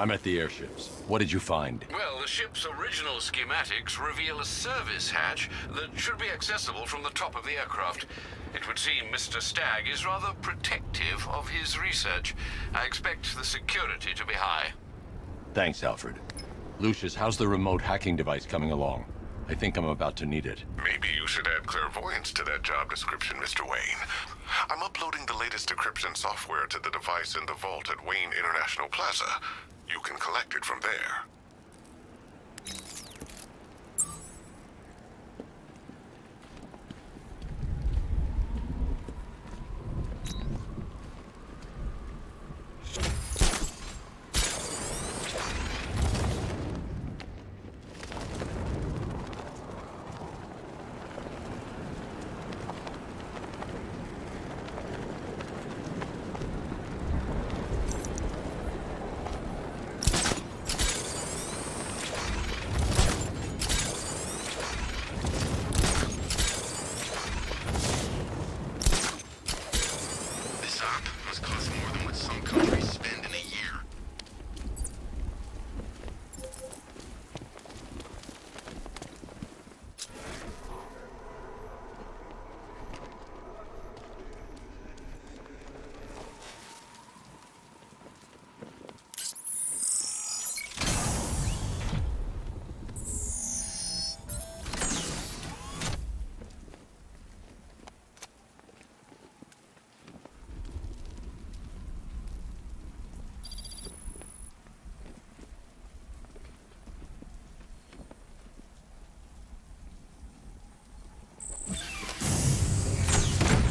I'm at the airships. What did you find? Well, the ship's original schematics reveal a service hatch that should be accessible from the top of the aircraft. It would seem Mr. Stagg is rather protective of his research. I expect the security to be high. Thanks, Alfred. Lucius, how's the remote hacking device coming along? I think I'm about to need it. Maybe you should add clairvoyance to that job description, Mr. Wayne. I'm uploading the latest decryption software to the device in the vault at Wayne International Plaza. You can collect it from there.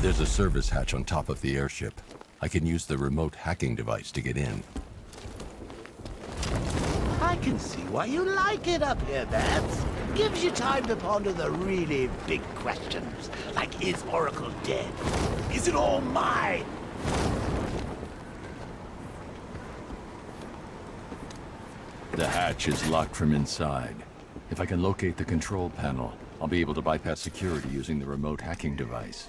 There's a service hatch on top of the airship. I can use the remote hacking device to get in. I can see why you like it up here, Bats. Gives you time to ponder the really big questions, like is Oracle dead? Is it all mine? The hatch is locked from inside. If I can locate the control panel, I'll be able to bypass security using the remote hacking device.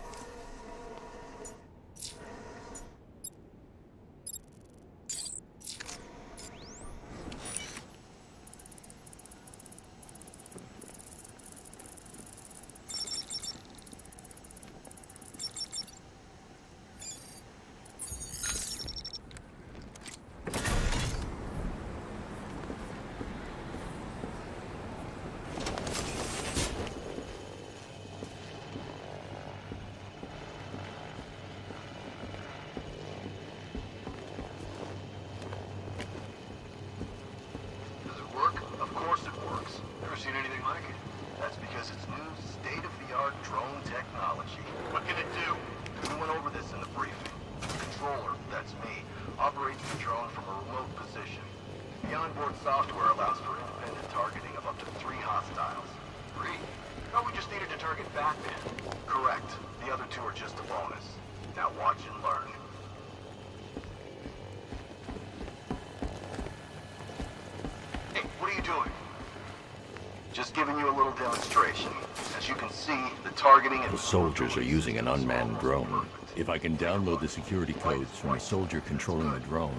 The soldiers are using an unmanned drone. If I can download the security codes from a soldier controlling the drone,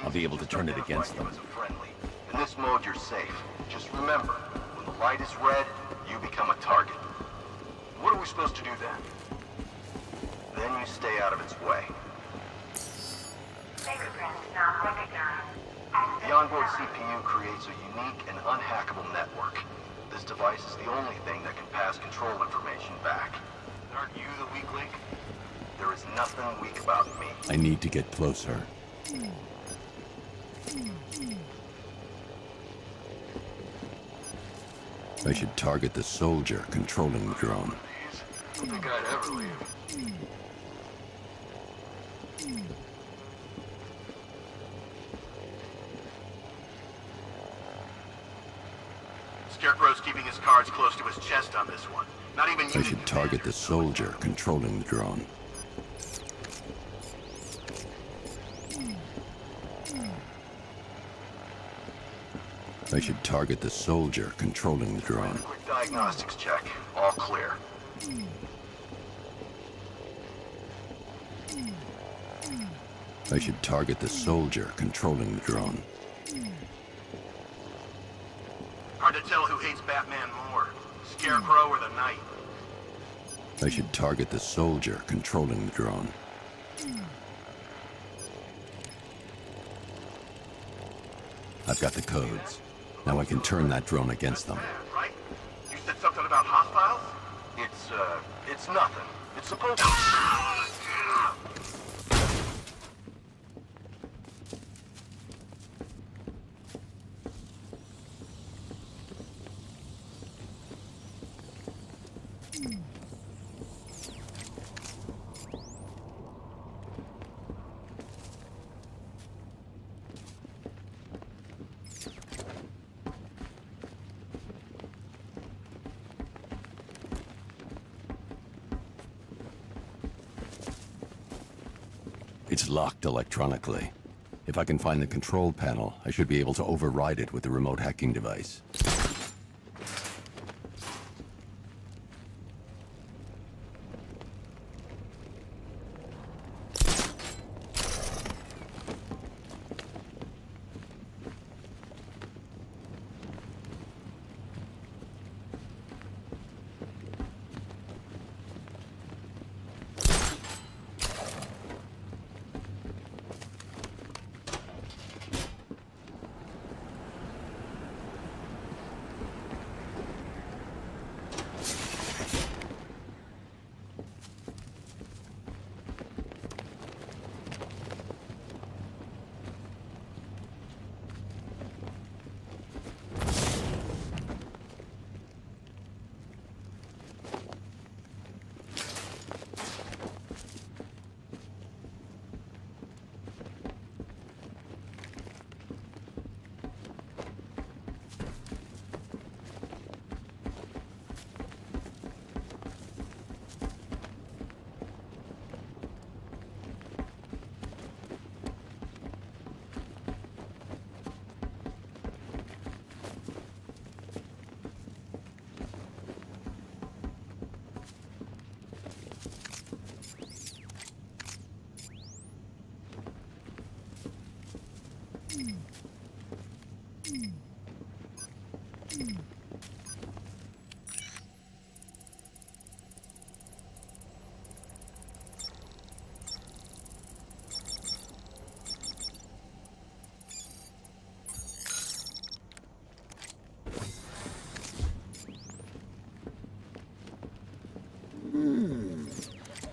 I'll be able to turn it against them. In this mode, you're safe. Just remember, when the light is red, you become a target. What are we supposed to do then? Then you stay out of its way. The onboard CPU creates a unique and unhackable network. This device is the only thing that can pass control information back. Aren't you the weak link? There is nothing weak about me. I need to get closer. I should target the soldier controlling the drone. I don't think I'd ever leave. Scarecrow's keeping his cards close to his chest on this one. Not even I should target the soldier controlling the drone. I should target the soldier controlling the drone. Quick diagnostics check. All clear. I should target the soldier controlling the drone. to tell who hates Batman more, Scarecrow or the Knight. I should target the soldier controlling the drone. I've got the codes. Now I can turn that drone against them. Right? You said something about hostiles? It's nothing. It's supposed to... It's locked electronically. If I can find the control panel, I should be able to override it with the remote hacking device.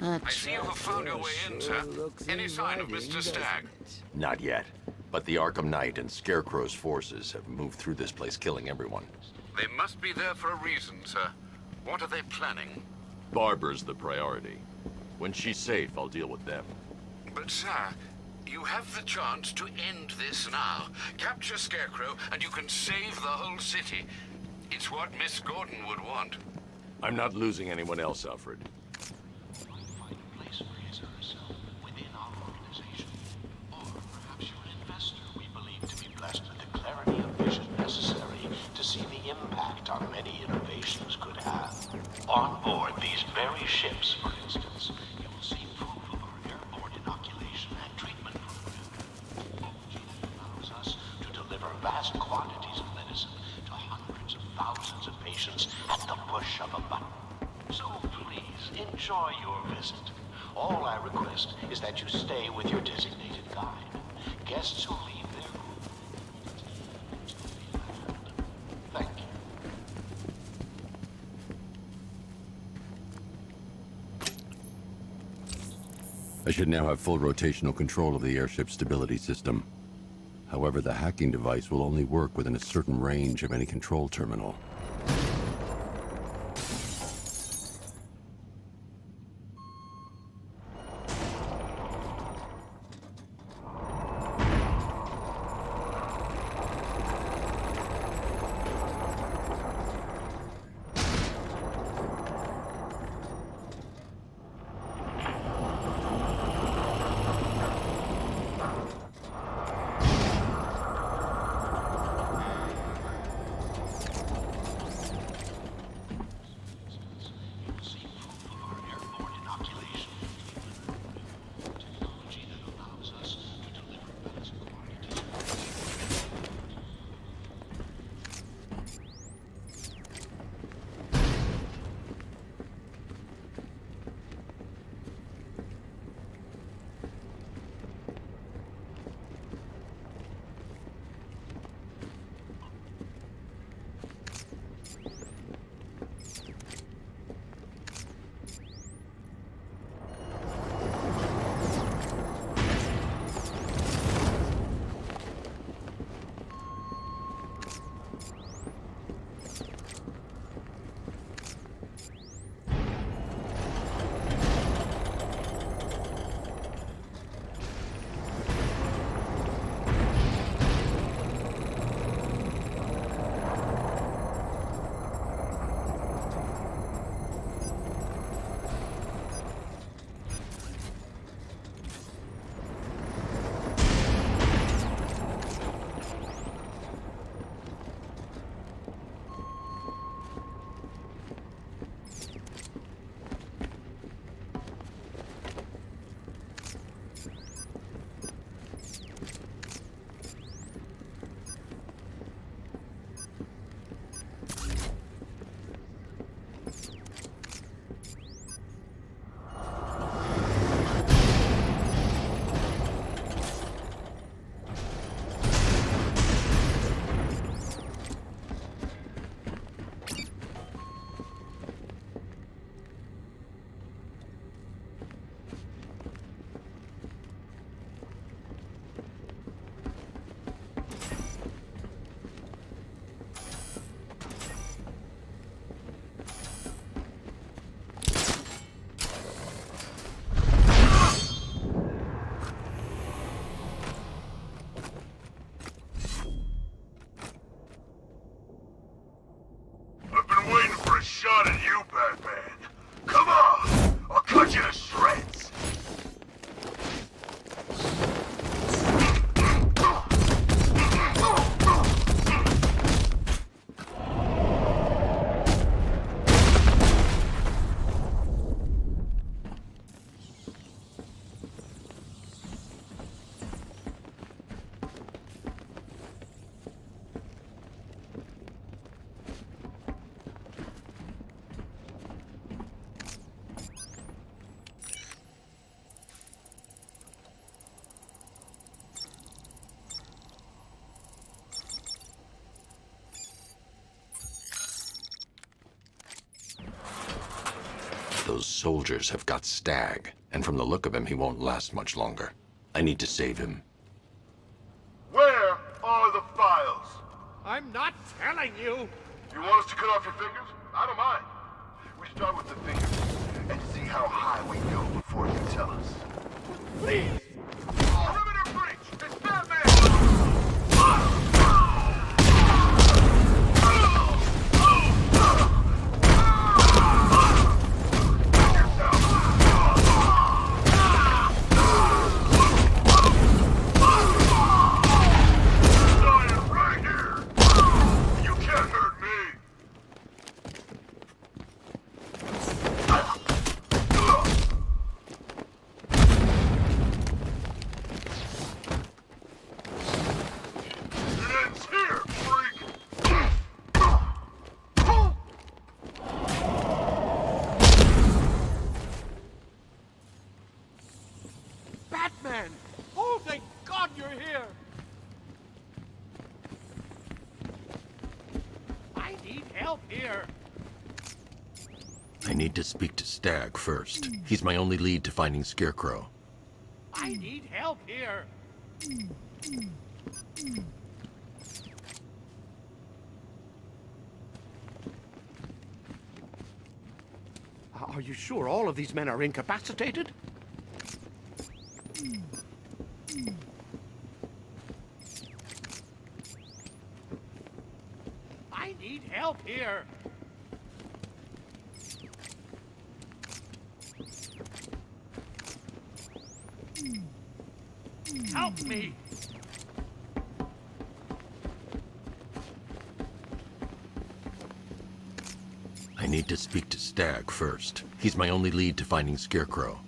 I see you have found your way in, sir. Any sign of Mr. Stagg? Not yet. But the Arkham Knight and Scarecrow's forces have moved through this place, killing everyone. They must be there for a reason, sir. What are they planning? Barbara's the priority. When she's safe, I'll deal with them. But, sir, you have the chance to end this now. Capture Scarecrow, and you can save the whole city. It's what Miss Gordon would want. I'm not losing anyone else, Alfred. On many innovations could have. On board these very ships, for instance, you will see proof of our airborne inoculation and treatment program. Technology that allows us to deliver vast quantities of medicine to hundreds of thousands of patients at the push of a button. So please, enjoy your visit. All I request is that you stay with your designated guide. Guests who leave their room thank you. I should now have full rotational control of the airship's stability system. However, the hacking device will only work within a certain range of any control terminal. you, Batman. Come on! I'll cut you to shreds! Those soldiers have got Stag, and from the look of him, he won't last much longer. I need to save him. Where are the files? I'm not telling you! You want us to cut off your fingers? I don't mind. We start with the fingers and see how high we go before you tell us. Please! Perimeter breach! It's Batman! Batman! Oh, thank God you're here! I need help here! I need to speak to Stag first. He's my only lead to finding Scarecrow. I need help here! Are you sure all of these men are incapacitated? I need help here! Help me! I need to speak to Stag first. He's my only lead to finding Scarecrow.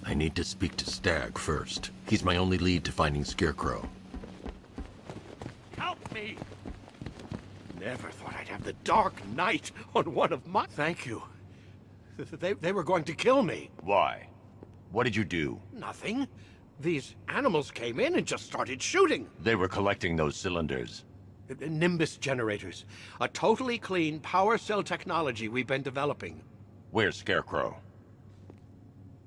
I need to speak to Stag first. He's my only lead to finding Scarecrow. Help me! Never thought I'd have the Dark Knight on one of my... Thank you. They were going to kill me. Why? What did you do? Nothing. These animals came in and just started shooting. They were collecting those cylinders. Nimbus generators. A totally clean power cell technology we've been developing. Where's Scarecrow?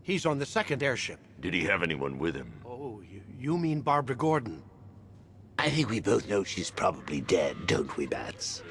He's on the second airship. Did he have anyone with him? Oh, you mean Barbara Gordon? I think we both know she's probably dead, don't we, Bats?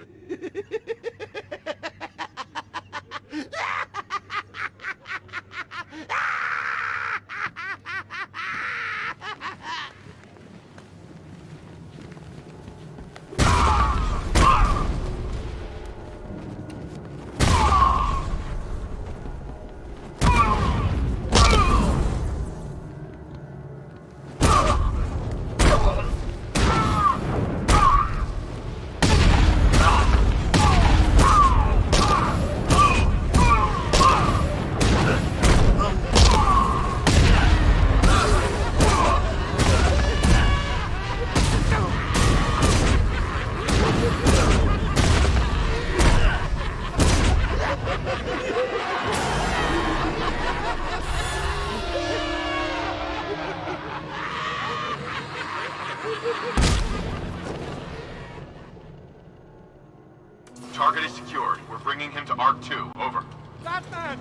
Target is secured. We're bringing him to Arc 2. Over. Batman!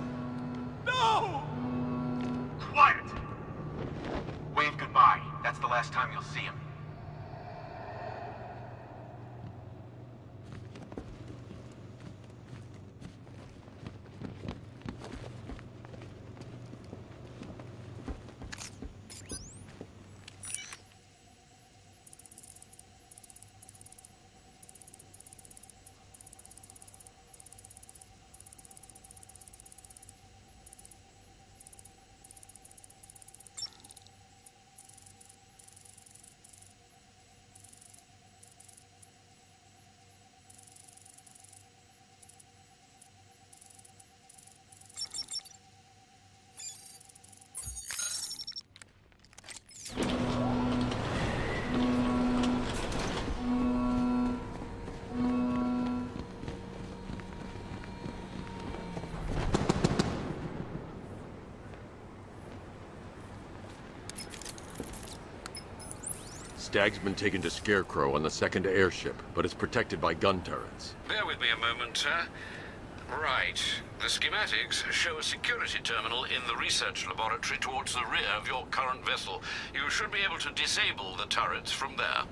No! Quiet! Wave goodbye. That's the last time you'll see him. Stag's been taken to Scarecrow on the second airship, but it's protected by gun turrets. Bear with me a moment, sir. Right. The schematics show a security terminal in the research laboratory towards the rear of your current vessel. You should be able to disable the turrets from there.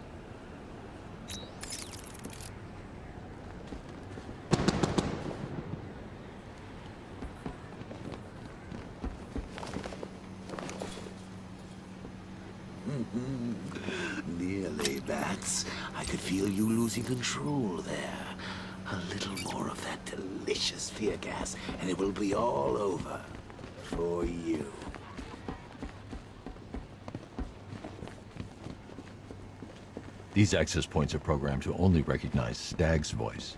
Nearly, Bats. I could feel you losing control there. A little more of that delicious fear gas, and it will be all over. For you. These access points are programmed to only recognize Stag's voice.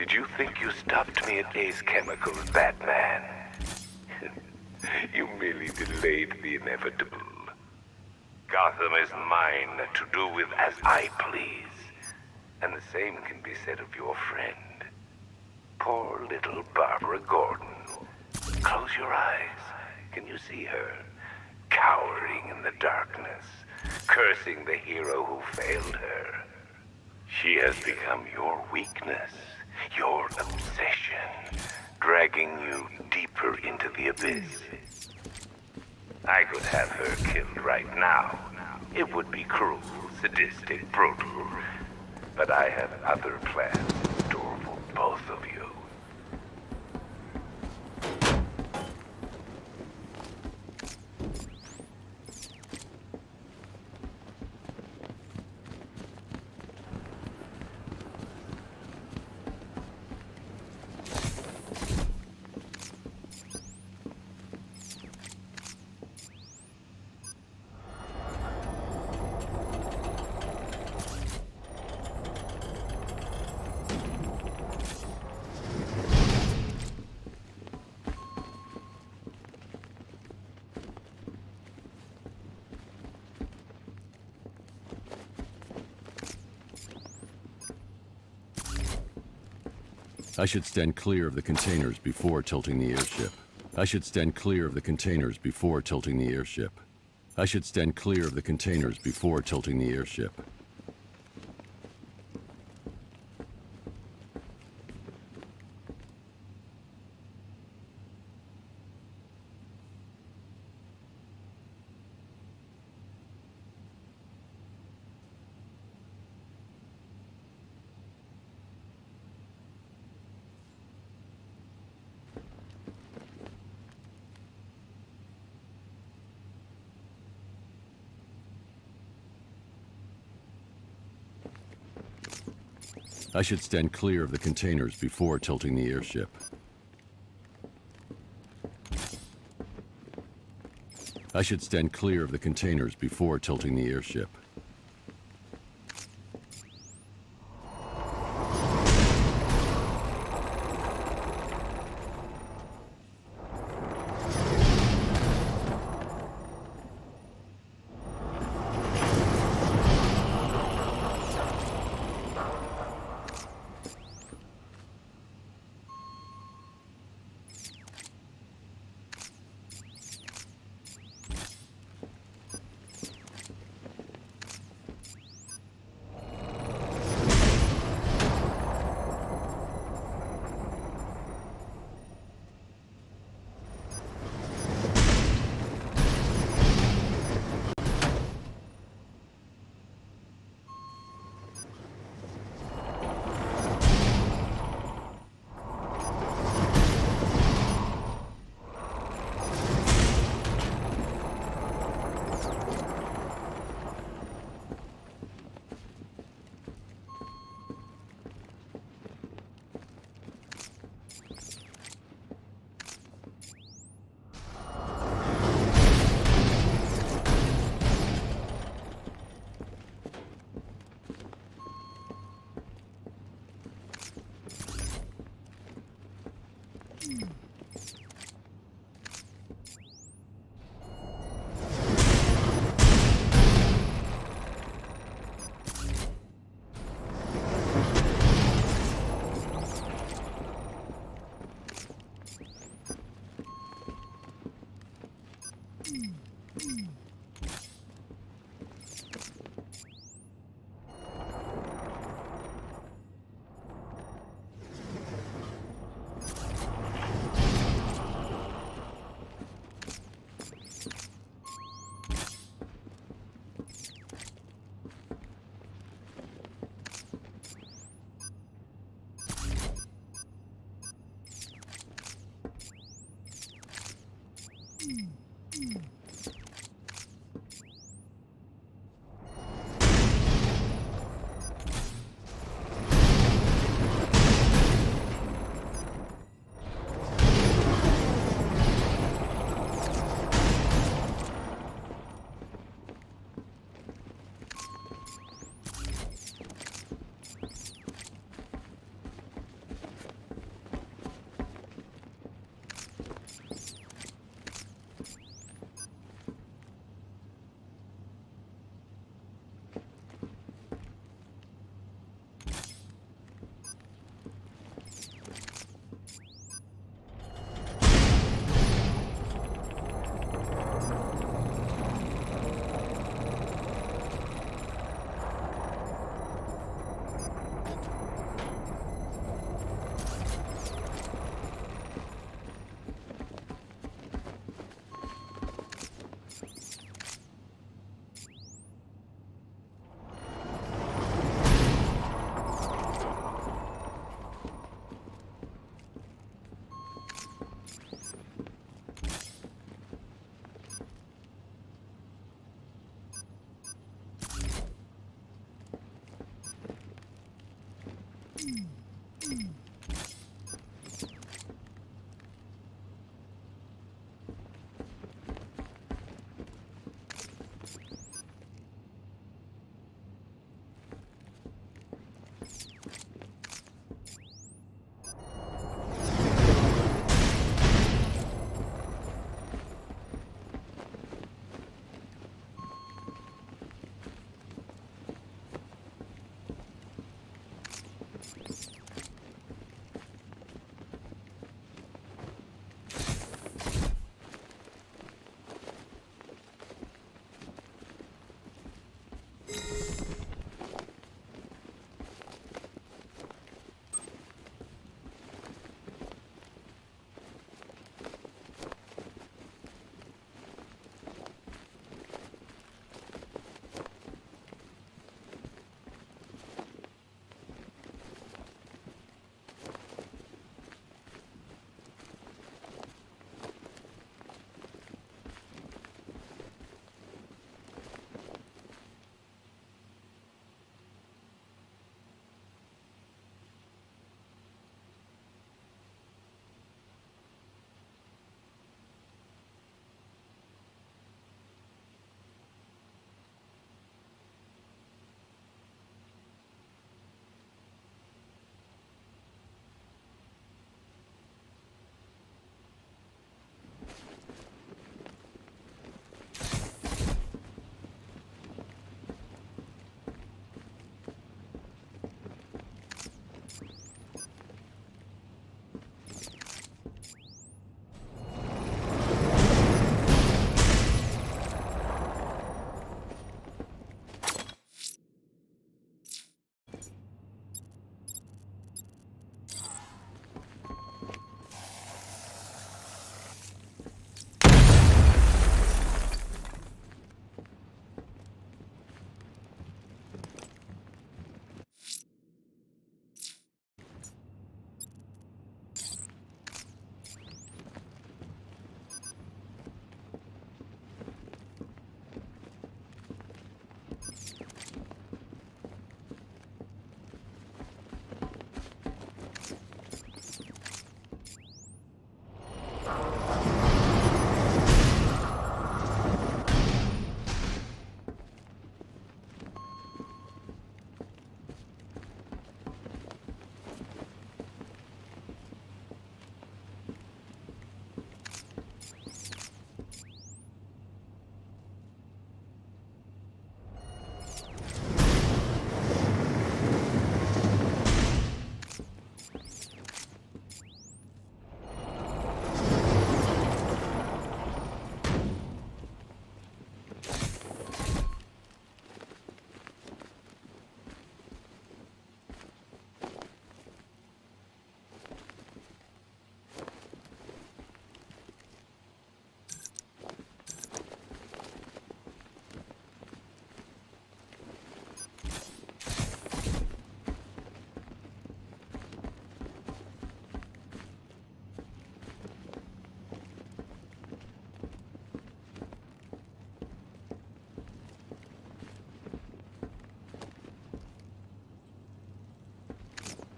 Did you think you stopped me at Ace Chemicals, Batman? You merely delayed the inevitable. Gotham is mine to do with as I please. And the same can be said of your friend. Poor little Barbara Gordon. Close your eyes. Can you see her? Cowering in the darkness, cursing the hero who failed her. She has become your weakness, your obsession, dragging you deeper into the abyss. I could have her killed right now. It would be cruel, sadistic, brutal. But I have other plans in store for both of you. I should stand clear of the containers before tilting the airship. I should stand clear of the containers before tilting the airship. I should stand clear of the containers before tilting the airship. I should stand clear of the containers before tilting the airship. I should stand clear of the containers before tilting the airship.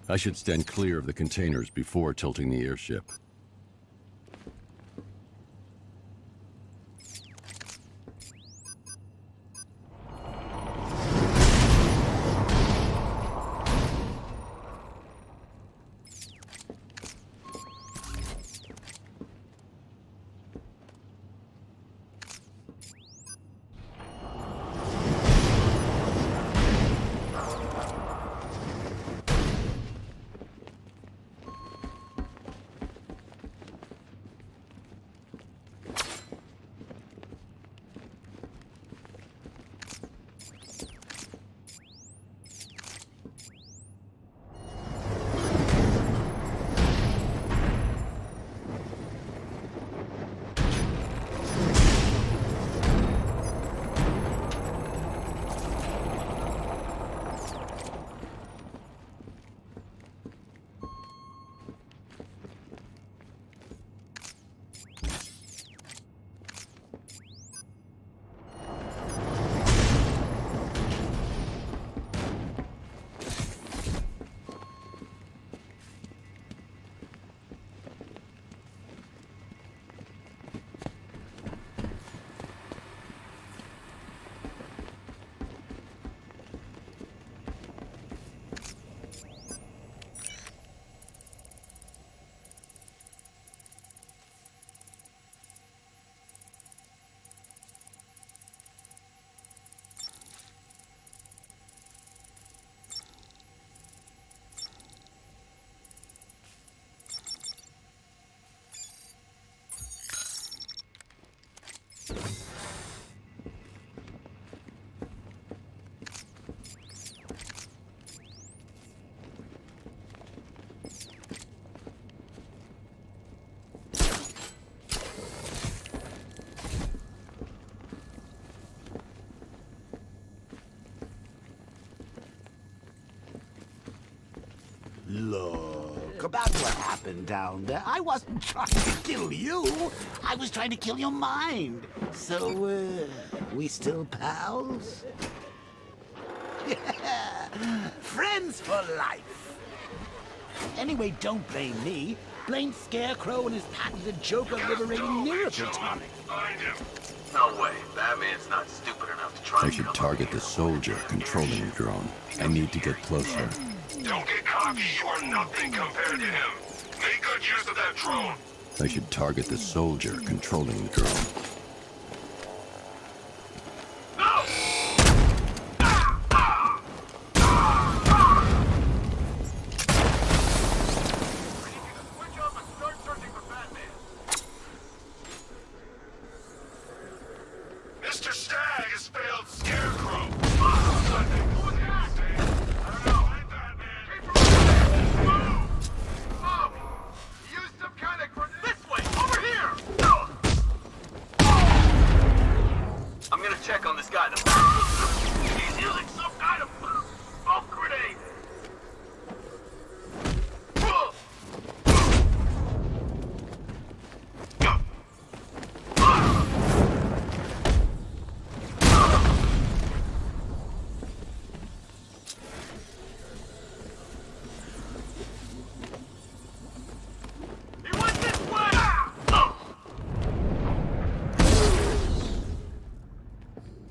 I should stand clear of the containers before tilting the airship. Look, about what happened down there. I wasn't trying to kill you. I was trying to kill your mind. So, we still pals? Friends for life. Anyway, don't blame me. Blame Scarecrow and his patented Joker-liberating miracle tonic. No way. Batman's not stupid enough to try I should target the soldier controlling the drone. I need to get closer. Don't get cocky. You are nothing compared to him. Make good use of that drone. I should target the soldier controlling the drone. Mr. Stagg has failed Scarecrow. I'm gonna check on this guy in the back. He's using some kind of smoke grenade.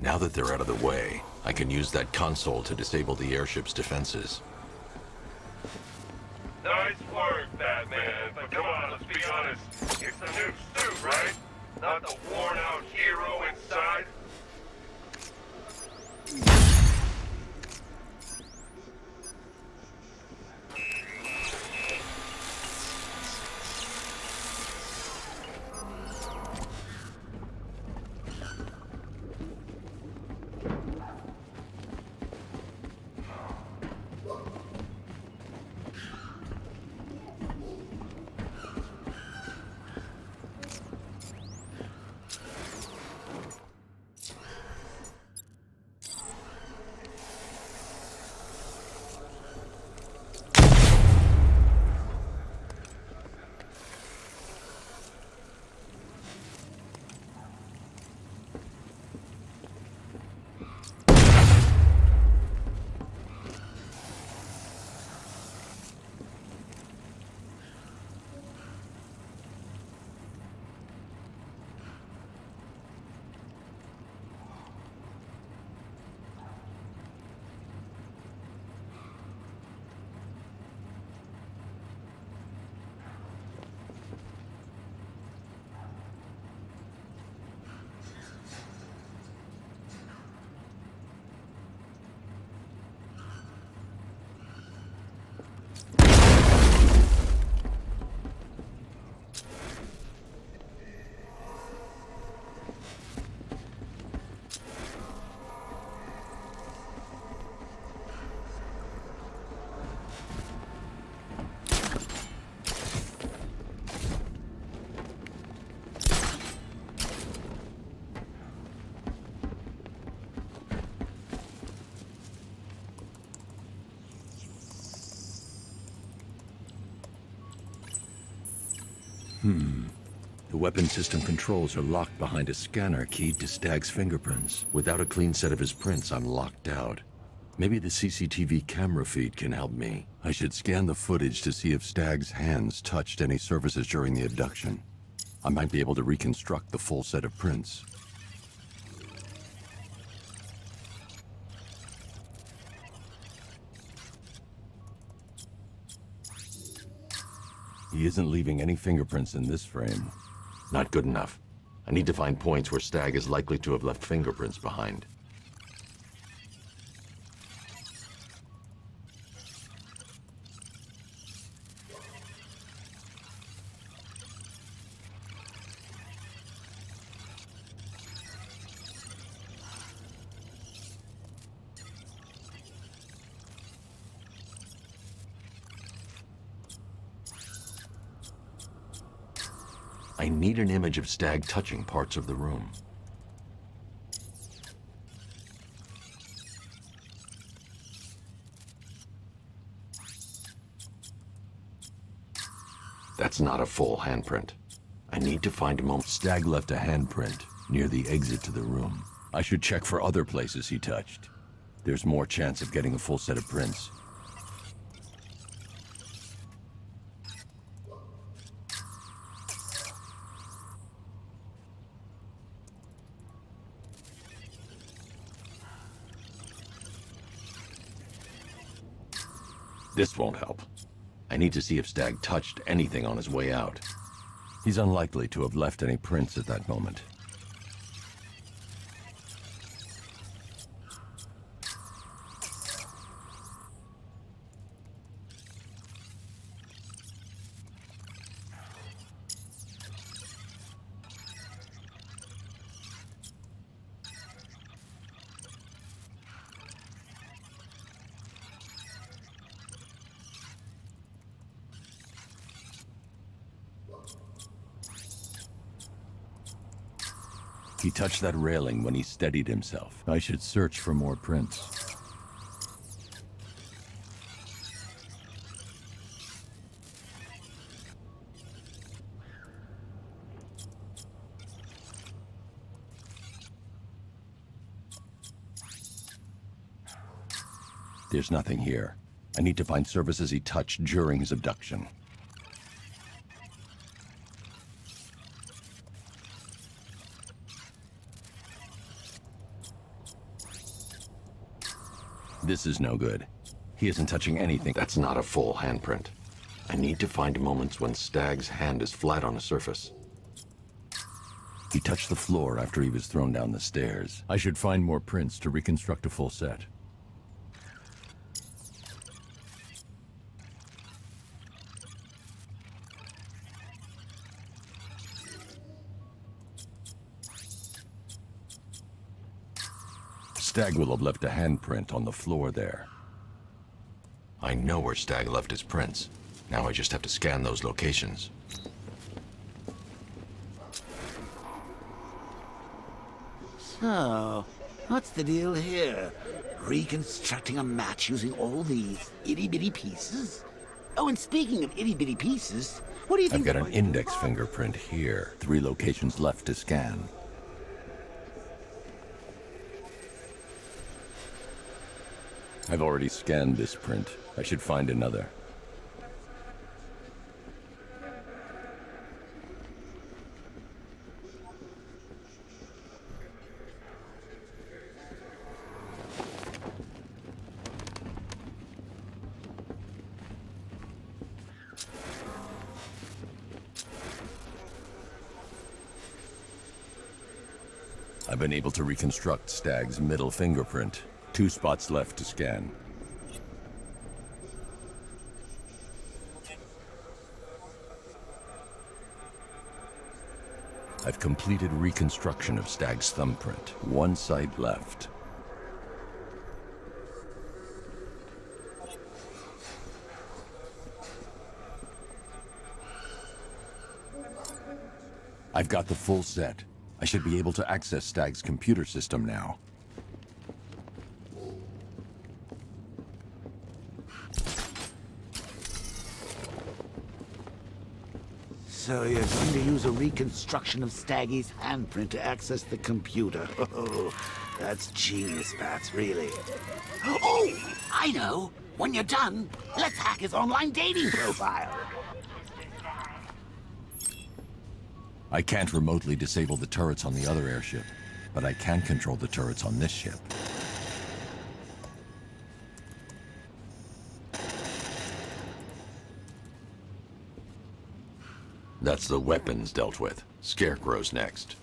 Now that they're out of the way, I can use that console to disable the airship's defenses. Nice work, Batman. But come on, let's be honest. It's the new suit, right? Not the worn-out hero inside. The weapon system controls are locked behind a scanner keyed to Stag's fingerprints. Without a clean set of his prints, I'm locked out. Maybe the CCTV camera feed can help me. I should scan the footage to see if Stag's hands touched any surfaces during the abduction. I might be able to reconstruct the full set of prints. He isn't leaving any fingerprints in this frame. Not good enough. I need to find points where Stag is likely to have left fingerprints behind. I need an image of Stag touching parts of the room. That's not a full handprint. I need to find a moment. Stag left a handprint near the exit to the room. I should check for other places he touched. There's more chance of getting a full set of prints. This won't help. I need to see if Stag touched anything on his way out. He's unlikely to have left any prints at that moment. He touched that railing when he steadied himself. I should search for more prints. There's nothing here. I need to find surfaces he touched during his abduction. This is no good. He isn't touching anything. That's not a full handprint. I need to find moments when Stag's hand is flat on a surface. He touched the floor after he was thrown down the stairs. I should find more prints to reconstruct a full set. Stag will have left a handprint on the floor there. I know where Stag left his prints. Now I just have to scan those locations. So, what's the deal here? Reconstructing a match using all these itty-bitty pieces? Oh, and speaking of itty-bitty pieces, what do you think? I've got an index fingerprint here. 3 locations left to scan. I've already scanned this print. I should find another. I've been able to reconstruct Stag's middle fingerprint. 2 spots left to scan. I've completed reconstruction of Stag's thumbprint. 1 site left. I've got the full set. I should be able to access Stag's computer system now. So you're going to use a reconstruction of Staggy's handprint to access the computer. Oh, that's genius, Bats, really. Oh, I know. When you're done, let's hack his online dating profile. I can't remotely disable the turrets on the other airship, but I can control the turrets on this ship. That's the weapons dealt with. Scarecrow's next.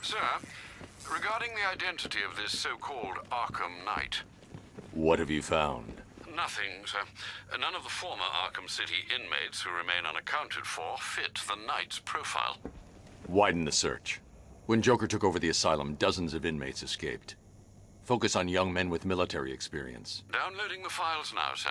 Sir, regarding the identity of this so-called Arkham Knight. What have you found? Nothing, sir. None of the former Arkham City inmates who remain unaccounted for fit the Knight's profile. Widen the search. When Joker took over the asylum, dozens of inmates escaped. Focus on young men with military experience. Downloading the files now, sir.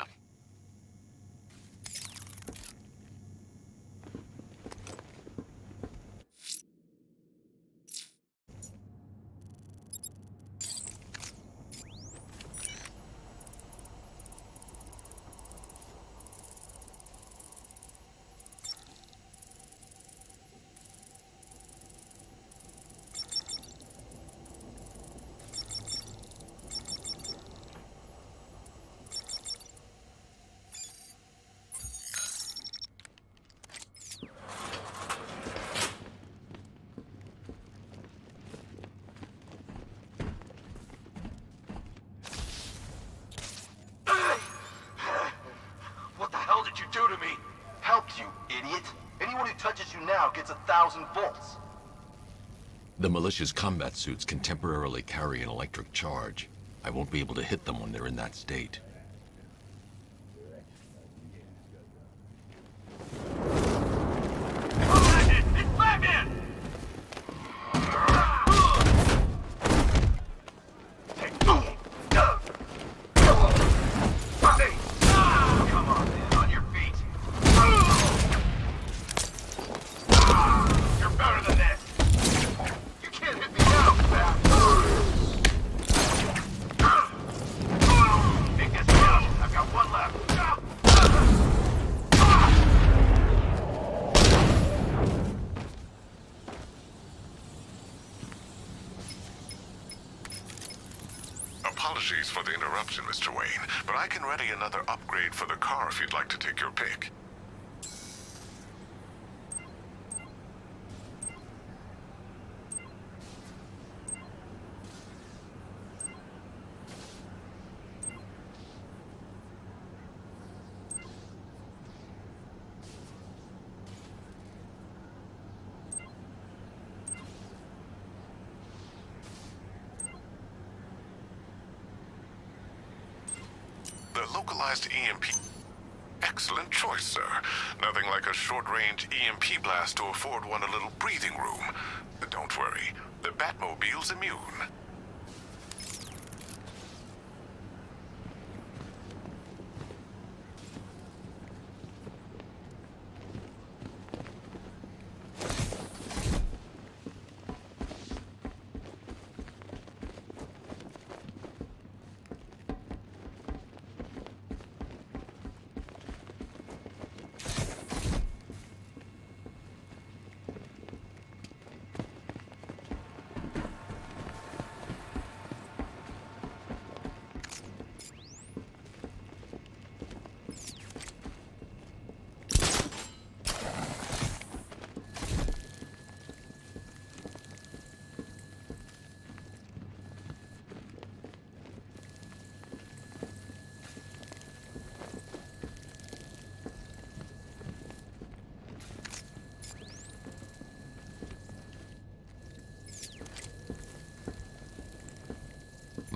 What the hell did you do to me? Helped you, idiot. Anyone who touches you now gets 1,000 volts. The militia's combat suits can temporarily carry an electric charge. I won't be able to hit them when they're in that state. It's Batman! Come on, man, on your feet. You're better than this. You can't hit me now, Bat. Take this down. I've got one left. Apologies for the interruption, Mr. Wayne, but I can ready another upgrade for the car if you'd like to take your pick. The localized EMP. Excellent choice, sir. Nothing like a short-range EMP blast to afford one a little breathing room. But don't worry, the Batmobile's immune.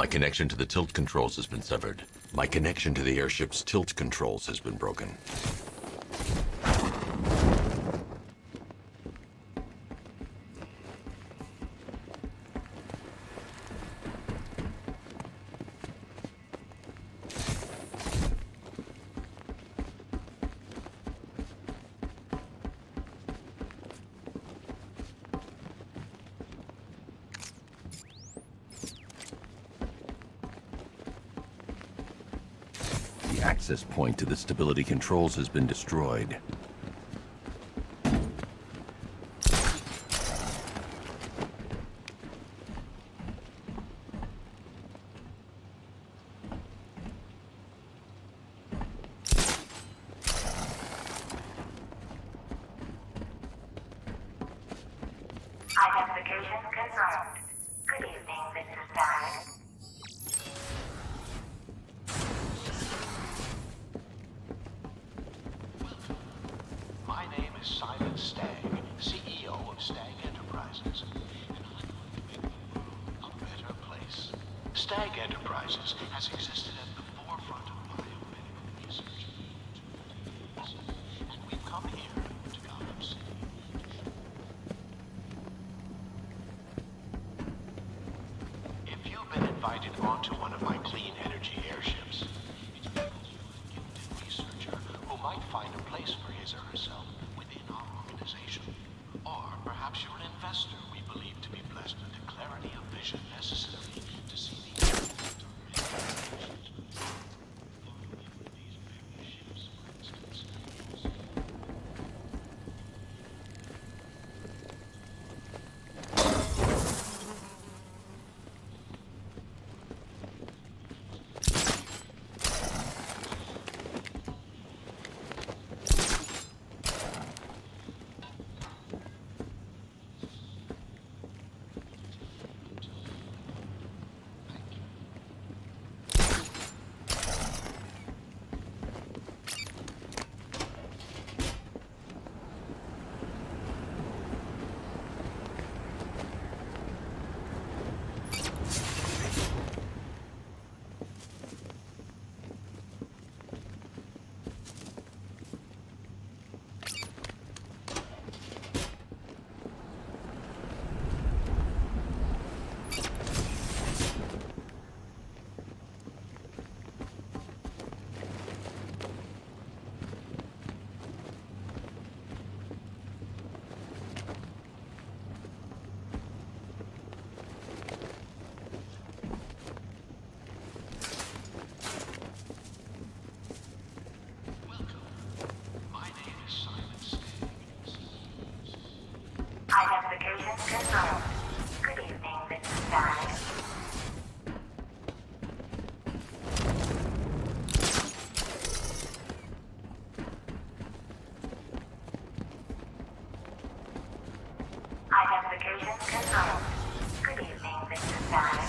My connection to the tilt controls has been severed. My connection to the airship's tilt controls has been broken. The access point to the stability controls has been destroyed. Identification confirmed. Good evening, Mr. Stagg. My name is Simon Stagg, CEO of Stagg Enterprises, and I'm going to make the world a better place. Stagg Enterprises has existed at the forefront of biomedical research for 2 years, and we've come here to Gotham City. If you've been invited onto one of my clean energy airships, it's because you're a gifted researcher who might find a place for his or herself within our organization. Or perhaps you're an investor we believe to be blessed with the clarity of vision necessary to see the impact on regulations. These very ships, for instance. Identification confirmed. Good evening, Mr. Stagg. Identification confirmed. Good evening, Mr. Stagg.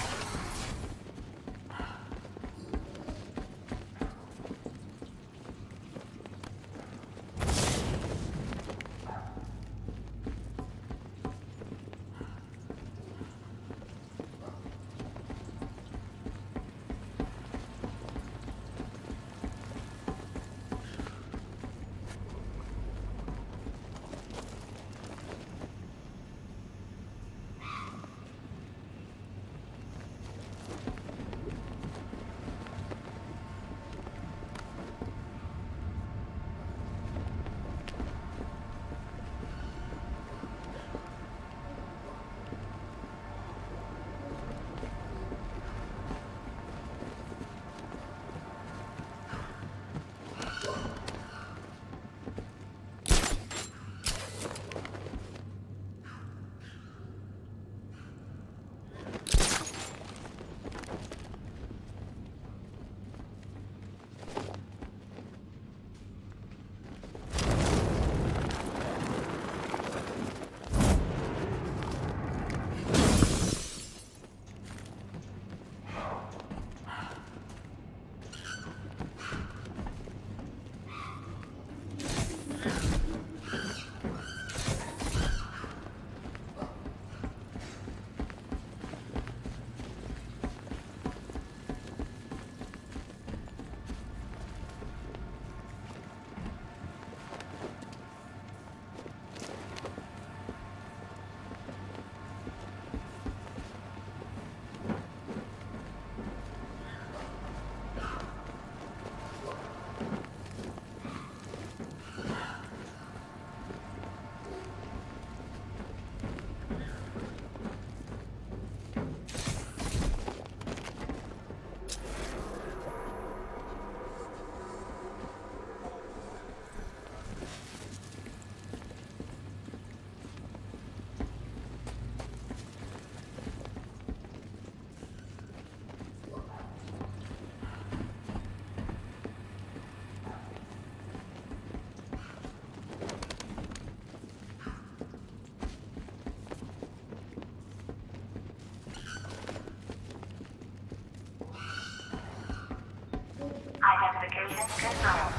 confirmed.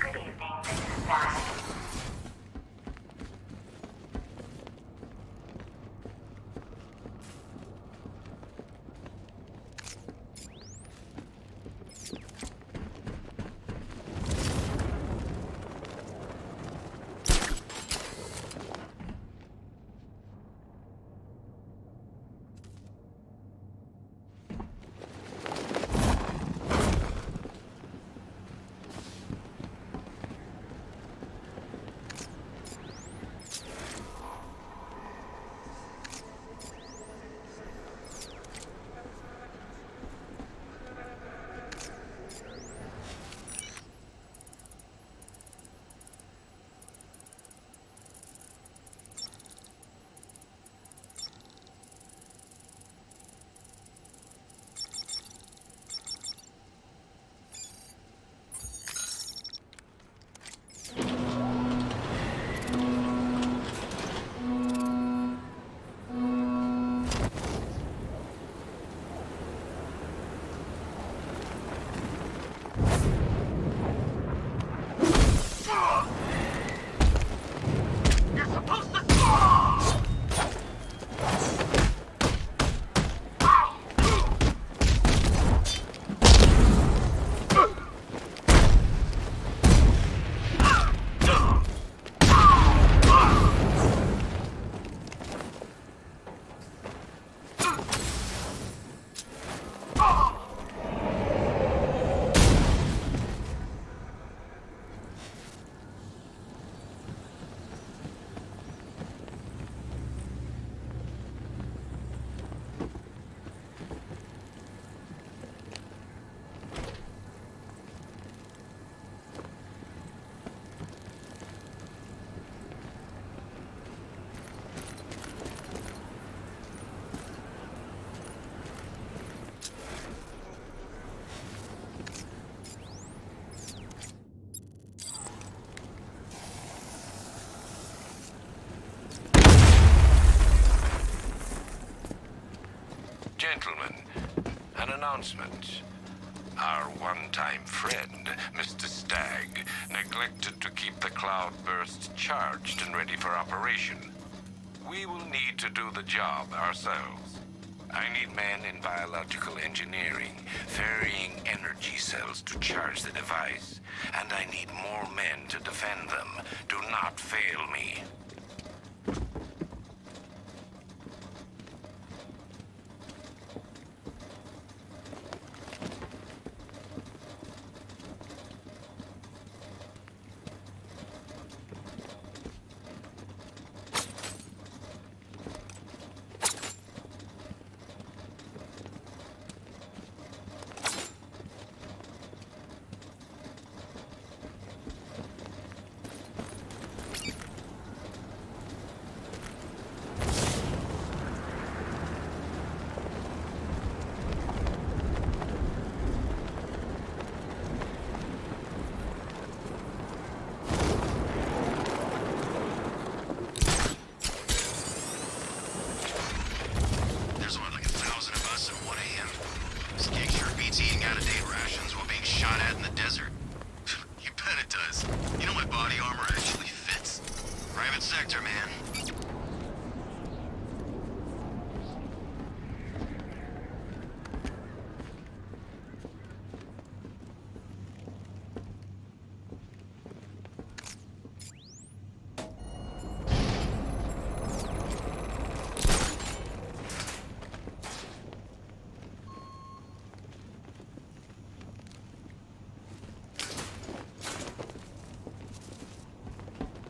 Good evening, Mrs. Stag. Gentlemen, an announcement. Our one-time friend, Mr. Stagg, neglected to keep the cloudburst charged and ready for operation. We will need to do the job ourselves. I need men in biological engineering, ferrying energy cells to charge the device. And I need more men to defend them. Do not fail me.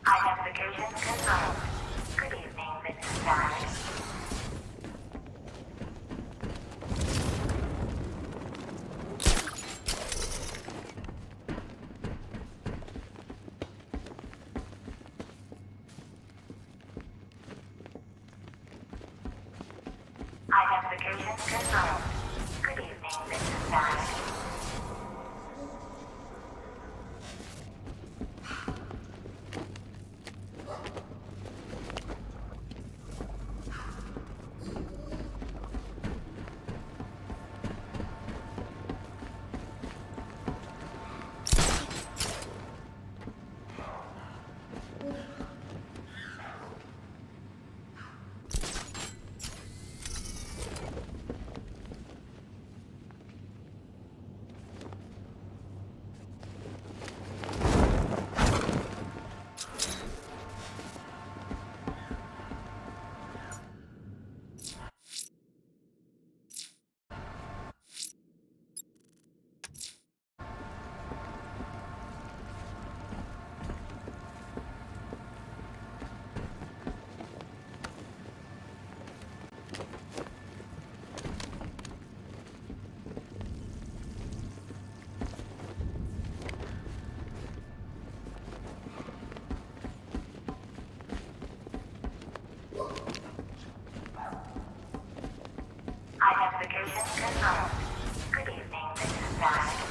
Identification confirmed. Good evening, Mrs. Stag. Identification confirmed. Good evening, Mrs. Stag. Identification confirmed. Good evening, Mrs. Stag.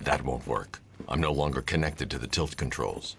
That won't work. I'm no longer connected to the tilt controls.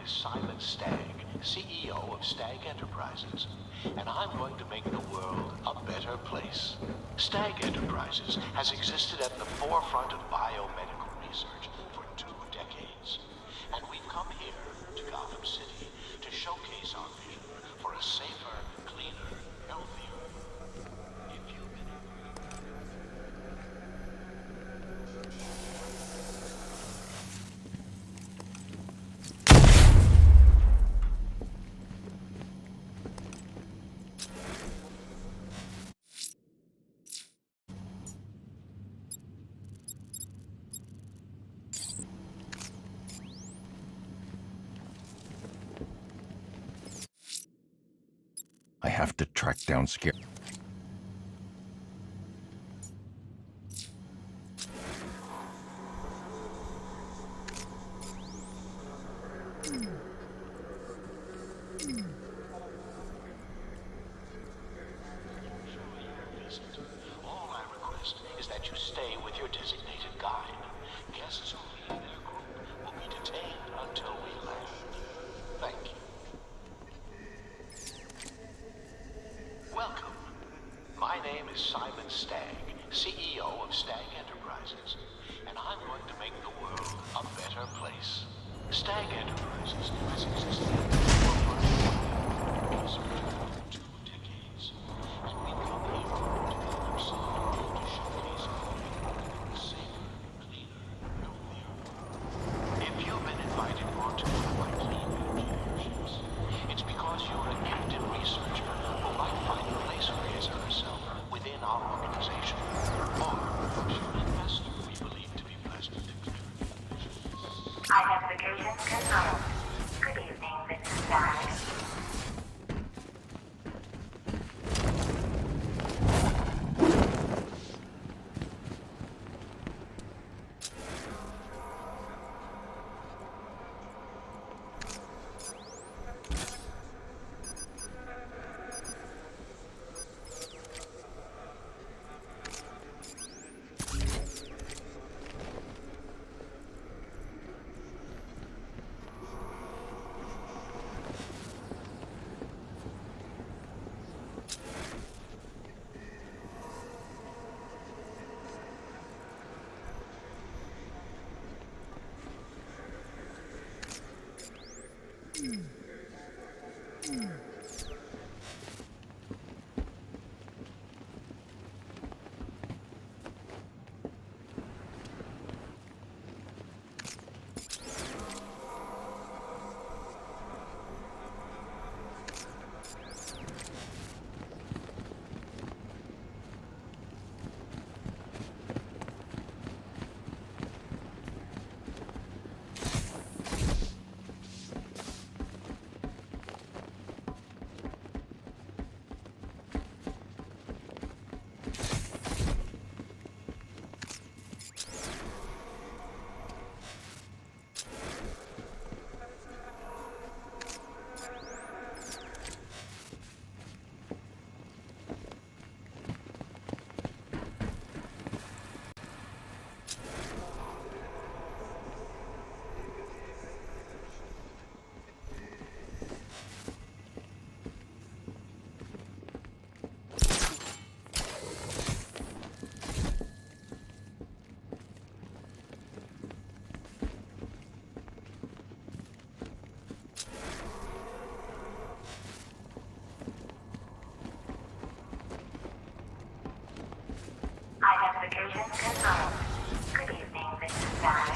Simon Stagg, CEO of Stagg Enterprises, and I'm going to make the world a better place. Stagg Enterprises has existed at the forefront of biomedical research for 2 decades, and we've come here to Gotham City to showcase our vision for a safer, cleaner, healthier. If you've been I have to track down Scare. that you stay with your designated guide. Guests who leave their group will be detained until we land. Thank you. Welcome. My name is Simon Stagg, CEO of Stagg Enterprises, and I'm going to make the world a better place. Stagg Enterprises has existed for research for 2 decades, and we've come here to the other side to showcase how we can make it safer, cleaner, healthier. If you've been invited onto one of my clean energy airships, it's because you're an active researcher who might find a place for his or herself within our organization, or perhaps you're an investor we believe to be blessed with extraordinary. Identification confirmed. Good evening, Mr. Stagg. Identification confirmed. Good evening, Mr. Stagg.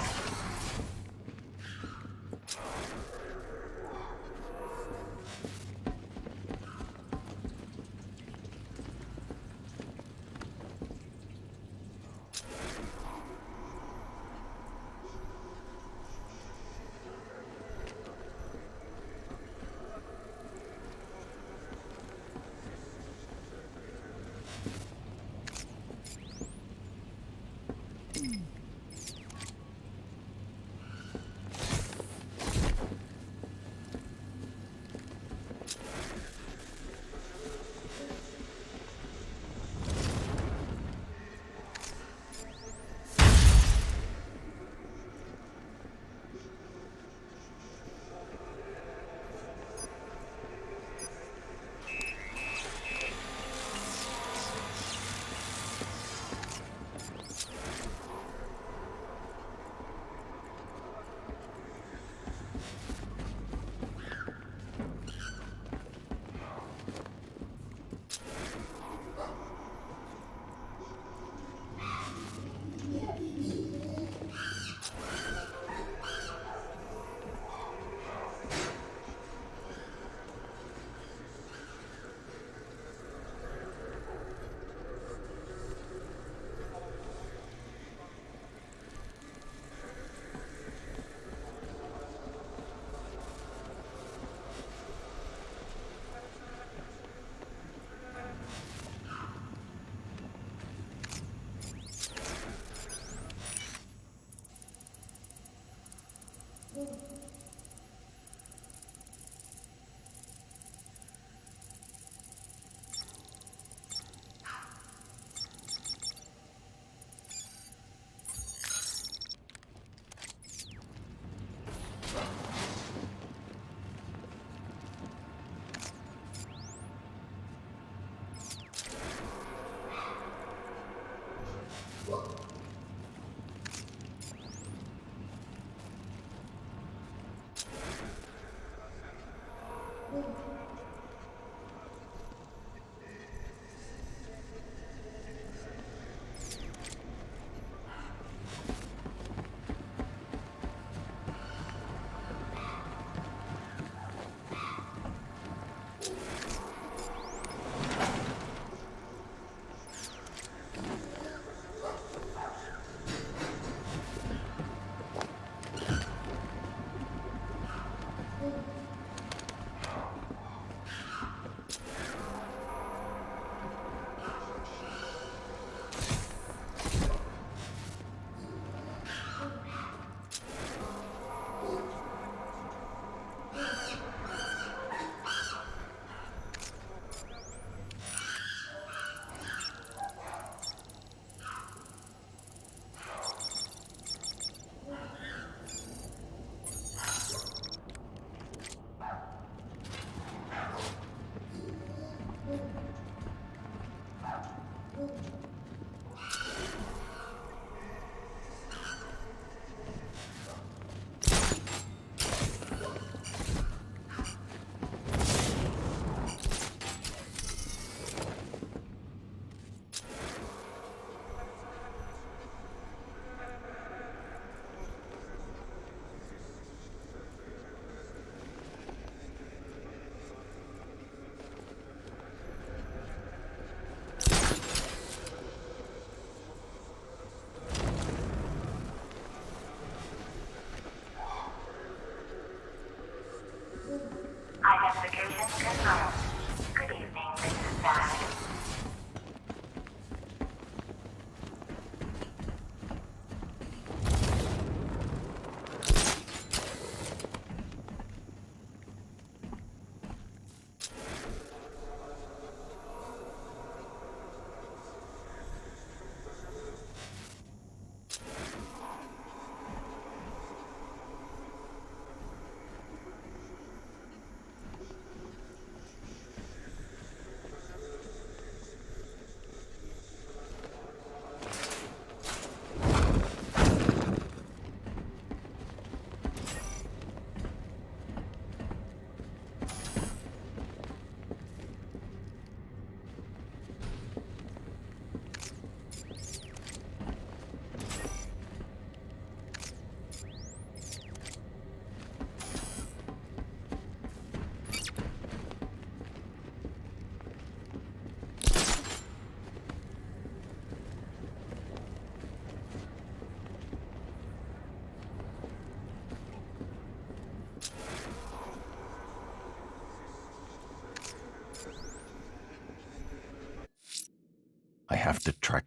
have to track...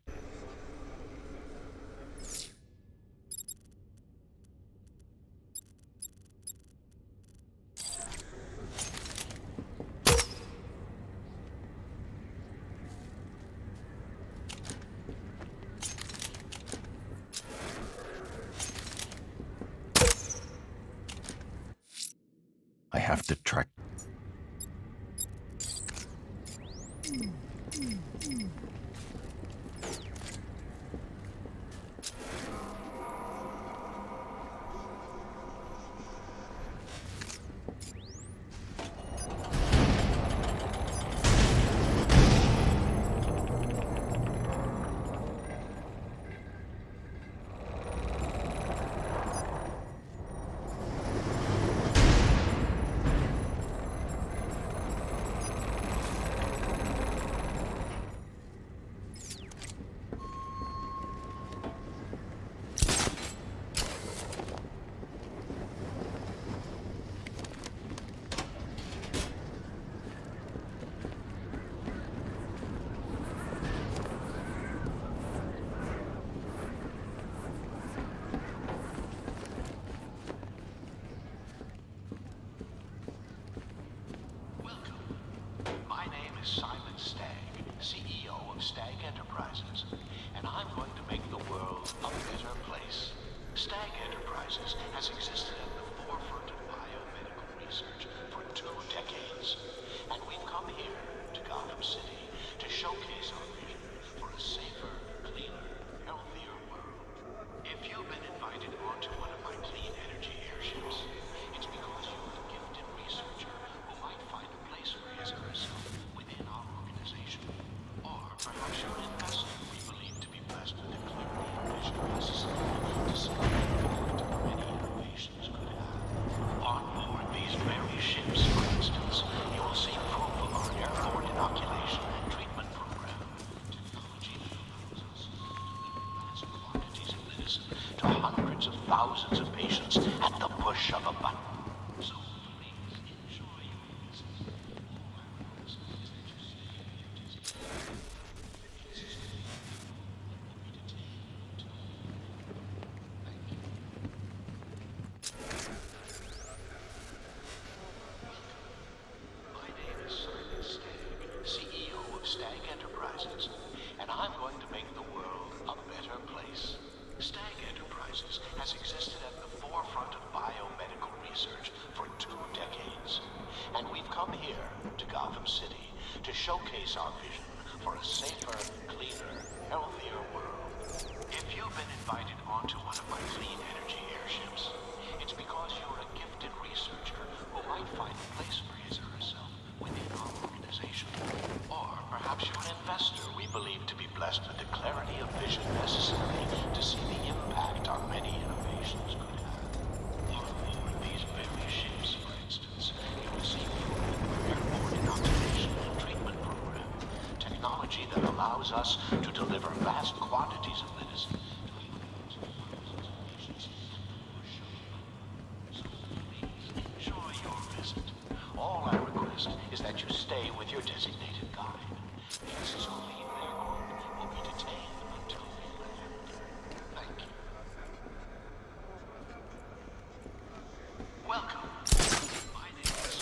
I have to track... My name is Simon Stagg, CEO of Stagg Enterprises, and I'm going to make the world a better place. Stagg Enterprises has existed at the forefront of biomedical research for 2 decades, and we've come here to Gotham City to showcase our vision for a safer, cleaner, healthier world. If you've been invited onto one of my clean energy airships, it's because you're a gifted researcher who might find a place for his or herself within our organization. Or perhaps you're an investor we believe to be blessed with the clarity and vision necessary to see the impact our many innovations could have. On board these very ships, for instance, you will see proof of our airborne inoculation and treatment program. Technology that allows us to deliver vast quantities of medicine to hundreds of thousands of patients at the push of a button. So please enjoy your visit. My name is Simon Stagg, CEO of Stagg Enterprises, and I'm going to make the world a better place. Stagg Enterprises has existed at the forefront of biomedical research for 2 decades, and we've come here to Gotham City to showcase our vision for a safer, cleaner, healthier world. If you've been invited onto one of my clean energy airships, it's because you're a gifted researcher who might find a place for his or herself within our organization. Or perhaps you're an investor we believe to be blessed with the clarity of vision necessary to see the impact our many innovations could have. On board these very ships, for instance, you will see proof of our airborne inoculation and treatment program. Technology that allows us to deliver vast quantities of medicine to hundreds of thousands of patients at the push of a button. So please enjoy your visit. All I request is that you stay with your designated guide. Guests who leave their group will be detained until we land. Thank you. Welcome. My name is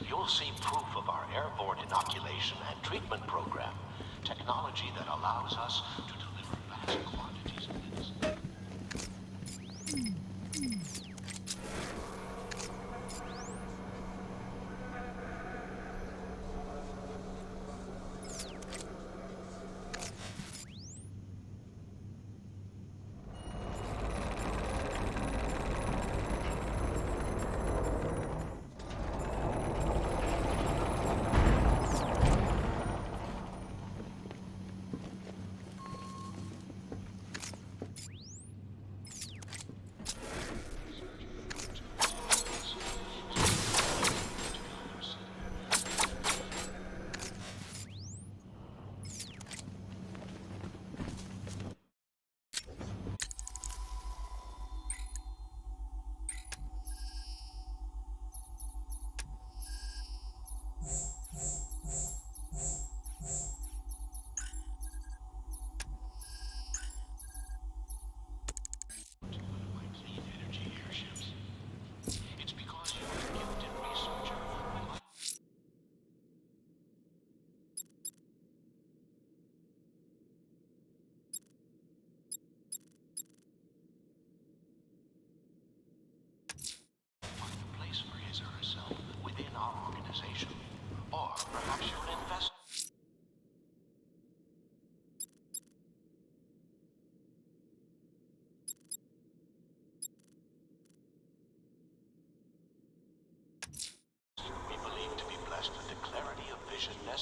you'll see proof of our airborne inoculation and treatment program. Technology that allows us to deliver vast quantities of medicine.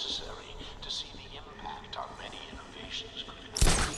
necessary to see the impact our many innovations could have.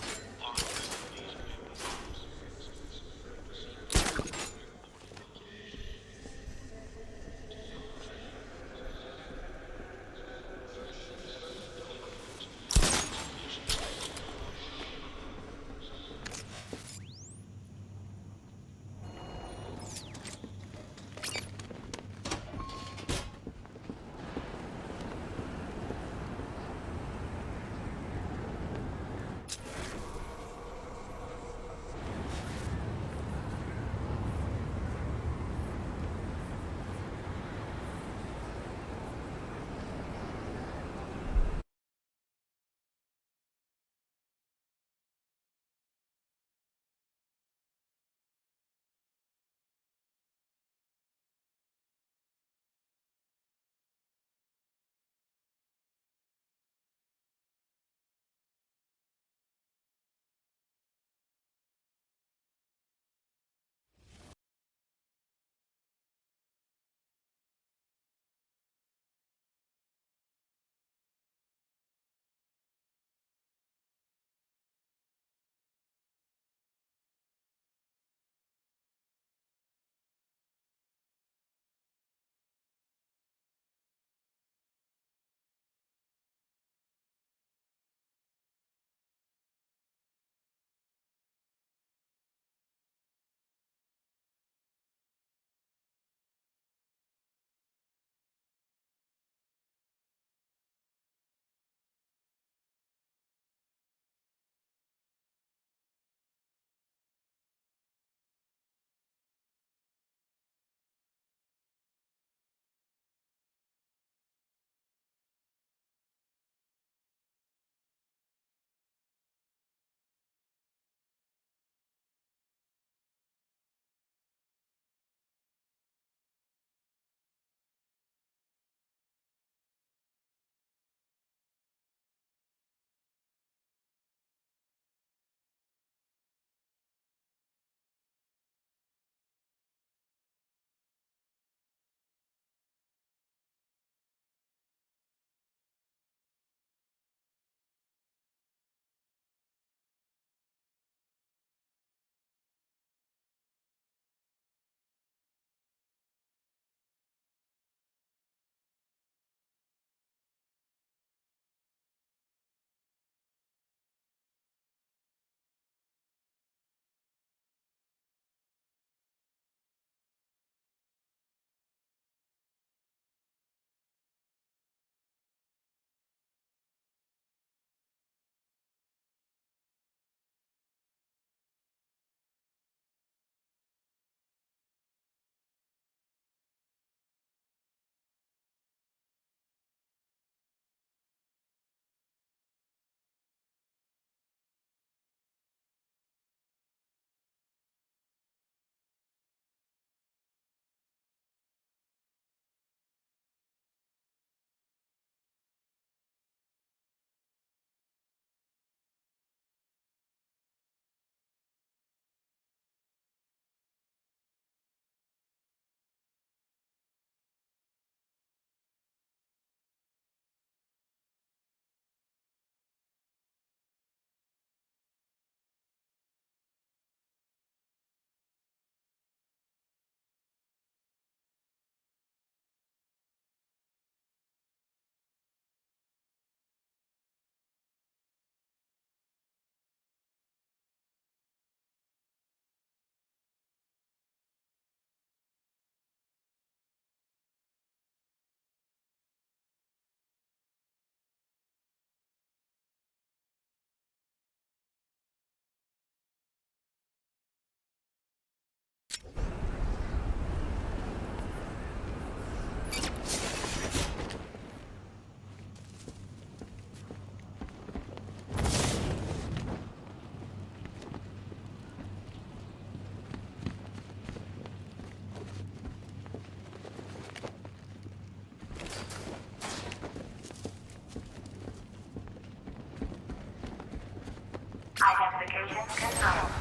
Identification confirmed.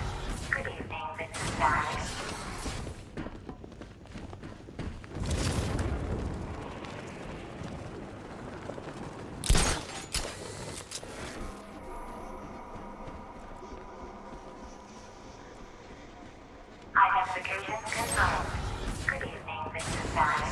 Good evening, Mrs. Daniels. Identification confirmed. Good evening, Mr. Stag.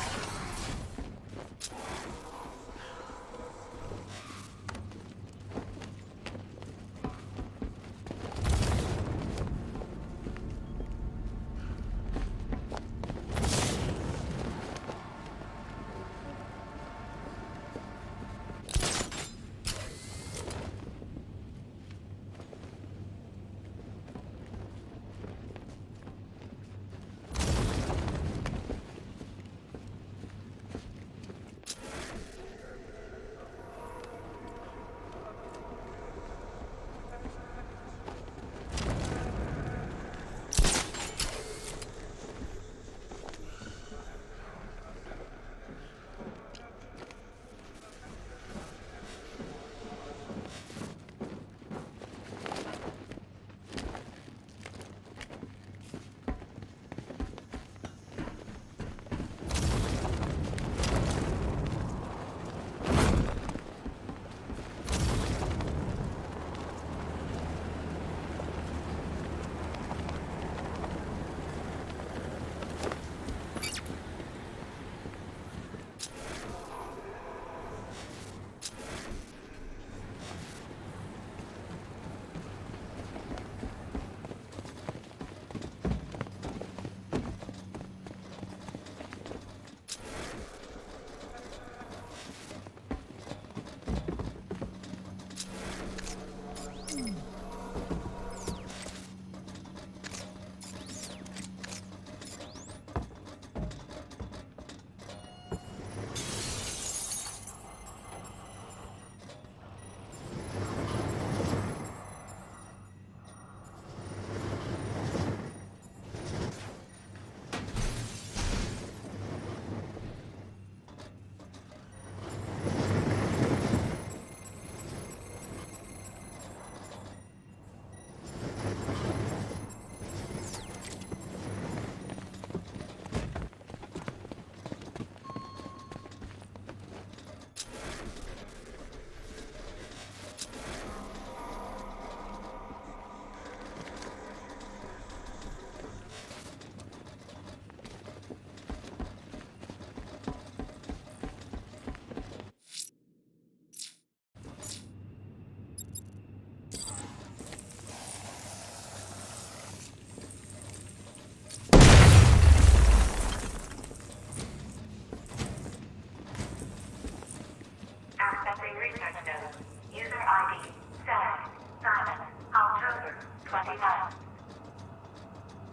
Accessing research node. User ID. Stag. Simon. October 29th.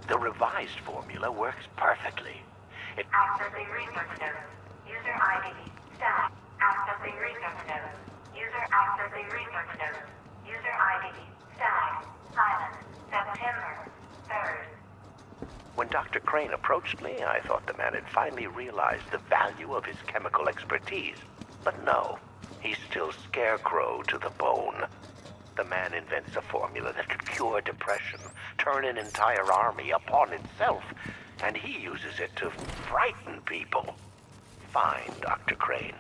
The revised formula works perfectly. Accessing research node. User ID. Stag. Accessing research node. User accessing research node. User ID. Stag. Simon. September 3rd. When Dr. Crane approached me, I thought the man had finally realized the value of his chemical expertise. But no, he's still scarecrow to the bone. The man invents a formula that could cure depression, turn an entire army upon itself, and he uses it to frighten people. Fine, Dr. Crane.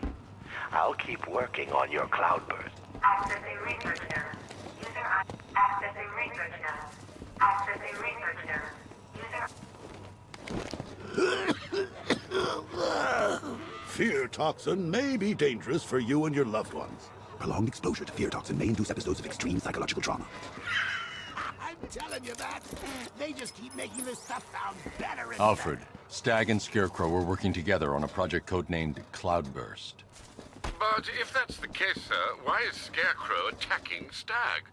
I'll keep working on your cloudburst. Accessing research node. User ID. Accessing research node. Accessing research node. User. Fear toxin may be dangerous for you and your loved ones. Prolonged exposure to fear toxin may induce episodes of extreme psychological trauma. I'm telling you that. They just keep making this stuff sound better and Alfred, Stag and Scarecrow were working together on a project codenamed Cloudburst. But if that's the case, sir, why is Scarecrow attacking Stag?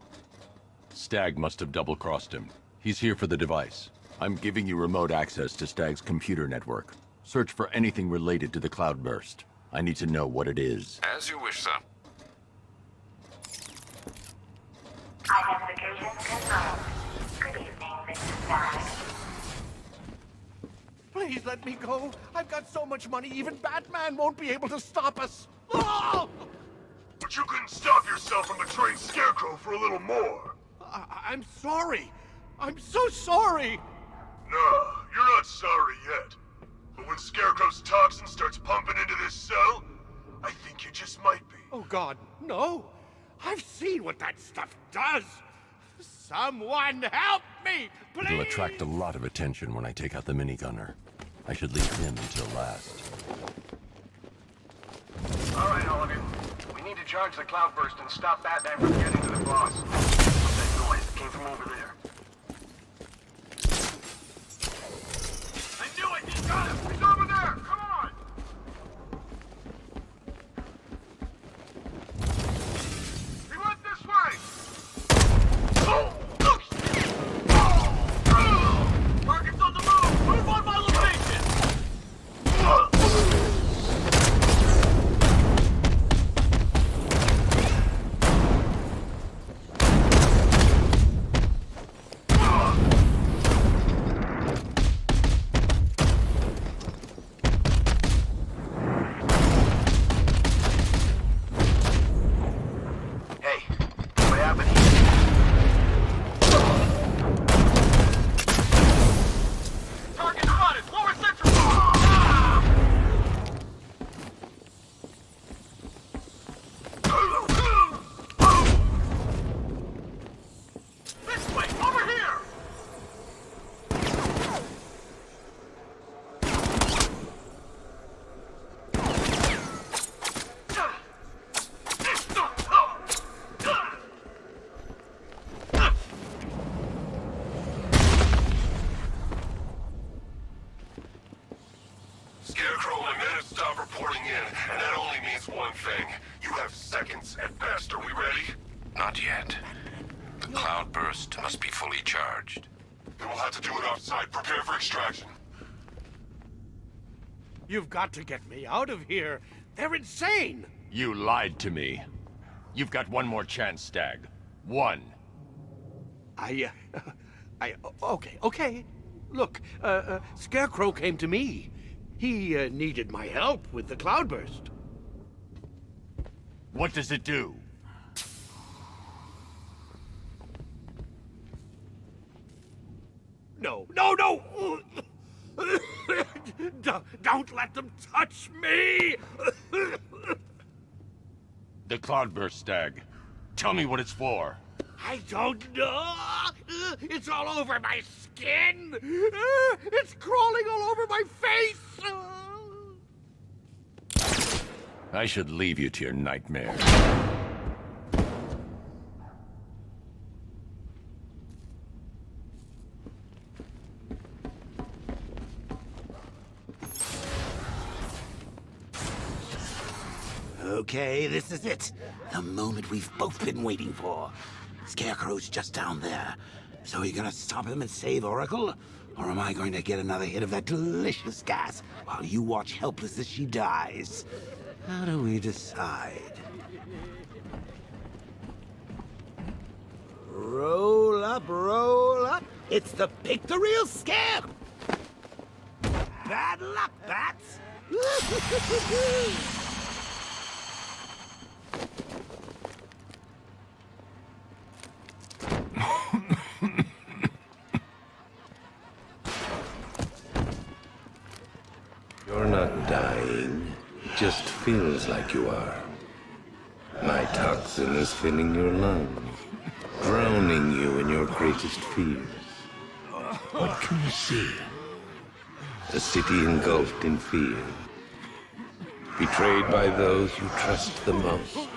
Stag must have double-crossed him. He's here for the device. I'm giving you remote access to Stag's computer network. Search for anything related to the Cloudburst. I need to know what it is. As you wish, sir. Identification confirmed. Good evening, Mr. Stag. Please let me go. I've got so much money, even Batman won't be able to stop us. Oh! But you couldn't stop yourself from betraying Scarecrow for a little more. I'm sorry. I'm so sorry. No, you're not sorry yet. But when Scarecrow's toxin starts pumping into this cell, I think you just might be. Oh, God, no. I've seen what that stuff does. Someone help me, please! It'll attract a lot of attention when I take out the minigunner. I should leave him until last. All right, all of you. We need to charge the cloudburst and stop Batman from getting to the boss. That noise came from over there. I knew it! He's got him! He's over there! Come on! He went this way! Target's on the move! Move on my location! Scarecrow, my men have stopped reporting in, and that only means one thing. You have seconds at best. Are we ready? Not yet. The cloudburst must be fully charged. Then we'll have to do it offsite. Prepare for extraction. You've got to get me out of here. They're insane. You lied to me. You've got one more chance, Stag. One. Okay. Look, Scarecrow came to me. He needed my help with the cloudburst. What does it do? No! Don't let them touch me! The cloudburst, Stag. Tell me what it's for. I don't know! It's all over my skin! It's crawling all over my face! I should leave you to your nightmare. Okay, this is it. The moment we've both been waiting for. Scarecrow's just down there. So are you gonna stop him and save Oracle? Or am I going to get another hit of that delicious gas while you watch helpless as she dies? How do we decide? Roll up, roll up. It's the Pictorial Scare! Bad luck, Bats! You're not dying. It just feels like you are. My toxin is filling your lungs, drowning you in your greatest fears. What can you see? A city engulfed in fear. Betrayed by those you trust the most.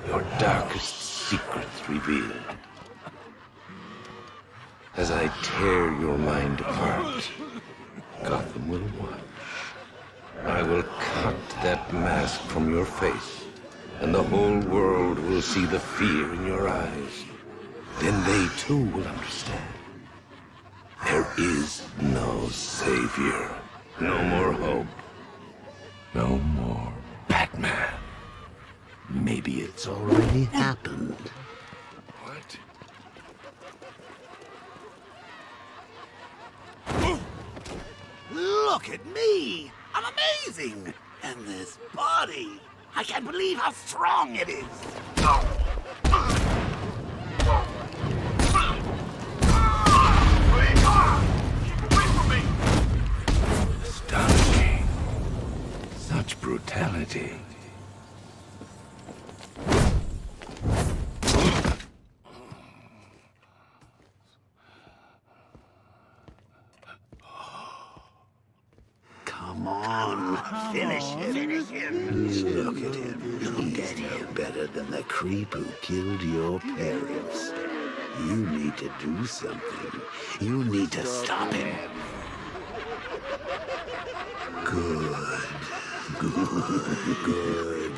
Your darkest secrets revealed. As I tear your mind apart, Gotham will watch. I will cut that mask from your face, and the whole world will see the fear in your eyes. Then they too will understand. There is no savior, no more hope, no more Batman. Maybe it's already happened. What? Look at me! I'm amazing! And this body! I can't believe how strong it is! Astonishing. Such brutality. Come on, finish him. Finish him. Look at him. Look at him. Better than the creep who killed your parents. You need to do something. You need to stop him. Good. Good.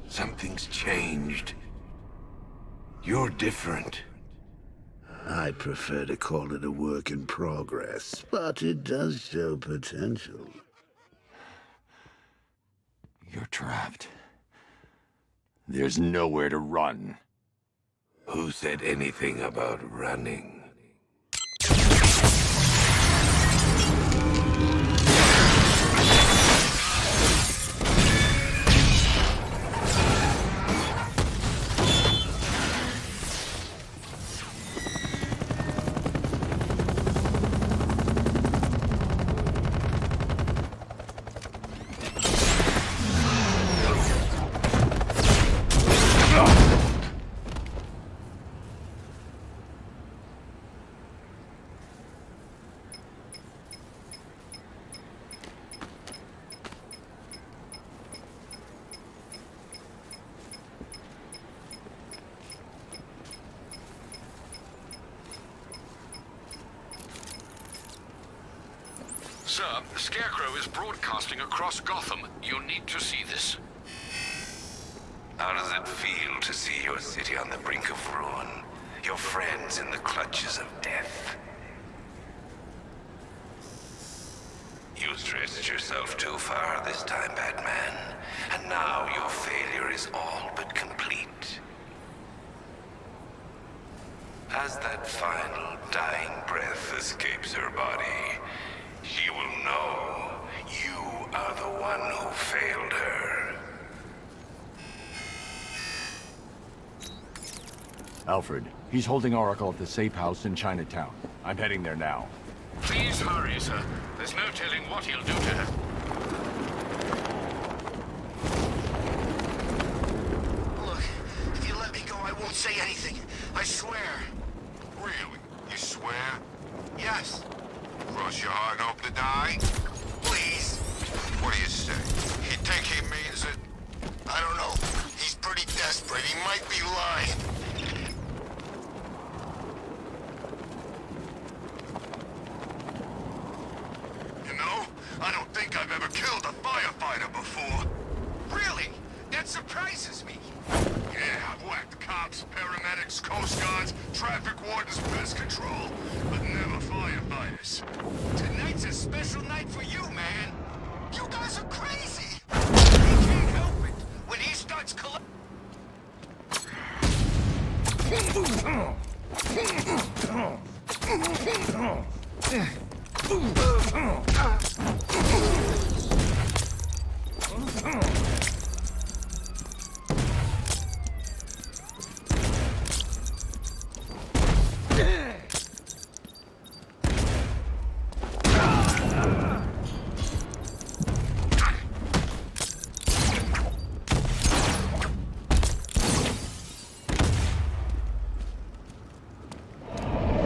Something's changed. You're different. I prefer to call it a work in progress, but it does show potential. You're trapped. There's nowhere to run. Who said anything about running? Sir, the Scarecrow is broadcasting across Gotham. You need to see this. How does it feel to see your city on the brink of ruin? Your friends in the clutches of death? You stretched yourself too far this time, Batman. And now your failure is all but complete. As that final dying breath escapes her body, she will know you are the one who failed her. Alfred, he's holding Oracle at the safe house in Chinatown. I'm heading there now. Please hurry, sir. There's no telling what he'll do to her. Look, if you let me go, I won't say anything. I swear. Really? You swear? Yes. Cross your heart and hope to die? Please. What do you say? You think he means it? I don't know. He's pretty desperate. He might be lying. You know, I don't think I've ever killed a firefighter before. Really? That surprises me. Yeah, I've whacked cops, paramedics, coast guards, traffic wardens, pest control, but never firefighters. Tonight's a special night for you, man. You guys are crazy. He can't help it when he starts